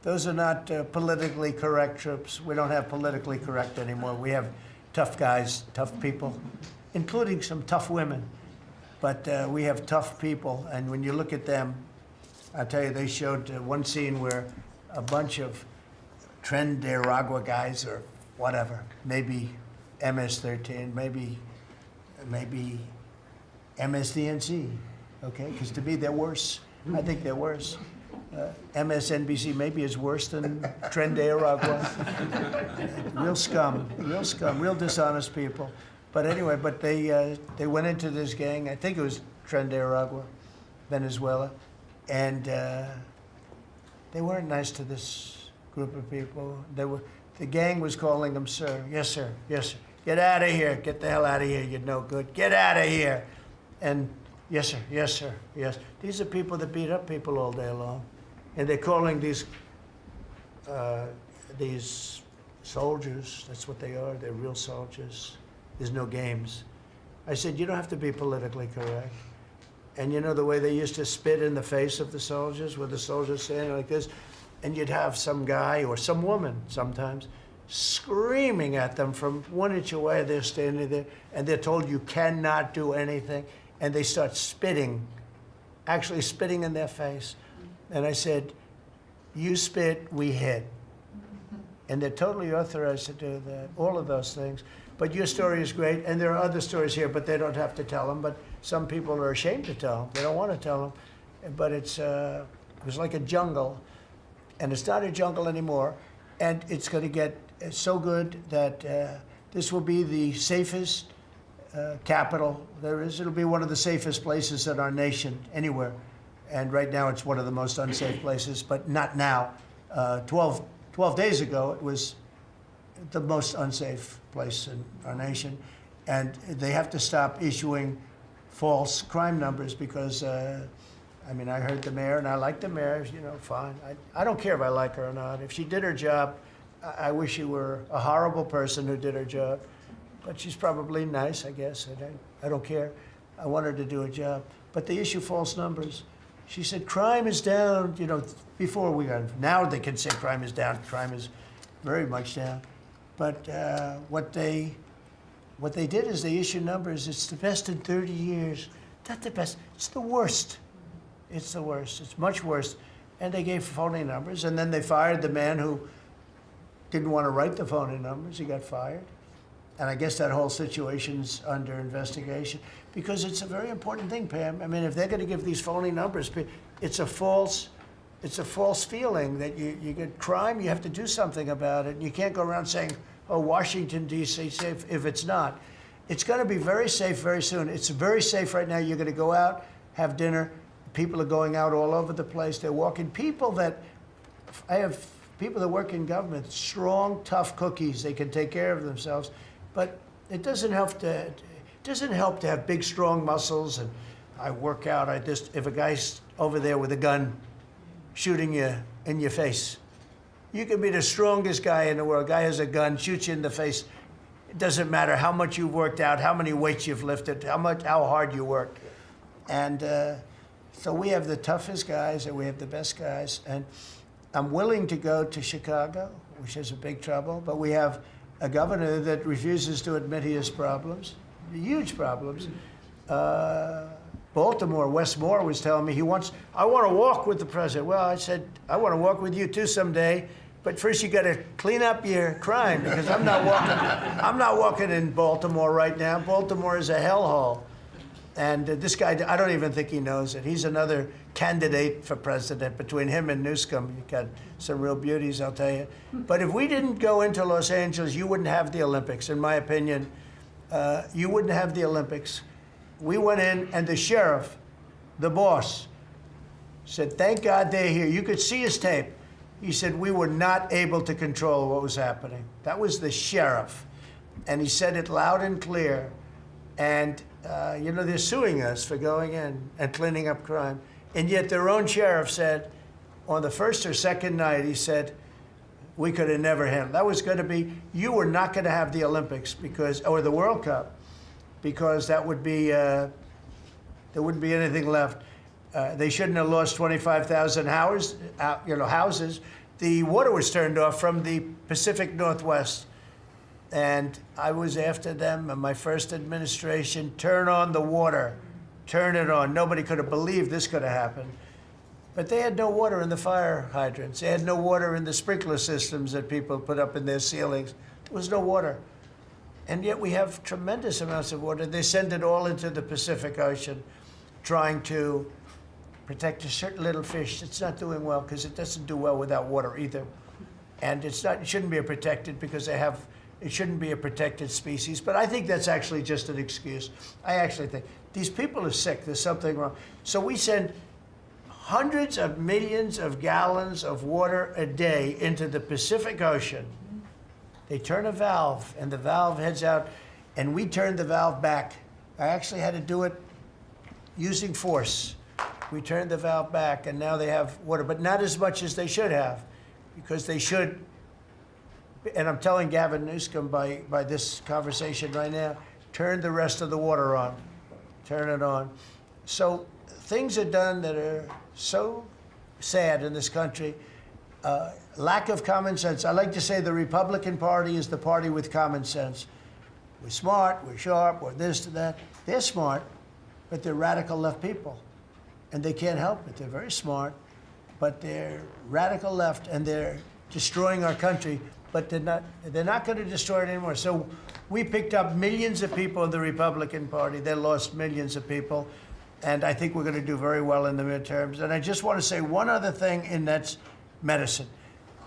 Those are not politically correct troops. We don't have politically correct anymore. We have tough guys, tough people, including some tough women. But we have tough people, and when you look at them, I tell you, they showed one scene where a bunch of Deregulatory guys or whatever, maybe MS-13, maybe MSDNC, okay? Because to me, they're worse. I think they're worse. MSNBC maybe is worse than Deregulatory. Real scum, real dishonest people. But anyway, they went into this gang, I think it was Deregulatory, Venezuela, and they weren't nice to this group of people. The gang was calling them sir. Yes, sir. Yes, sir. Get out of here. Get the hell out of here. You're no good. Get out of here. And yes, sir. Yes, sir. Yes. These are people that beat up people all day long. And they're calling these soldiers, that's what they are. They're real soldiers. There's no games. I said, you don't have to be politically correct. And you know the way they used to spit in the face of the soldiers, with the soldiers standing like this? And you'd have some guy or some woman sometimes screaming at them from 1 inch away. They're standing there, and they're told you cannot do anything. And they start spitting, actually spitting in their face. And I said, you spit, we hit. And they're totally authorized to do that, all of those things. But your story is great, and there are other stories here, but they don't have to tell them. But some people are ashamed to tell them. They don't want to tell them. But it was like a jungle. And it's not a jungle anymore. And it's going to get so good that This will be the safest capital there is. It'll be one of the safest places in our nation, anywhere. And right now, it's one of the most unsafe places, but not now. 12 days ago, it was the most unsafe place in our nation. And they have to stop issuing false crime numbers because, I mean, I heard the mayor, and I like the mayor, you know, fine. I don't care if I like her or not. If she did her job, I wish she were a horrible person who did her job. But she's probably nice, I guess. I don't care. I want her to do a job. But they issue false numbers. She said crime is down, you know, before we got, now they can say crime is down. Crime is very much down. But what they did is they issued numbers. It's the best in 30 years. Not the best. It's the worst. It's the worst. It's much worse. And they gave phony numbers. And then they fired the man who didn't want to write the phony numbers. He got fired. And I guess that whole situation's under investigation because it's a very important thing, Pam. I mean, if they're going to give these phony numbers, it's a false feeling that you get crime, you have to do something about it. You can't go around saying, oh, Washington, D.C. safe if it's not. It's going to be very safe very soon. It's very safe right now. You're going to go out, have dinner. People are going out all over the place. They're walking. I have people that work in government, strong, tough cookies. They can take care of themselves. But it doesn't help to have big, strong muscles. And I work out. If a guy's over there with a gun shooting you in your face, you can be the strongest guy in the world. A guy has a gun, shoots you in the face. It doesn't matter how much you've worked out, how many weights you've lifted, how hard you work. And so we have the toughest guys and we have the best guys. And I'm willing to go to Chicago, which is a big trouble, but we have a governor that refuses to admit he has problems, huge problems. Baltimore, Wes Moore was telling me I want to walk with the president. Well, I said, I want to walk with you too someday, but first you got to clean up your crime because I'm not walking in Baltimore right now. Baltimore is a hellhole. And this guy, I don't even think he knows it. He's another candidate for president. Between him and Newsom, you got some real beauties, I'll tell you. But if we didn't go into Los Angeles, you wouldn't have the Olympics. In my opinion, you wouldn't have the Olympics. We went in, and the sheriff, the boss, said, thank God they're here. You could see his tape. He said, we were not able to control what was happening. That was the sheriff. And he said it loud and clear. And you know, they're suing us for going in and cleaning up crime. And yet their own sheriff said, on the first or second night, he said, we could have never handled. That was going to be, you were not going to have the Olympics or the World Cup, because that would be, there wouldn't be anything left. They shouldn't have lost 25,000 houses. The water was turned off from the Pacific Northwest. And I was after them in my first administration, turn on the water, turn it on. Nobody could have believed this could have happened. But they had no water in the fire hydrants. They had no water in the sprinkler systems that people put up in their ceilings. There was no water. And yet we have tremendous amounts of water. They send it all into the Pacific Ocean, trying to protect a certain little fish. It's not doing well because it doesn't do well without water either. And it shouldn't be protected because it shouldn't be a protected species, but I think that's actually just an excuse. I actually think these people are sick. There's something wrong. So we send hundreds of millions of gallons of water a day into the Pacific Ocean. They turn a valve, and the valve heads out, and we turn the valve back. I actually had to do it using force. We turned the valve back, and now they have water, but not as much as they should have, because they should. And I'm telling Gavin Newsom by this conversation right now, turn the rest of the water on. Turn it on. So things are done that are so sad in this country. Lack of common sense. I like to say the Republican Party is the party with common sense. We're smart, we're sharp, we're this to that. They're smart, but they're radical left people. And they can't help it. They're very smart, but they're radical left, and they're destroying our country. But they're not going to destroy it anymore. So we picked up millions of people in the Republican Party. They lost millions of people. And I think we're going to do very well in the midterms. And I just want to say one other thing, and that's medicine.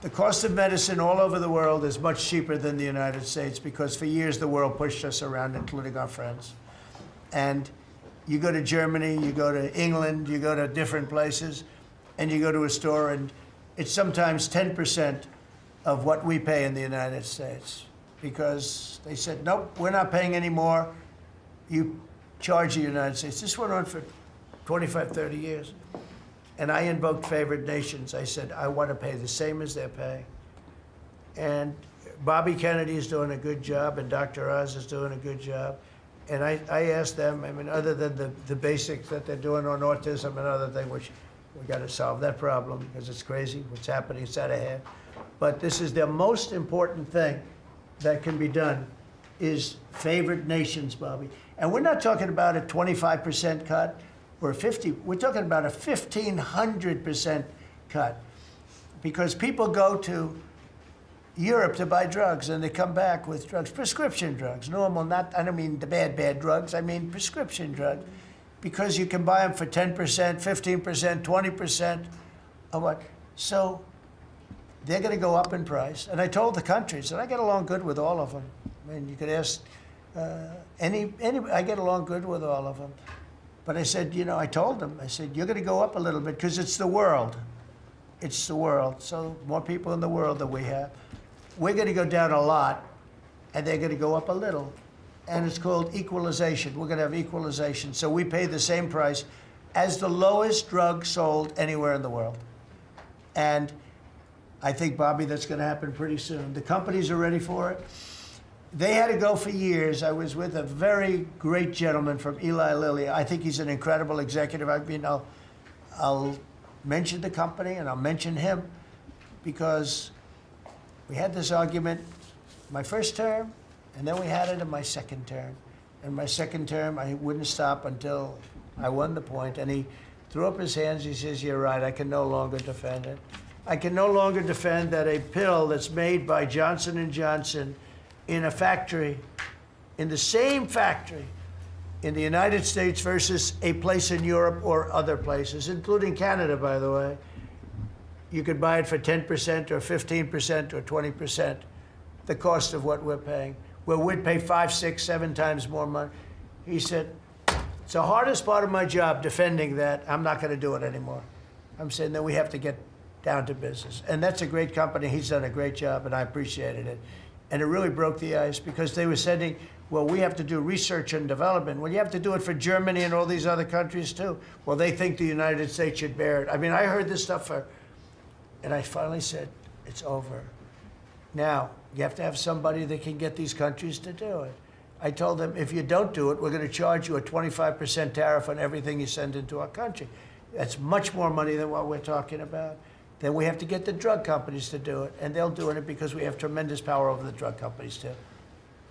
The cost of medicine all over the world is much cheaper than the United States because for years the world pushed us around, including our friends. And you go to Germany, you go to England, you go to different places, and you go to a store, and it's sometimes 10% of what we pay in the United States because they said, nope, we're not paying any more. You charge the United States. This went on for 25, 30 years. And I invoked favored nations. I said, I want to pay the same as they're paying. And Bobby Kennedy is doing a good job, and Dr. Oz is doing a good job. And I asked them, I mean, other than the basics that they're doing on autism and other things, which we got to solve that problem because it's crazy what's happening, it's out of hand. But this is the most important thing that can be done is favored nations, Bobby. And we're not talking about a 25% cut or a 50, we're talking about a 1,500% cut. Because people go to Europe to buy drugs and they come back with drugs, prescription drugs, normal, not, I don't mean the bad drugs, I mean prescription drugs. Because you can buy them for 10%, 15%, 20% of what. So they're going to go up in price. And I told the countries, and I get along good with all of them. I mean, you could ask I get along good with all of them. But I said, you know, I told them, I said, you're going to go up a little bit because it's the world. It's the world. So more people in the world than we have. We're going to go down a lot, and they're going to go up a little. And it's called equalization. We're going to have equalization. So we pay the same price as the lowest drug sold anywhere in the world. And I think, Bobby, that's going to happen pretty soon. The companies are ready for it. They had to go for years. I was with a very great gentleman from Eli Lilly. I think he's an incredible executive. I mean, I'll mention the company and I'll mention him because we had this argument my first term, and then we had it in my second term. In my second term, I wouldn't stop until I won the point, and he threw up his hands. He says, you're right, I can no longer defend it. I can no longer defend that a pill that's made by Johnson & Johnson in a factory, in the same factory, in the United States versus a place in Europe or other places, including Canada, by the way, you could buy it for 10% or 15% or 20%, the cost of what we're paying. Well, we'd pay 5, 6, 7 times more money. He said, it's the hardest part of my job, defending that. I'm not going to do it anymore. I'm saying that we have to get down to business. And that's a great company. He's done a great job, and I appreciated it. And it really broke the ice because they were saying, well, we have to do research and development. Well, you have to do it for Germany and all these other countries, too. Well, they think the United States should bear it. I mean, I heard this stuff and I finally said, it's over. Now, you have to have somebody that can get these countries to do it. I told them, if you don't do it, we're going to charge you a 25% tariff on everything you send into our country. That's much more money than what we're talking about. Then we have to get the drug companies to do it, and they'll do it because we have tremendous power over the drug companies, too.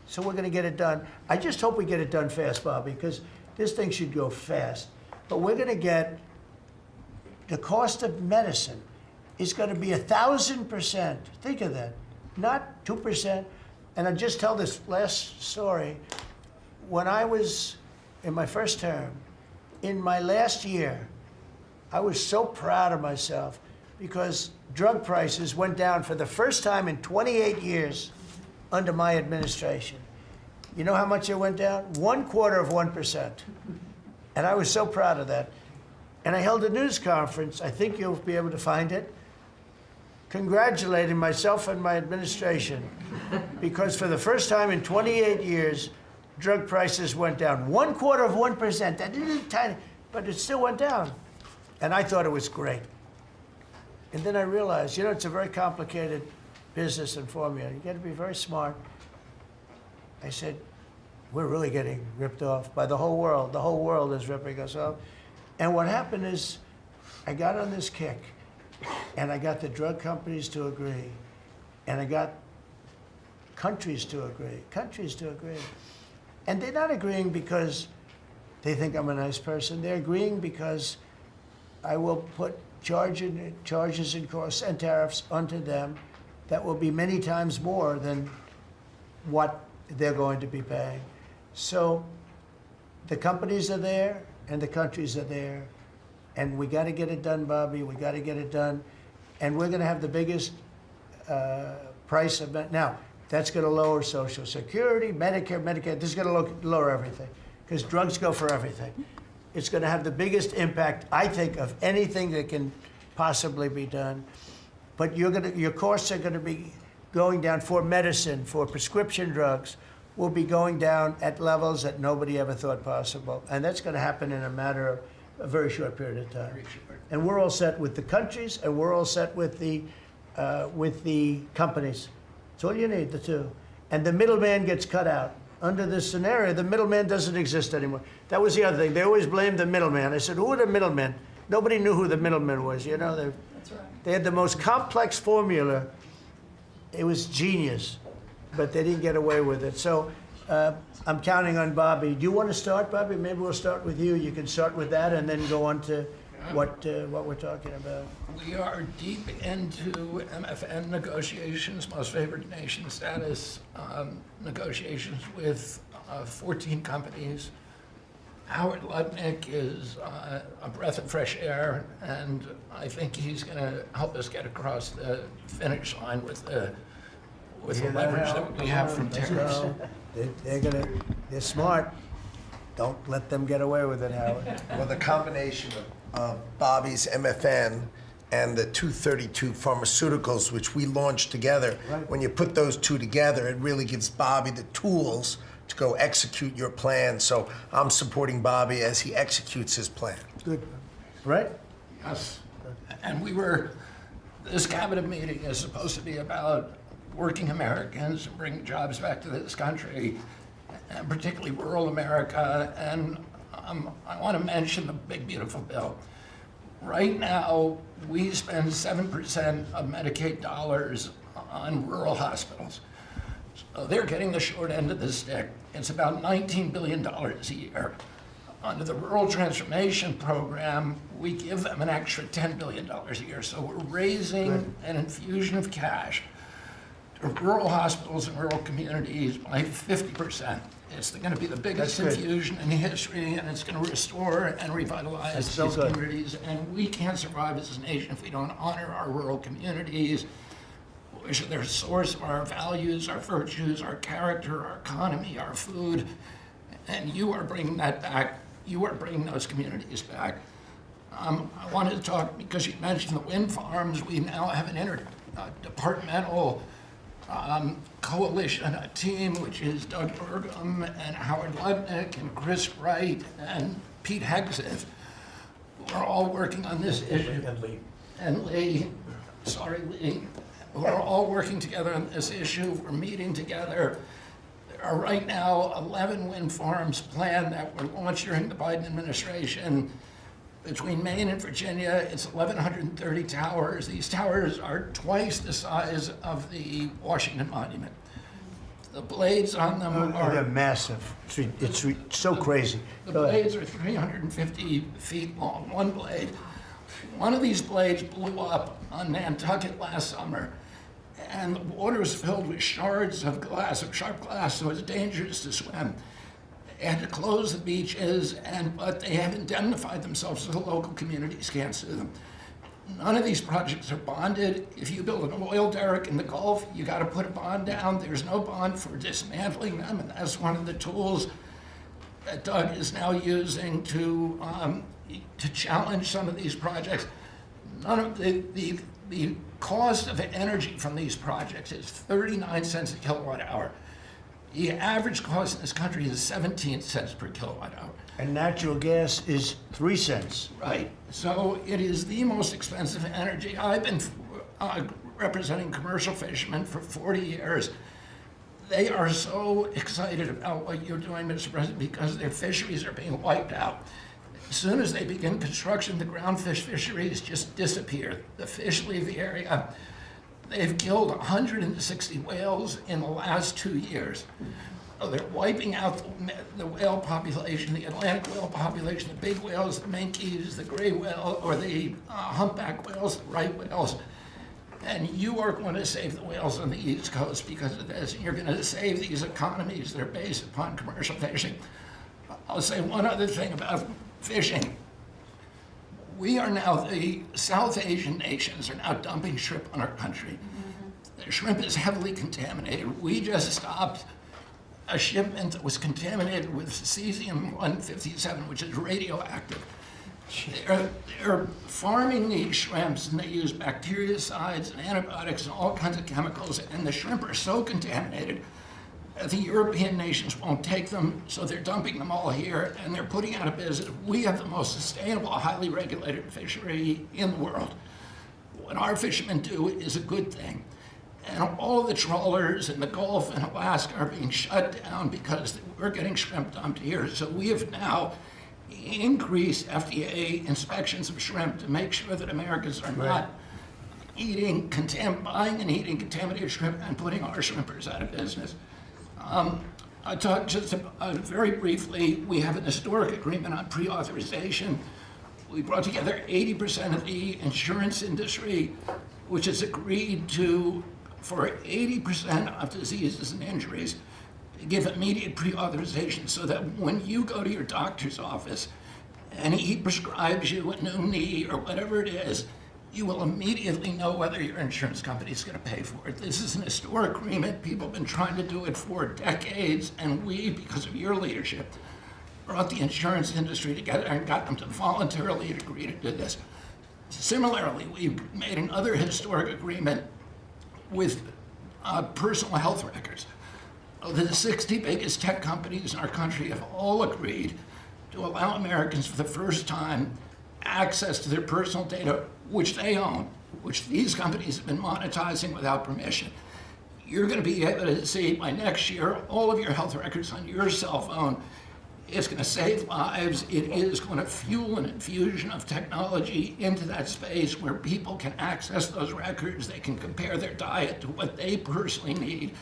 So we're going to get it done. I just hope we get it done fast, Bobby, because this thing should go fast. But we're going to get the cost of medicine is going to be 1,000%. Think of that. Not 2%. And I'll just tell this last story. When I was in my first term, in my last year, I was so proud of myself because drug prices went down for the first time in 28 years under my administration. You know how much it went down? 1/4%. And I was so proud of that. And I held a news conference, I think you'll be able to find it, congratulating myself and my administration because for the first time in 28 years, drug prices went down 1/4%, that little tiny, but it still went down. And I thought it was great. And then I realized, you know, it's a very complicated business and formula. You got to be very smart. I said, we're really getting ripped off by the whole world. The whole world is ripping us off. And what happened is I got on this kick. And I got the drug companies to agree. And I got countries to agree. And they're not agreeing because they think I'm a nice person. They're agreeing because I will put charges and costs and tariffs onto them that will be many times more than what they're going to be paying. So the companies are there and the countries are there. And we got to get it done, Bobby. We got to get it done. And we're going to have the biggest price of it. Now, that's going to lower Social Security, Medicare, this is going to lower everything because drugs go for everything. It's going to have the biggest impact, I think, of anything that can possibly be done. But your costs are going to be going down for medicine, for prescription drugs, will be going down at levels that nobody ever thought possible. And that's going to happen in a matter of a very short period of time. And we're all set with the countries, and we're all set with the companies. That's all you need, the two. And the middleman gets cut out. Under this scenario, the middleman doesn't exist anymore. That was the other thing. They always blamed the middleman. I said, who are the middlemen? Nobody knew who the middleman was. You know, That's right. they had the most complex formula. It was genius, but they didn't get away with it. So I'm counting on Bobby. Do you want to start, Bobby? Maybe we'll start with you. You can start with that and then go on to what we're talking about. We are deep into MFN negotiations, most favored nation status negotiations with 14 companies. Howard Lutnick is a breath of fresh air, and I think he's going to help us get across the finish line with the leverage that we have from tariffs. They're smart. Don't let them get away with it, Howard. Well, the combination of Bobby's MFN and the 232 pharmaceuticals, which we launched together, when you put those two together, it really gives Bobby the tools to go execute your plan. So I'm supporting Bobby as he executes his plan. Good. Right? Yes. And this cabinet meeting is supposed to be about working Americans and bringing jobs back to this country, and particularly rural America. And I want to mention the big, beautiful bill. Right now, we spend 7% of Medicaid dollars on rural hospitals. So they're getting the short end of the stick. It's about $19 billion a year. Under the Rural Transformation Program, we give them an extra $10 billion a year. So we're raising an infusion of cash to rural hospitals and rural communities by 50%. It's going to be the biggest infusion in history, and it's going to restore and revitalize these communities. And we can't survive as a nation if we don't honor our rural communities, which are the source of our values, our virtues, our character, our economy, our food. And you are bringing that back. You are bringing those communities back. I wanted to talk, because you mentioned the wind farms, we now have an interdepartmental coalition, a team, which is Doug Burgum and Howard Lutnick and Chris Wright and Pete Hegseth. We're all working on this issue. And Lee. We're all working together on this issue. We're meeting together. There are right now 11 wind farms planned that were launched during the Biden administration. Between Maine and Virginia, it's 1,130 towers. These towers are twice the size of the Washington Monument. The blades on them are... They're massive. It's so crazy. The blades are 350 feet long, one blade. One of these blades blew up on Nantucket last summer, and the water was filled with shards of glass, of sharp glass, so it's dangerous to swim. They had to close the beaches, but they have indemnified themselves so the local communities can't sue them. None of these projects are bonded. If you build an oil derrick in the Gulf, you got to put a bond down. There's no bond for dismantling them, and that's one of the tools that Doug is now using to challenge some of these projects. None of the cost of energy from these projects is 39 cents a kilowatt hour. The average cost in this country is 17 cents per kilowatt hour. And natural gas is 3 cents. Right. So it is the most expensive energy. I've been representing commercial fishermen for 40 years. They are so excited about what you're doing, Mr. President, because their fisheries are being wiped out. As soon as they begin construction, the groundfish fisheries just disappear. The fish leave the area. They've killed 160 whales in the last 2 years. So they're wiping out the whale population, the Atlantic whale population, the big whales, the minkies, the gray whale, or the humpback whales, the right whales. And you are going to save the whales on the East Coast because of this. You're going to save these economies that are based upon commercial fishing. I'll say one other thing about fishing. we are now, the South Asian nations are now dumping shrimp on our country. The shrimp is heavily contaminated. We just stopped a shipment that was contaminated with cesium-157, which is radioactive. They're farming these shrimps, and they use bactericides and antibiotics and all kinds of chemicals, and the shrimp are so contaminated that the European nations won't take them, so they're dumping them all here, and they're putting out of business. We have the most sustainable, highly regulated fishery in the world. What our fishermen do is a good thing. And all of the trawlers in the Gulf and Alaska are being shut down because we're getting shrimp dumped here. So we have now increased FDA inspections of shrimp to make sure that Americans are not buying and eating contaminated shrimp and putting our shrimpers out of business. I talked just very briefly, we have an historic agreement on pre-authorization. We brought together 80% of the insurance industry, which has agreed to, for 80% of diseases and injuries, give immediate pre-authorization so that when you go to your doctor's office and he prescribes you a new knee or whatever it is, you will immediately know whether your insurance company is going to pay for it. This is an historic agreement. People have been trying to do it for decades, and we, because of your leadership, brought the insurance industry together and got them to voluntarily agree to do this. Similarly, we've made another historic agreement with personal health records. The 60 biggest tech companies in our country have all agreed to allow Americans for the first time access to their personal data, which they own, which these companies have been monetizing without permission. You're going to be able to see by next year all of your health records on your cell phone. It's going to save lives. It is going to fuel an infusion of technology into that space where people can access those records. They can compare their diet to what they personally need,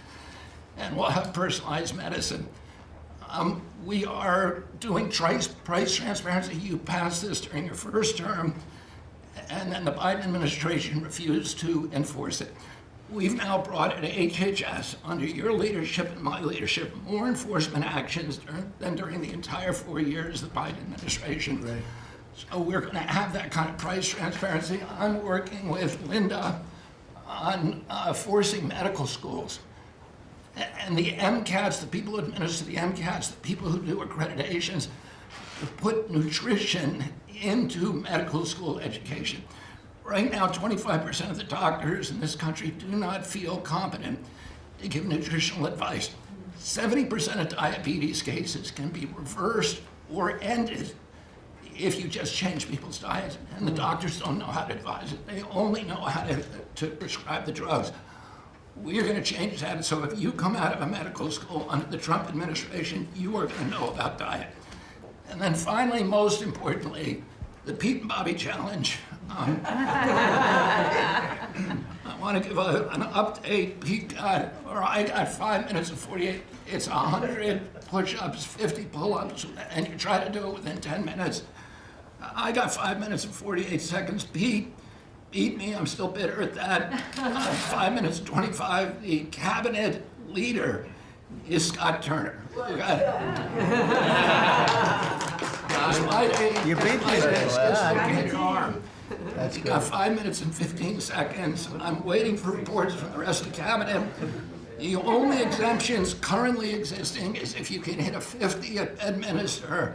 and we'll have personalized medicine. We are doing price transparency. You passed this during your first term, and then the Biden administration refused to enforce it. We've now brought at HHS, under your leadership and my leadership, more enforcement actions than during the entire 4 years of the Biden administration. Right. So we're going to have that kind of price transparency. I'm working with Linda on forcing medical schools. And the MCATs, the people who administer the MCATs, the people who do accreditations, to put nutrition into medical school education. Right now, 25% of the doctors in this country do not feel competent to give nutritional advice. 70% of diabetes cases can be reversed or ended if you just change people's diets, and the doctors don't know how to advise it. They only know how to prescribe the drugs. We're going to change that, so if you come out of a medical school under the Trump administration, you are going to know about diet. And then finally, most importantly, the Pete and Bobby Challenge. I want to give an update. I got 5 minutes and 48. It's 100 push-ups, 50 pull-ups, and you try to do it within 10 minutes. I got 5 minutes and 48 seconds. Pete beat me. I'm still bitter at that. 5 minutes and 25. The cabinet leader is Scott Turner. You beat me. Your arm. That's You good. got 5 minutes and 15 seconds. I'm waiting for reports from the rest of the cabinet. The only exemptions currently existing is if you can hit a 50 at Bedminster,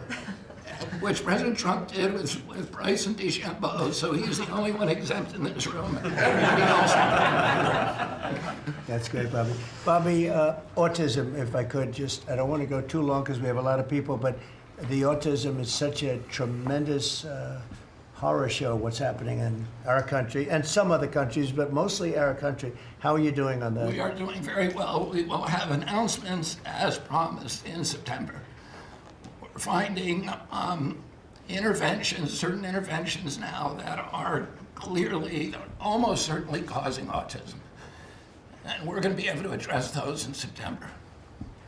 which President Trump did with Bryson DeChambeau, so he's the only one exempt in this room. Everybody else. That's great, Bobby. Bobby, autism, if I could just, I don't want to go too long because we have a lot of people, but the autism is such a tremendous horror show, what's happening in our country and some other countries, but mostly our country. How are you doing on that? We are doing very well. We will have announcements as promised in September. We're finding certain interventions now that are clearly, almost certainly causing autism. And we're going to be able to address those in September.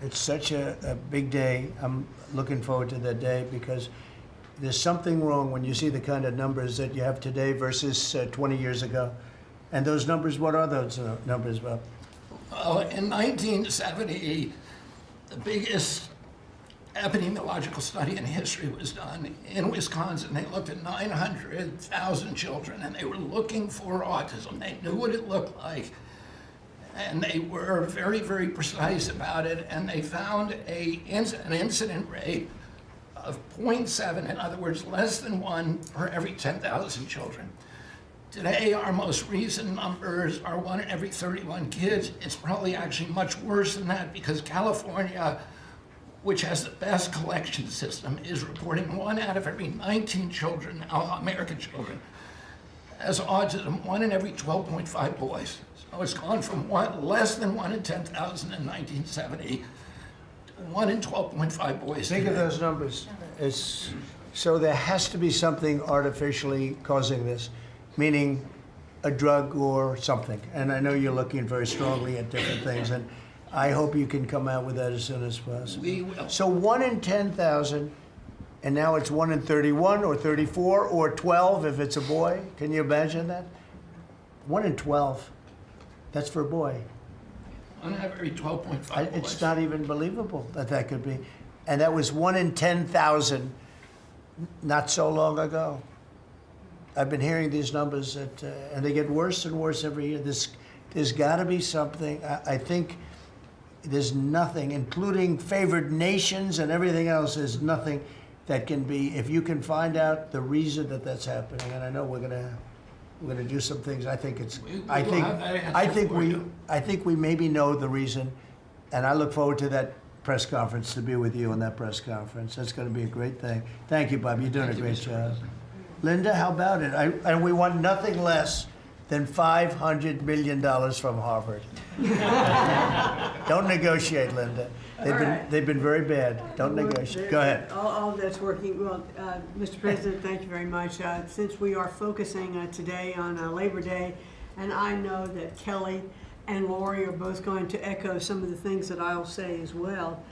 It's such a big day. I'm looking forward to that day because there's something wrong when you see the kind of numbers that you have today versus 20 years ago. And those numbers, what are those numbers, Bob? Well, in 1970, the biggest epidemiological study in history was done in Wisconsin. They looked at 900,000 children, and they were looking for autism. They knew what it looked like, and they were very, very precise about it, and they found an incident rate of 0.7, in other words, less than 1 per every 10,000 children. Today, our most recent numbers are 1 in every 31 kids. It's probably actually much worse than that, because California, which has the best collection system, is reporting 1 out of every 19 children, American children, as autism, 1 in every 12.5 boys. So it's gone from less than 1 in 10,000 in 1970 to 1 in 12.5 boys. Think of today. those numbers. So there has to be something artificially causing this, meaning a drug or something. And I know you're looking very strongly at different things, and I hope you can come out with that as soon as possible. We will. So 1 in 10,000, and now it's 1 in 31 or 34 or 12 if it's a boy. Can you imagine that? 1 in 12. That's for a boy. 1 out of every 12.5 boys. It's not even believable that that could be. And that was 1 in 10,000 not so long ago. I've been hearing these numbers, and they get worse and worse every year. There's got to be something. I think there's nothing, including favored nations and everything else, there's nothing that can be, if you can find out the reason that that's happening, and I know we're gonna do some things. I think we maybe know the reason, and I look forward to that press conference, to be with you on that press conference. That's going to be a great thing. Thank you, Bob. You're doing a great job. Linda, how about it? And we want nothing less than $500 million from Harvard. Don't negotiate, Linda. They've been very bad. Don't negotiate. Go ahead. All that's working. Well, Mr. President, thank you very much. Since we are focusing today on Labor Day, and I know that Kelly and Lori are both going to echo some of the things that I'll say as well,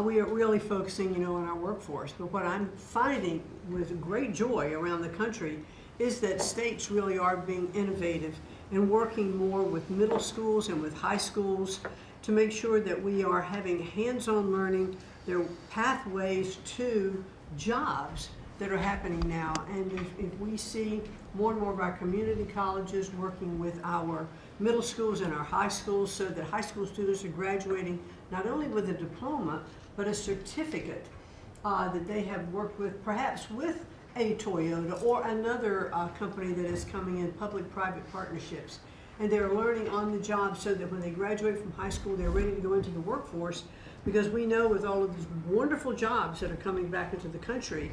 we are really focusing, on our workforce. But what I'm finding with great joy around the country is that states really are being innovative and working more with middle schools and with high schools to make sure that we are having hands-on learning. There are pathways to jobs that are happening now. And if we see more and more of our community colleges working with our middle schools and our high schools, so that high school students are graduating not only with a diploma, but a certificate that they have worked with, perhaps with a Toyota or another company that is coming in, public-private partnerships. And they're learning on the job so that when they graduate from high school, they're ready to go into the workforce, because we know with all of these wonderful jobs that are coming back into the country,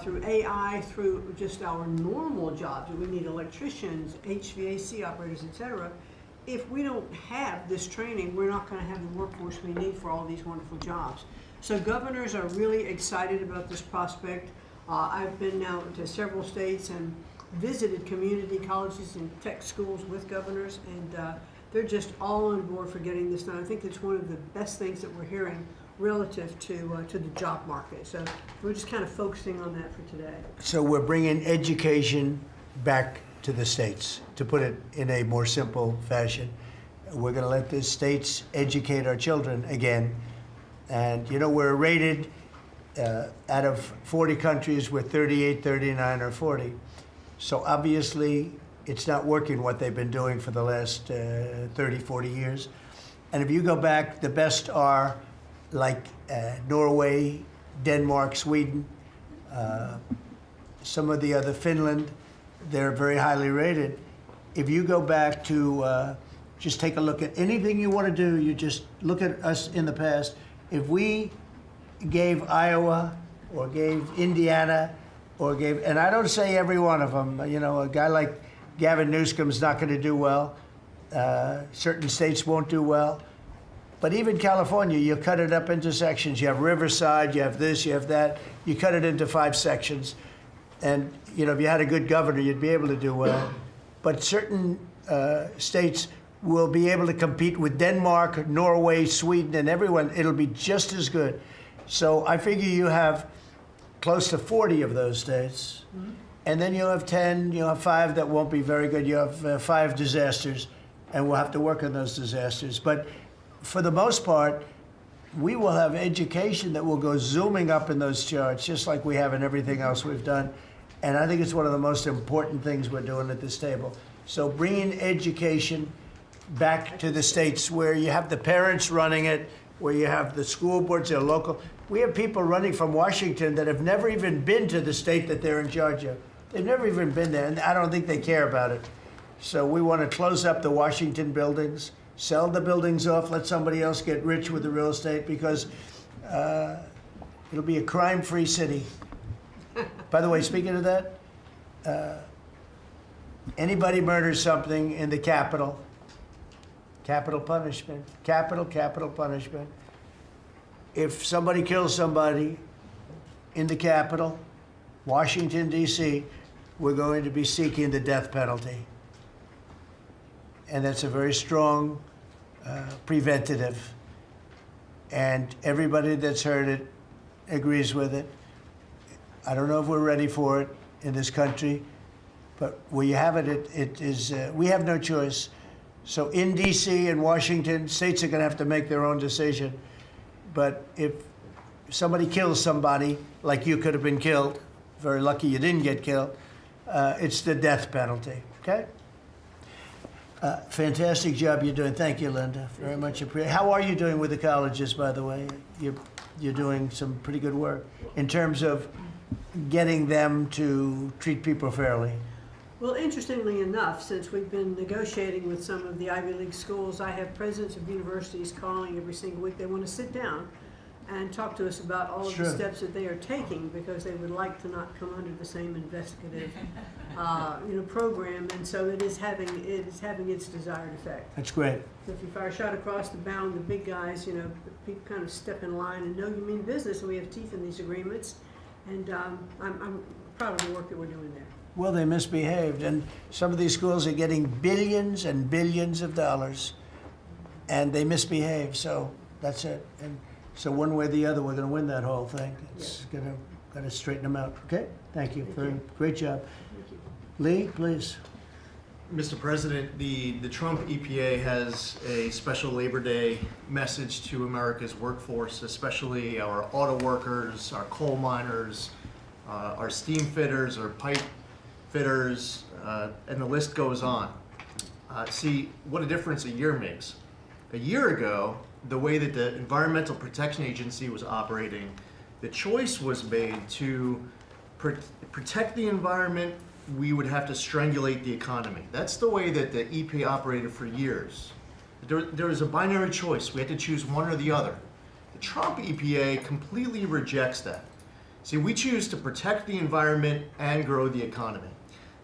through AI, through just our normal jobs, we need electricians, HVAC operators, etc. If we don't have this training, we're not going to have the workforce we need for all these wonderful jobs. So governors are really excited about this prospect. I've been now to several states and visited community colleges and tech schools with governors, and they're just all on board for getting this done. I think it's one of the best things that we're hearing relative to the job market. So we're just kind of focusing on that for today. So we're bringing education back to the states, to put it in a more simple fashion. We're going to let the states educate our children again. And we're rated out of 40 countries, we're 38, 39, or 40. So obviously, it's not working what they've been doing for the last 30, 40 years. And if you go back, the best are like Norway, Denmark, Sweden, some of the other, Finland, they're very highly rated. If you go back to just take a look at anything you want to do, you just look at us in the past. If we gave Iowa or gave Indiana or gave, and I don't say every one of them, a guy like Gavin Newsom's not going to do well. Certain states won't do well. But even California, you cut it up into sections. You have Riverside, you have this, you have that. You cut it into 5 sections. And, if you had a good governor, you'd be able to do well. But certain states will be able to compete with Denmark, Norway, Sweden, and everyone. It'll be just as good. So I figure you have close to 40 of those states. Mm-hmm. And then you'll have 10, you'll have 5 that won't be very good. You have 5 disasters, and we'll have to work on those disasters. But for the most part, we will have education that will go zooming up in those charts, just like we have in everything else we've done. And I think it's one of the most important things we're doing at this table. So bringing education back to the states where you have the parents running it, where you have the school boards, they're local. We have people running from Washington that have never even been to the state that they're in charge of. They've never even been there, and I don't think they care about it. So we want to close up the Washington buildings, sell the buildings off, let somebody else get rich with the real estate, because it'll be a crime-free city. By the way, speaking of that, anybody murders something in the Capitol, capital punishment, capital punishment. If somebody kills somebody in the Capitol, Washington, D.C., we're going to be seeking the death penalty. And that's a very strong preventative. And everybody that's heard it agrees with it. I don't know if we're ready for it in this country, but where you have it, it is, we have no choice. So in D.C. and Washington, states are going to have to make their own decision. But if somebody kills somebody, like you could have been killed, very lucky you didn't get killed, it's the death penalty, okay? Fantastic job you're doing. Thank you, Linda. Very much appreciated. How are you doing with the colleges, by the way? You're doing some pretty good work in terms of getting them to treat people fairly. Well, interestingly enough, since we've been negotiating with some of the Ivy League schools, I have presidents of universities calling every single week. They want to sit down and talk to us about all of the steps that they are taking, because they would like to not come under the same investigative program, and so it is having its desired effect. That's great. So if you fire a shot across the bow, the big guys, people kind of step in line and know you mean business, and we have teeth in these agreements, and I'm proud of the work that we're doing there. Well, they misbehaved, and some of these schools are getting billions and billions of dollars, and they misbehave, so that's it. And so one way or the other, we're going to win that whole thing. It's got to straighten them out. Okay? Thank you. Great job. Thank you. Lee, please. Mr. President, the Trump EPA has a special Labor Day message to America's workforce, especially our auto workers, our coal miners, our steam fitters, our pipe fitters, and the list goes on. See what a difference a year makes. A year ago, the way that the Environmental Protection Agency was operating, the choice was made to protect the environment, we would have to strangulate the economy. That's the way that the EPA operated for years. There was a binary choice. We had to choose one or the other. The Trump EPA completely rejects that. See, we choose to protect the environment and grow the economy.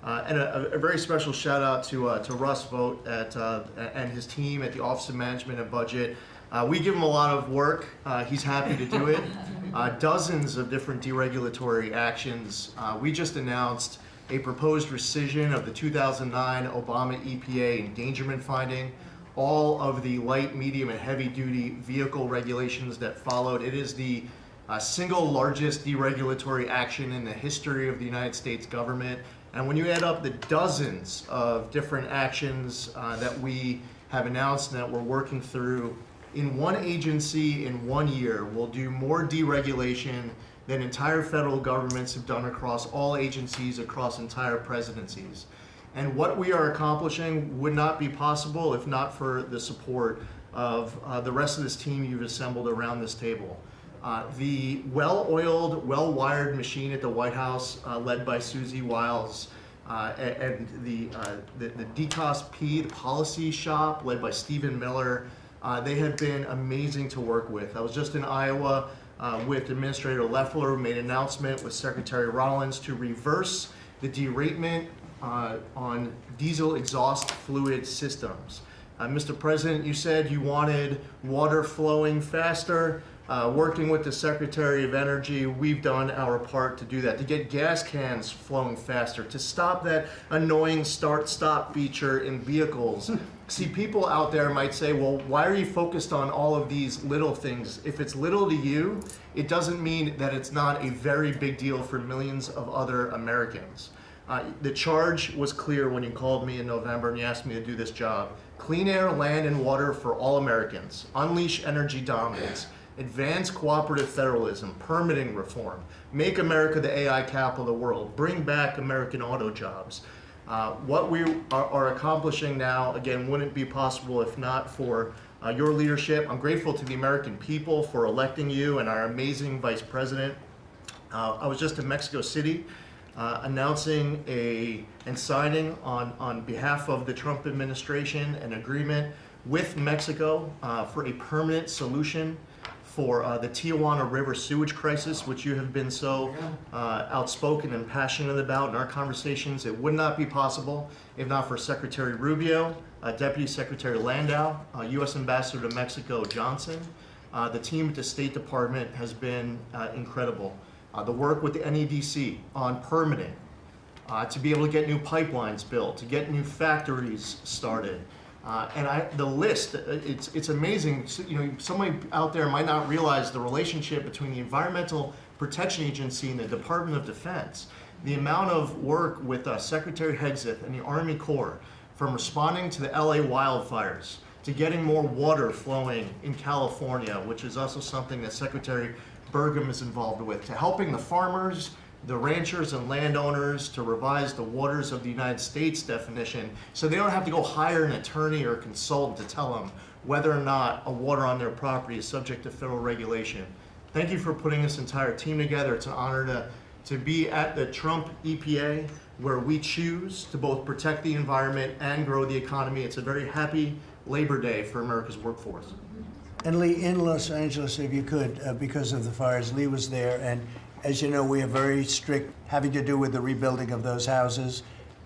And a very special shout out to Russ Vogt and his team at the Office of Management and Budget. We give him a lot of work. He's happy to do it. Dozens of different deregulatory actions. We just announced a proposed rescission of the 2009 Obama EPA endangerment finding, all of the light, medium, and heavy-duty vehicle regulations that followed. It is the single largest deregulatory action in the history of the United States government. And when you add up the dozens of different actions that we have announced and that we're working through, in one agency in 1 year, we'll do more deregulation than entire federal governments have done across all agencies, across entire presidencies. And what we are accomplishing would not be possible if not for the support of the rest of this team you've assembled around this table. The well-oiled, well-wired machine at the White House, led by Susie Wiles, and the DCOSP, the policy shop, led by Stephen Miller, they have been amazing to work with. I was just in Iowa with Administrator Loeffler, who made an announcement with Secretary Rollins to reverse the deratement on diesel exhaust fluid systems. Mr. President, you said you wanted water flowing faster. Working with the Secretary of Energy, we've done our part to do that, to get gas cans flowing faster, to stop that annoying start-stop feature in vehicles. See, people out there might say, well, why are you focused on all of these little things? If it's little to you, it doesn't mean that it's not a very big deal for millions of other Americans. The charge was clear when you called me in November and you asked me to do this job. Clean air, land, and water for all Americans. Unleash energy dominance. advance cooperative federalism, permitting reform, make America the AI capital of the world, bring back American auto jobs. What we are accomplishing now, again, wouldn't be possible if not for your leadership. I'm grateful to the American people for electing you and our amazing Vice President. I was just in Mexico City announcing and signing on behalf of the Trump administration an agreement with Mexico for a permanent solution for the Tijuana River sewage crisis, which you have been so outspoken and passionate about in our conversations. It would not be possible if not for Secretary Rubio, Deputy Secretary Landau, U.S. Ambassador to Mexico Johnson. The team at the State Department has been incredible. The work with the NEDC on permitting, to be able to get new pipelines built, to get new factories started. The list, it's amazing. So, somebody out there might not realize the relationship between the Environmental Protection Agency and the Department of Defense. The amount of work with Secretary Hegseth and the Army Corps, from responding to the LA wildfires, to getting more water flowing in California, which is also something that Secretary Burgum is involved with, to helping the farmers, the ranchers and landowners to revise the waters of the United States definition so they don't have to go hire an attorney or a consultant to tell them whether or not a water on their property is subject to federal regulation. Thank you for putting this entire team together. It's an honor to be at the Trump EPA, where we choose to both protect the environment and grow the economy. It's a very happy Labor Day for America's workforce. And Lee, in Los Angeles, if you could, because of the fires, Lee was there, and as you know, we are very strict having to do with the rebuilding of those houses.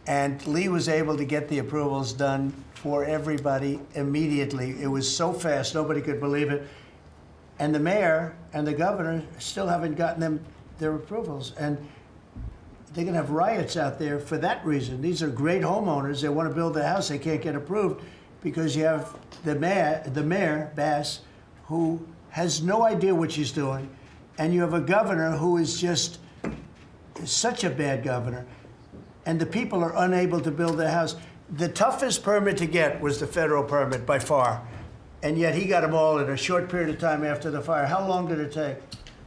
And Lee was able to get the approvals done for everybody immediately. It was so fast, nobody could believe it. And the mayor and the governor still haven't gotten their approvals. And they're gonna have riots out there for that reason. These are great homeowners. They wanna build a house, they can't get approved because you have the mayor, Bass, who has no idea what she's doing. And you have a governor who is just such a bad governor. And the people are unable to build their house. The toughest permit to get was the federal permit by far. And yet he got them all in a short period of time after the fire. How long did it take?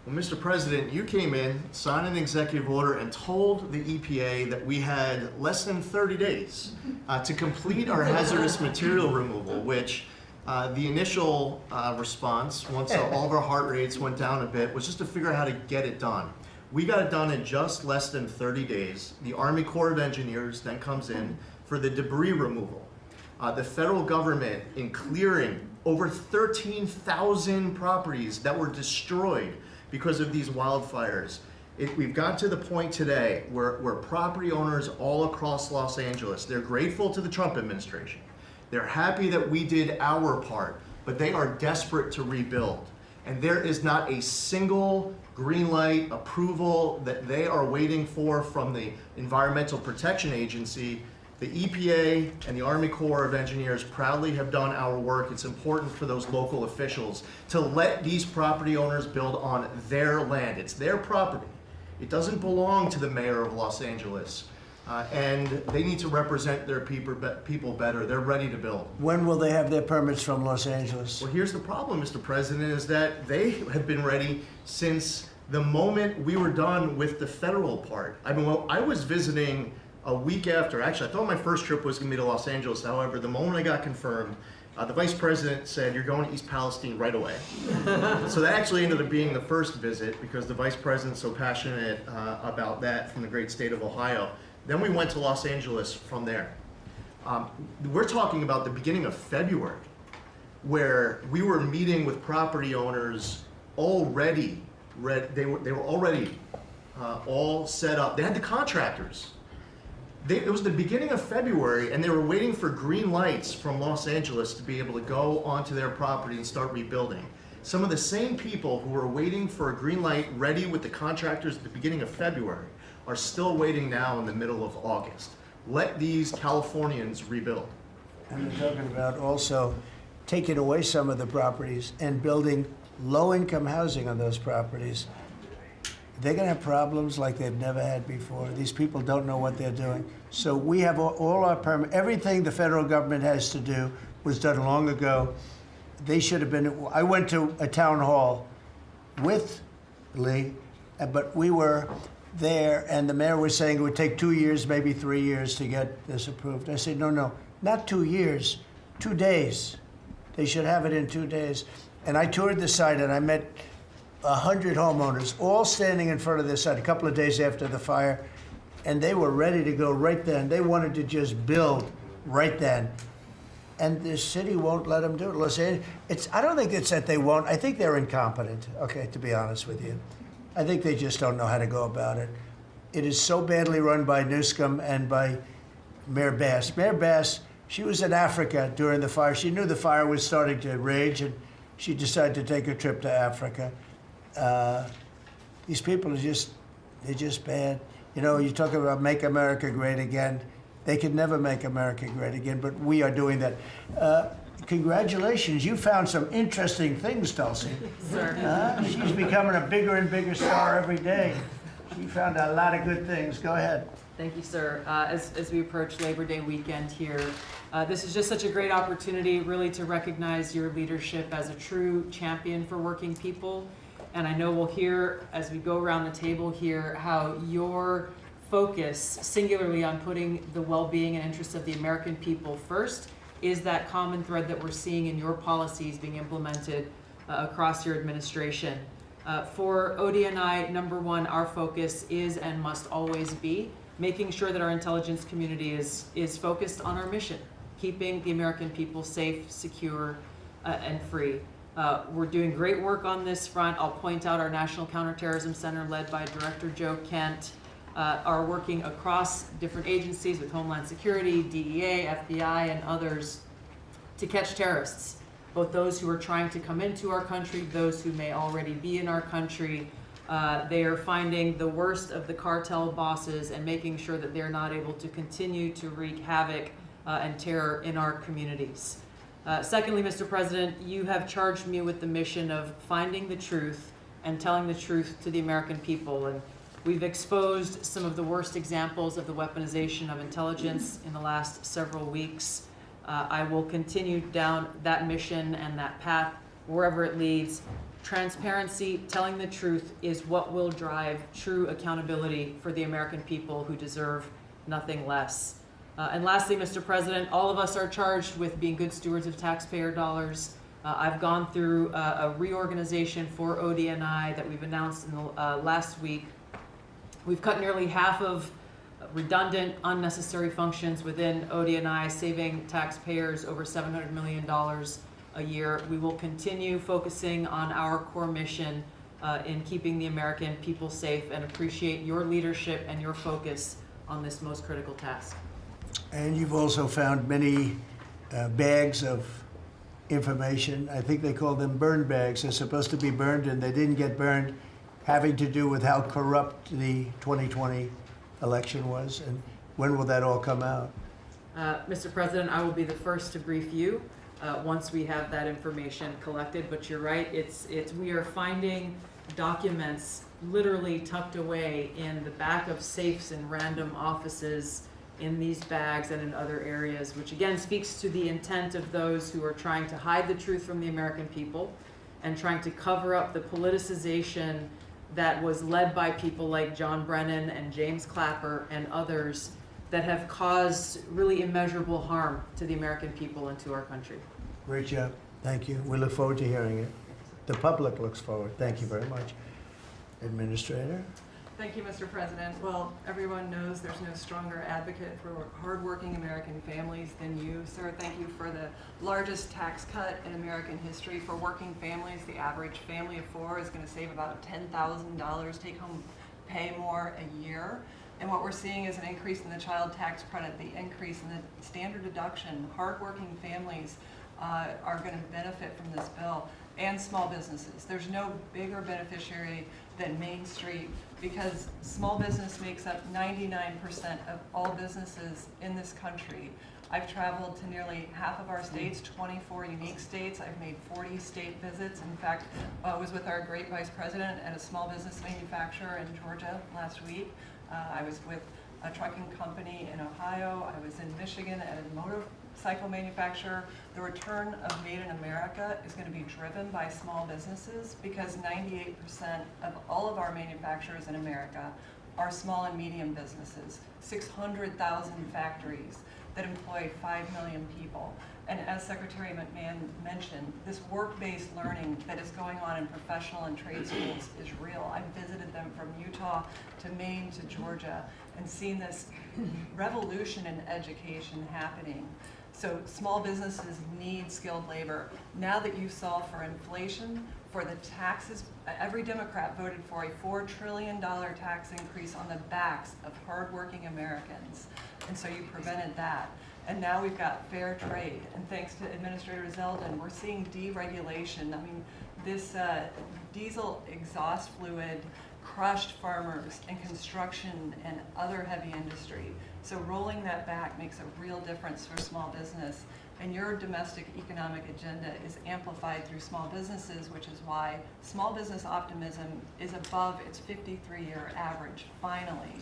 Well, Mr. President, you came in, signed an executive order, and told the EPA that we had less than 30 days to complete our hazardous material removal, which the initial response, once all of our heart rates went down a bit, was just to figure out how to get it done. We got it done in just less than 30 days. The Army Corps of Engineers then comes in for the debris removal. The federal government, in clearing over 13,000 properties that were destroyed because of these wildfires. We've got to the point today where property owners all across Los Angeles, they're grateful to the Trump administration. They're happy that we did our part, but they are desperate to rebuild. And there is not a single green light approval that they are waiting for from the Environmental Protection Agency. The EPA and the Army Corps of Engineers proudly have done our work. It's important for those local officials to let these property owners build on their land. It's their property. It doesn't belong to the mayor of Los Angeles. And they need to represent their people better. They're ready to build. When will they have their permits from Los Angeles? Well, here's the problem, Mr. President, is that they have been ready since the moment we were done with the federal part. I mean, well, I was visiting a week after. Actually, I thought my first trip was going to be to Los Angeles. However, the moment I got confirmed, the vice president said, "You're going to East Palestine right away." So that actually ended up being the first visit because the vice president's so passionate about that from the great state of Ohio. Then we went to Los Angeles from there. We're talking about the beginning of February, where we were meeting with property owners already. They were already all set up. They had the contractors. It was the beginning of February, and they were waiting for green lights from Los Angeles to be able to go onto their property and start rebuilding. Some of the same people who were waiting for a green light ready with the contractors at the beginning of February are still waiting now in the middle of August. Let these Californians rebuild. And they're talking about also taking away some of the properties and building low-income housing on those properties. They're going to have problems like they've never had before. These people don't know what they're doing. So we have all our permits. Everything the federal government has to do was done long ago. They should have been. I went to a town hall with Lee, but we were there, and the mayor was saying it would take 2 years, maybe 3 years to get this approved. I said, no, not 2 years, 2 days. They should have it in 2 days. And I toured the site, and I met 100 homeowners, all standing in front of this site a couple of days after the fire, and they were ready to go right then. They wanted to just build right then. And the city won't let them do it. Los Angeles, I don't think it's that they won't. I think they're incompetent, okay, to be honest with you. I think they just don't know how to go about it. It is so badly run by Newscomb and by Mayor Bass. Mayor Bass, she was in Africa during the fire. She knew the fire was starting to rage, and she decided to take a trip to Africa. These people they're just bad. You know, you talk about make America great again. They could never make America great again, but we are doing that. Congratulations, you found some interesting things, Tulsi. Sir. She's becoming a bigger and bigger star every day. She found a lot of good things. Go ahead. Thank you, sir. As we approach Labor Day weekend here, this is just such a great opportunity really to recognize your leadership as a true champion for working people. And I know we'll hear, as we go around the table here, how your focus singularly on putting the well-being and interests of the American people first is that common thread that we're seeing in your policies being implemented across your administration. For ODNI, number one, our focus is and must always be making sure that our intelligence community is focused on our mission, keeping the American people safe, secure, and free. We're doing great work on this front. I'll point out our National Counterterrorism Center, led by Director Joe Kent, are working across different agencies with Homeland Security, DEA, FBI, and others to catch terrorists, both those who are trying to come into our country, those who may already be in our country. They are finding the worst of the cartel bosses and making sure that they're not able to continue to wreak havoc and terror in our communities. Secondly, Mr. President, you have charged me with the mission of finding the truth and telling the truth to the American people. And we've exposed some of the worst examples of the weaponization of intelligence in the last several weeks. I will continue down that mission and that path wherever it leads. Transparency, telling the truth, is what will drive true accountability for the American people who deserve nothing less. And lastly, Mr. President, all of us are charged with being good stewards of taxpayer dollars. I've gone through a reorganization for ODNI that we've announced in the last week. We've cut nearly half of redundant, unnecessary functions within ODNI, saving taxpayers over $700 million a year. We will continue focusing on our core mission in keeping the American people safe, and appreciate your leadership and your focus on this most critical task. And you've also found many bags of information. I think they call them burn bags. They're supposed to be burned, and they didn't get burned, having to do with how corrupt the 2020 election was. And when will that all come out? Mr. President, I will be the first to brief you once we have that information collected. But you're right, we are finding documents literally tucked away in the back of safes in random offices, in these bags and in other areas, which again speaks to the intent of those who are trying to hide the truth from the American people and trying to cover up the politicization that was led by people like John Brennan and James Clapper and others that have caused really immeasurable harm to the American people and to our country. Great job. Thank you. We look forward to hearing it. The public looks forward. Thank you very much. Administrator? Thank you, Mr. President. Well, everyone knows there's no stronger advocate for hardworking American families than you, sir. Thank you for the largest tax cut in American history for working families. The average family of four is going to save about $10,000 take-home pay more a year. And what we're seeing is an increase in the child tax credit, the increase in the standard deduction. Hardworking families are going to benefit from this bill, and small businesses. There's no bigger beneficiary than Main Street, because small business makes up 99% of all businesses in this country. I've traveled to nearly half of our states, 24 unique states. I've made 40 state visits. In fact, I was with our great vice president at a small business manufacturer in Georgia last week. I was with a trucking company in Ohio. I was in Michigan at a cycle manufacturer, the return of Made in America is going to be driven by small businesses because 98% of all of our manufacturers in America are small and medium businesses, 600,000 factories that employ 5 million people. And as Secretary McMahon mentioned, this work-based learning that is going on in professional and trade schools is real. I've visited them from Utah to Maine to Georgia and seen this revolution in education happening. So small businesses need skilled labor. Now that you solve for inflation, for the taxes, every Democrat voted for a $4 trillion tax increase on the backs of hardworking Americans. And so you prevented that. And now we've got fair trade. And thanks to Administrator Zeldin, we're seeing deregulation. I mean, this diesel exhaust fluid crushed farmers and construction and other heavy industry. So rolling that back makes a real difference for small business. And your domestic economic agenda is amplified through small businesses, which is why small business optimism is above its 53-year average, finally.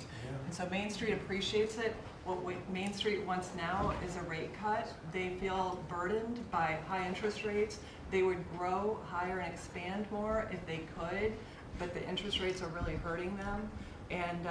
And so Main Street appreciates it. What Main Street wants now is a rate cut. They feel burdened by high interest rates. They would grow higher and expand more if they could, but the interest rates are really hurting them. And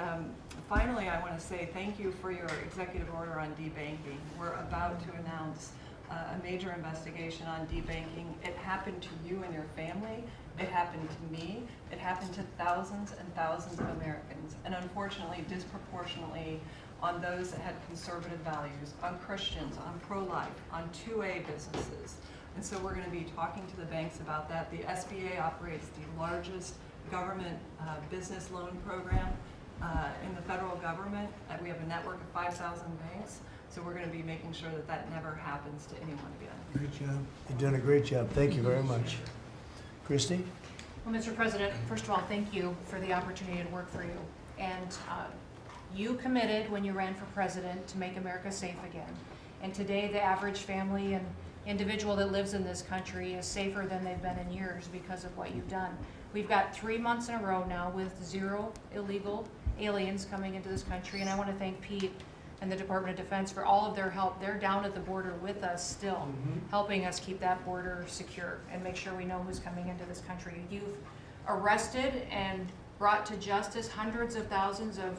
finally, I want to say thank you for your executive order on debanking. We're about to announce a major investigation on debanking. It happened to you and your family. It happened to me. It happened to thousands and thousands of Americans. And unfortunately, disproportionately on those that had conservative values, on Christians, on pro-life, on 2A businesses. And so we're going to be talking to the banks about that. The SBA operates the largest government business loan program in the federal government. We have a network of 5,000 banks. So we're going to be making sure that that never happens to anyone again. Great job. You're doing a great job. Thank you very much. Christy? Well, Mr. President, first of all, thank you for the opportunity to work for you. And you committed when you ran for president to make America safe again. And today the average family and individual that lives in this country is safer than they've been in years because of what you've done. We've got 3 months in a row now with 0 illegal aliens coming into this country. And I want to thank Pete and the Department of Defense for all of their help. They're down at the border with us still, helping us keep that border secure and make sure we know who's coming into this country. You've arrested and brought to justice hundreds of thousands of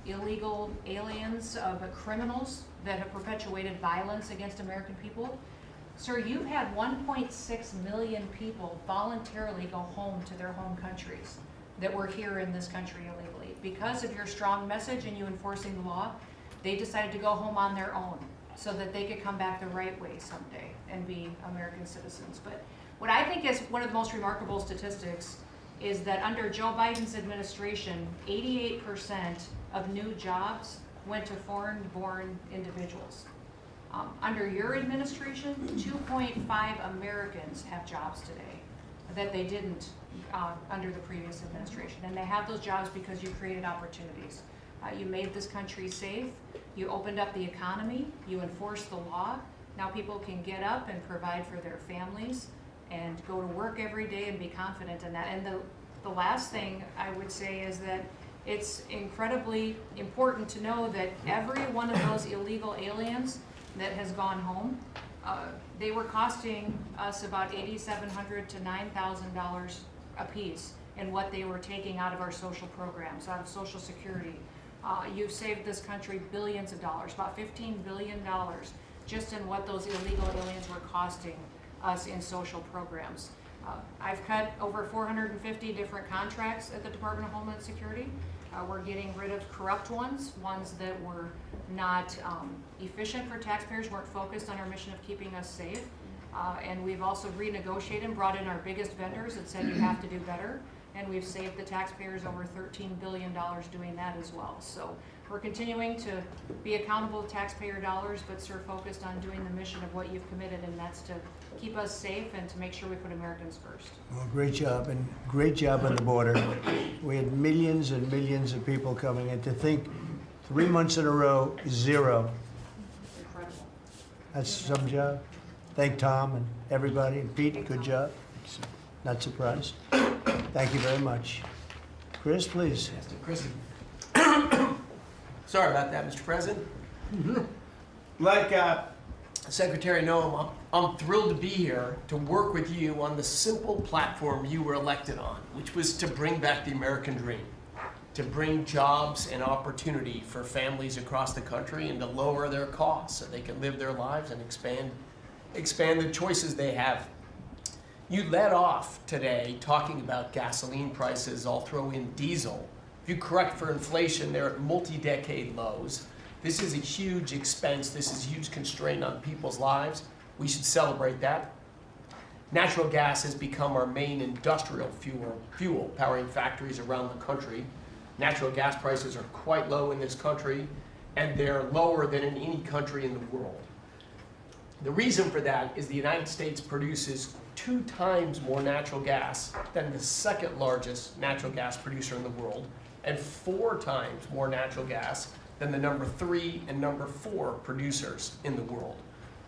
illegal aliens, of criminals that have perpetuated violence against American people. Sir, you've had 1.6 million people voluntarily go home to their home countries that were here in this country illegally. Because of your strong message and you enforcing the law, they decided to go home on their own so that they could come back the right way someday and be American citizens. But what I think is one of the most remarkable statistics is that under Joe Biden's administration, 88% of new jobs went to foreign-born individuals. Under your administration, 2.5 Americans have jobs today that they didn't under the previous administration. And they have those jobs because you created opportunities. You made this country safe, you opened up the economy, you enforced the law. Now people can get up and provide for their families and go to work every day and be confident in that. And the last thing I would say is that it's incredibly important to know that every one of those illegal aliens that has gone home, they were costing us about $8,700 to $9,000 a piece in what they were taking out of our social programs, out of Social Security. You've saved this country billions of dollars, about $15 billion, just in what those illegal aliens were costing us in social programs. I've cut over 450 different contracts at the Department of Homeland Security. We're getting rid of corrupt ones that were not efficient for taxpayers, weren't focused on our mission of keeping us safe. And we've also renegotiated and brought in our biggest vendors that said you have to do better. And we've saved the taxpayers over $13 billion doing that as well. So we're continuing to be accountable to taxpayer dollars, but sir, focused on doing the mission of what you've committed, and that's to keep us safe and to make sure we put Americans first. Well, great job, and great job on the border. We had millions and millions of people coming in. To think 3 months in a row, 0. Incredible. That's some job. Thank Tom and everybody, and Pete, good job. Not surprised. Thank you very much. Chris, please. Yes, Chris. Sorry about that, Mr. President. Like Secretary Noem, I'm thrilled to be here to work with you on the simple platform you were elected on, which was to bring back the American dream, to bring jobs and opportunity for families across the country and to lower their costs so they can live their lives and expand the choices they have. You led off today talking about gasoline prices. I'll throw in diesel. If you correct for inflation, they're at multi-decade lows. This is a huge expense. This is a huge constraint on people's lives. We should celebrate that. Natural gas has become our main industrial fuel powering factories around the country. Natural gas prices are quite low in this country, and they're lower than in any country in the world. The reason for that is the United States produces 2 times more natural gas than the second largest natural gas producer in the world, and 4 times more natural gas than the number 3 and number 4 producers in the world.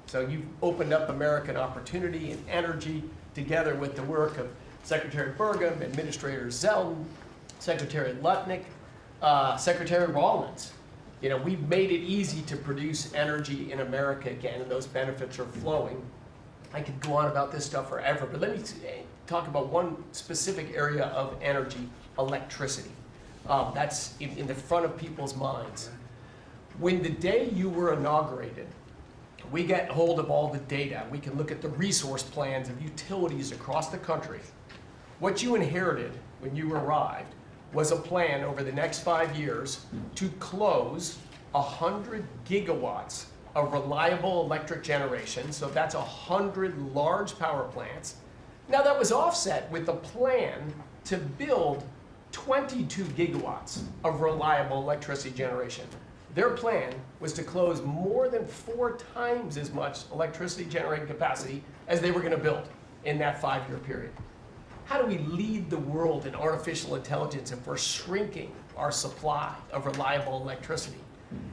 So you've opened up American opportunity and energy together with the work of Secretary Burgum, Administrator Zeldin, Secretary Lutnick, Secretary Rawlins. You know, we've made it easy to produce energy in America again, and those benefits are flowing. I could go on about this stuff forever, but let me talk about one specific area of energy, electricity. That's in the front of people's minds. When the day you were inaugurated, we get hold of all the data. We can look at the resource plans of utilities across the country. What you inherited when you arrived was a plan over the next 5 years to close 100 gigawatts of reliable electric generation. So that's 100 large power plants. Now that was offset with a plan to build 22 gigawatts of reliable electricity generation. Their plan was to close more than 4 times as much electricity generating capacity as they were going to build in that 5-year period. How do we lead the world in artificial intelligence if we're shrinking our supply of reliable electricity?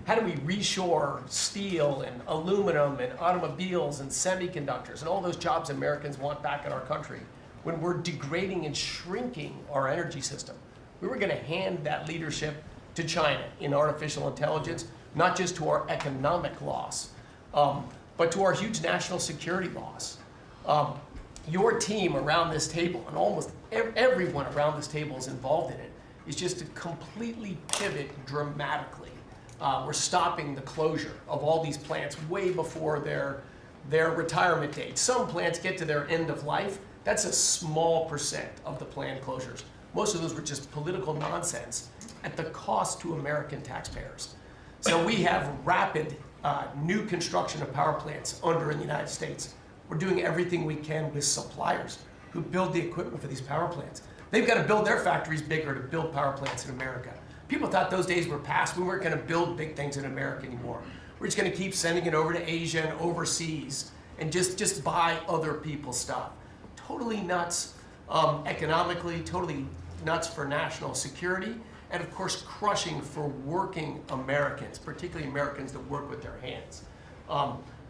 How do we reshore steel and aluminum and automobiles and semiconductors and all those jobs Americans want back in our country when we're degrading and shrinking our energy system? We were going to hand that leadership to China in artificial intelligence, not just to our economic loss, but to our huge national security loss. Your team around this table, and almost everyone around this table is involved in it, is just to completely pivot dramatically. We're stopping the closure of all these plants way before their retirement date. Some plants get to their end of life. That's a small percent of the planned closures. Most of those were just political nonsense at the cost to American taxpayers. So we have rapid new construction of power plants under in the United States. We're doing everything we can with suppliers who build the equipment for these power plants. They've got to build their factories bigger to build power plants in America. People thought those days were past. We weren't going to build big things in America anymore. We're just going to keep sending it over to Asia and overseas and just buy other people's stuff. Totally nuts economically, totally nuts for national security, and of course crushing for working Americans, particularly Americans that work with their hands.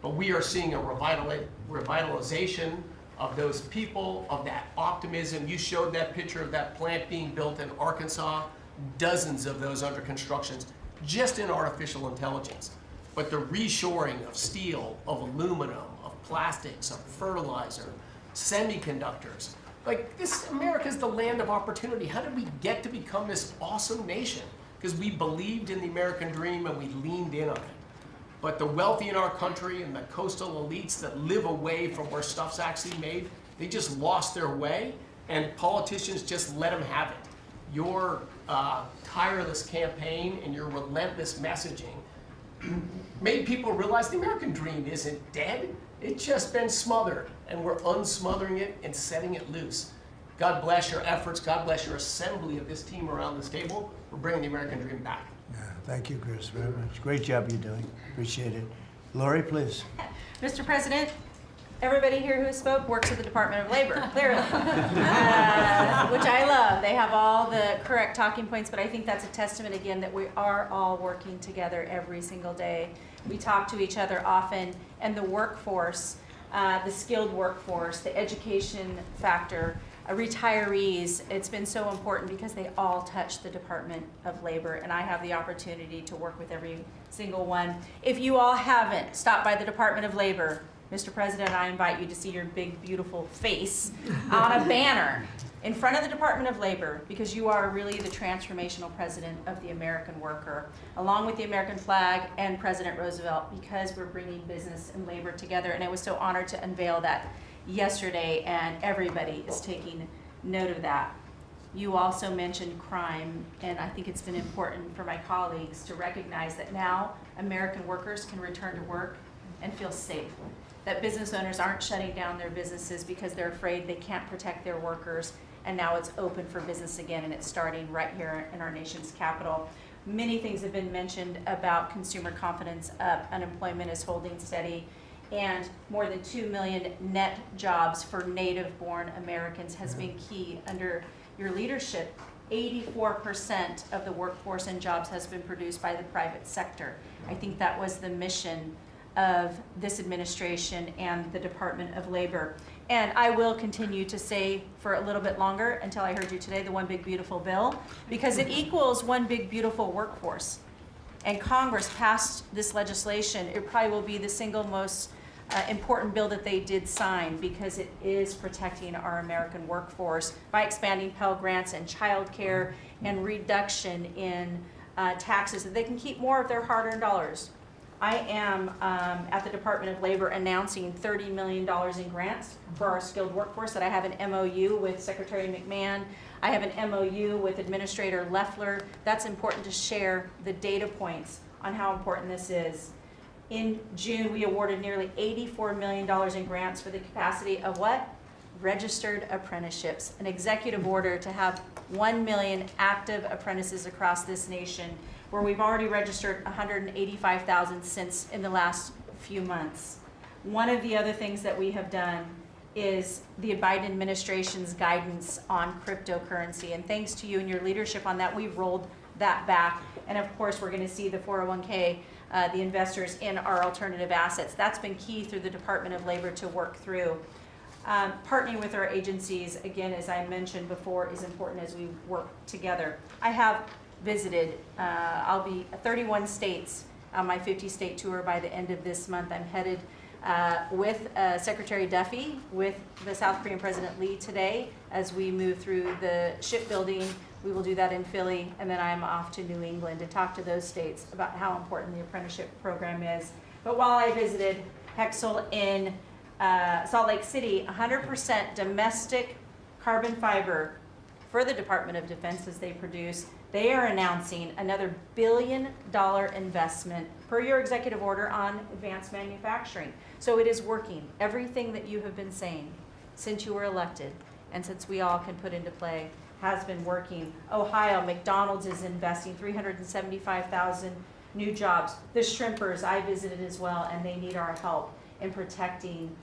But we are seeing a revitalization of those people, of that optimism. You showed that picture of that plant being built in Arkansas, dozens of those under construction, just in artificial intelligence. But the reshoring of steel, of aluminum, of plastics, of fertilizer, semiconductors. Like this, America's the land of opportunity. How did we get to become this awesome nation? Because we believed in the American dream and we leaned in on it. But the wealthy in our country and the coastal elites that live away from where stuff's actually made, they just lost their way, and politicians just let them have it. Your tireless campaign and your relentless messaging made people realize the American dream isn't dead. It's just been smothered, and we're unsmothering it and setting it loose. God bless your efforts. God bless your assembly of this team around this table. We're bringing the American dream back. Yeah, thank you, Chris, very much. Great job you're doing. Appreciate it. Lori, please. Mr. President, everybody here who spoke works at the Department of Labor, clearly, which I love. They have all the correct talking points, but I think that's a testament, again, that we are all working together every single day. We talk to each other often, and the workforce the skilled workforce, the education factor, retirees. It's been so important because they all touch the Department of Labor, and I have the opportunity to work with every single one. If you all haven't stopped by the Department of Labor, Mr. President, I invite you to see your big, beautiful face on a banner in front of the Department of Labor, because you are really the transformational president of the American worker, along with the American flag and President Roosevelt, because we're bringing business and labor together. And I was so honored to unveil that yesterday, and everybody is taking note of that. You also mentioned crime, and I think it's been important for my colleagues to recognize that now American workers can return to work and feel safe. That business owners aren't shutting down their businesses because they're afraid they can't protect their workers, and now it's open for business again, and it's starting right here in our nation's capital. Many things have been mentioned about consumer confidence up, unemployment is holding steady, and more than 2 million net jobs for native-born Americans has been key under your leadership. 84% of the workforce and jobs has been produced by the private sector. I think that was the mission of this administration and the Department of Labor. And I will continue to say for a little bit longer, until I heard you today, the one big beautiful bill, because it equals one big beautiful workforce. And Congress passed this legislation. It probably will be the single most important bill that they did sign, because it is protecting our American workforce by expanding Pell Grants and child care and reduction in taxes, so they can keep more of their hard-earned dollars. I am at the Department of Labor announcing $30 million in grants for our skilled workforce, that I have an MOU with Secretary McMahon. I have an MOU with Administrator Loeffler. That's important to share the data points on how important this is. In June, we awarded nearly $84 million in grants for the capacity of what? Registered apprenticeships. An executive order to have 1 million active apprentices across this nation, where we've already registered 185,000 since in the last few months. One of the other things that we have done is the Biden administration's guidance on cryptocurrency. And thanks to you and your leadership on that, we've rolled that back. And of course, we're gonna see the 401k, the investors in our alternative assets. That's been key through the Department of Labor to work through. Partnering with our agencies, again, as I mentioned before, is important as we work together. I have visited, I'll be 31 states on my 50-state tour by the end of this month. I'm headed with Secretary Duffy, with the South Korean President Lee today, as we move through the shipbuilding. We will do that in Philly, and then I'm off to New England to talk to those states about how important the apprenticeship program is. But while I visited Hexel in Salt Lake City, 100% domestic carbon fiber for the Department of Defense as they produce. They are announcing another $1 billion investment per your executive order on advanced manufacturing. So it is working. Everything that you have been saying since you were elected and since we all can put into play has been working. Ohio, McDonald's is investing 375,000 new jobs. The shrimpers I visited as well, and they need our help in protecting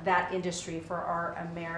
that industry for our American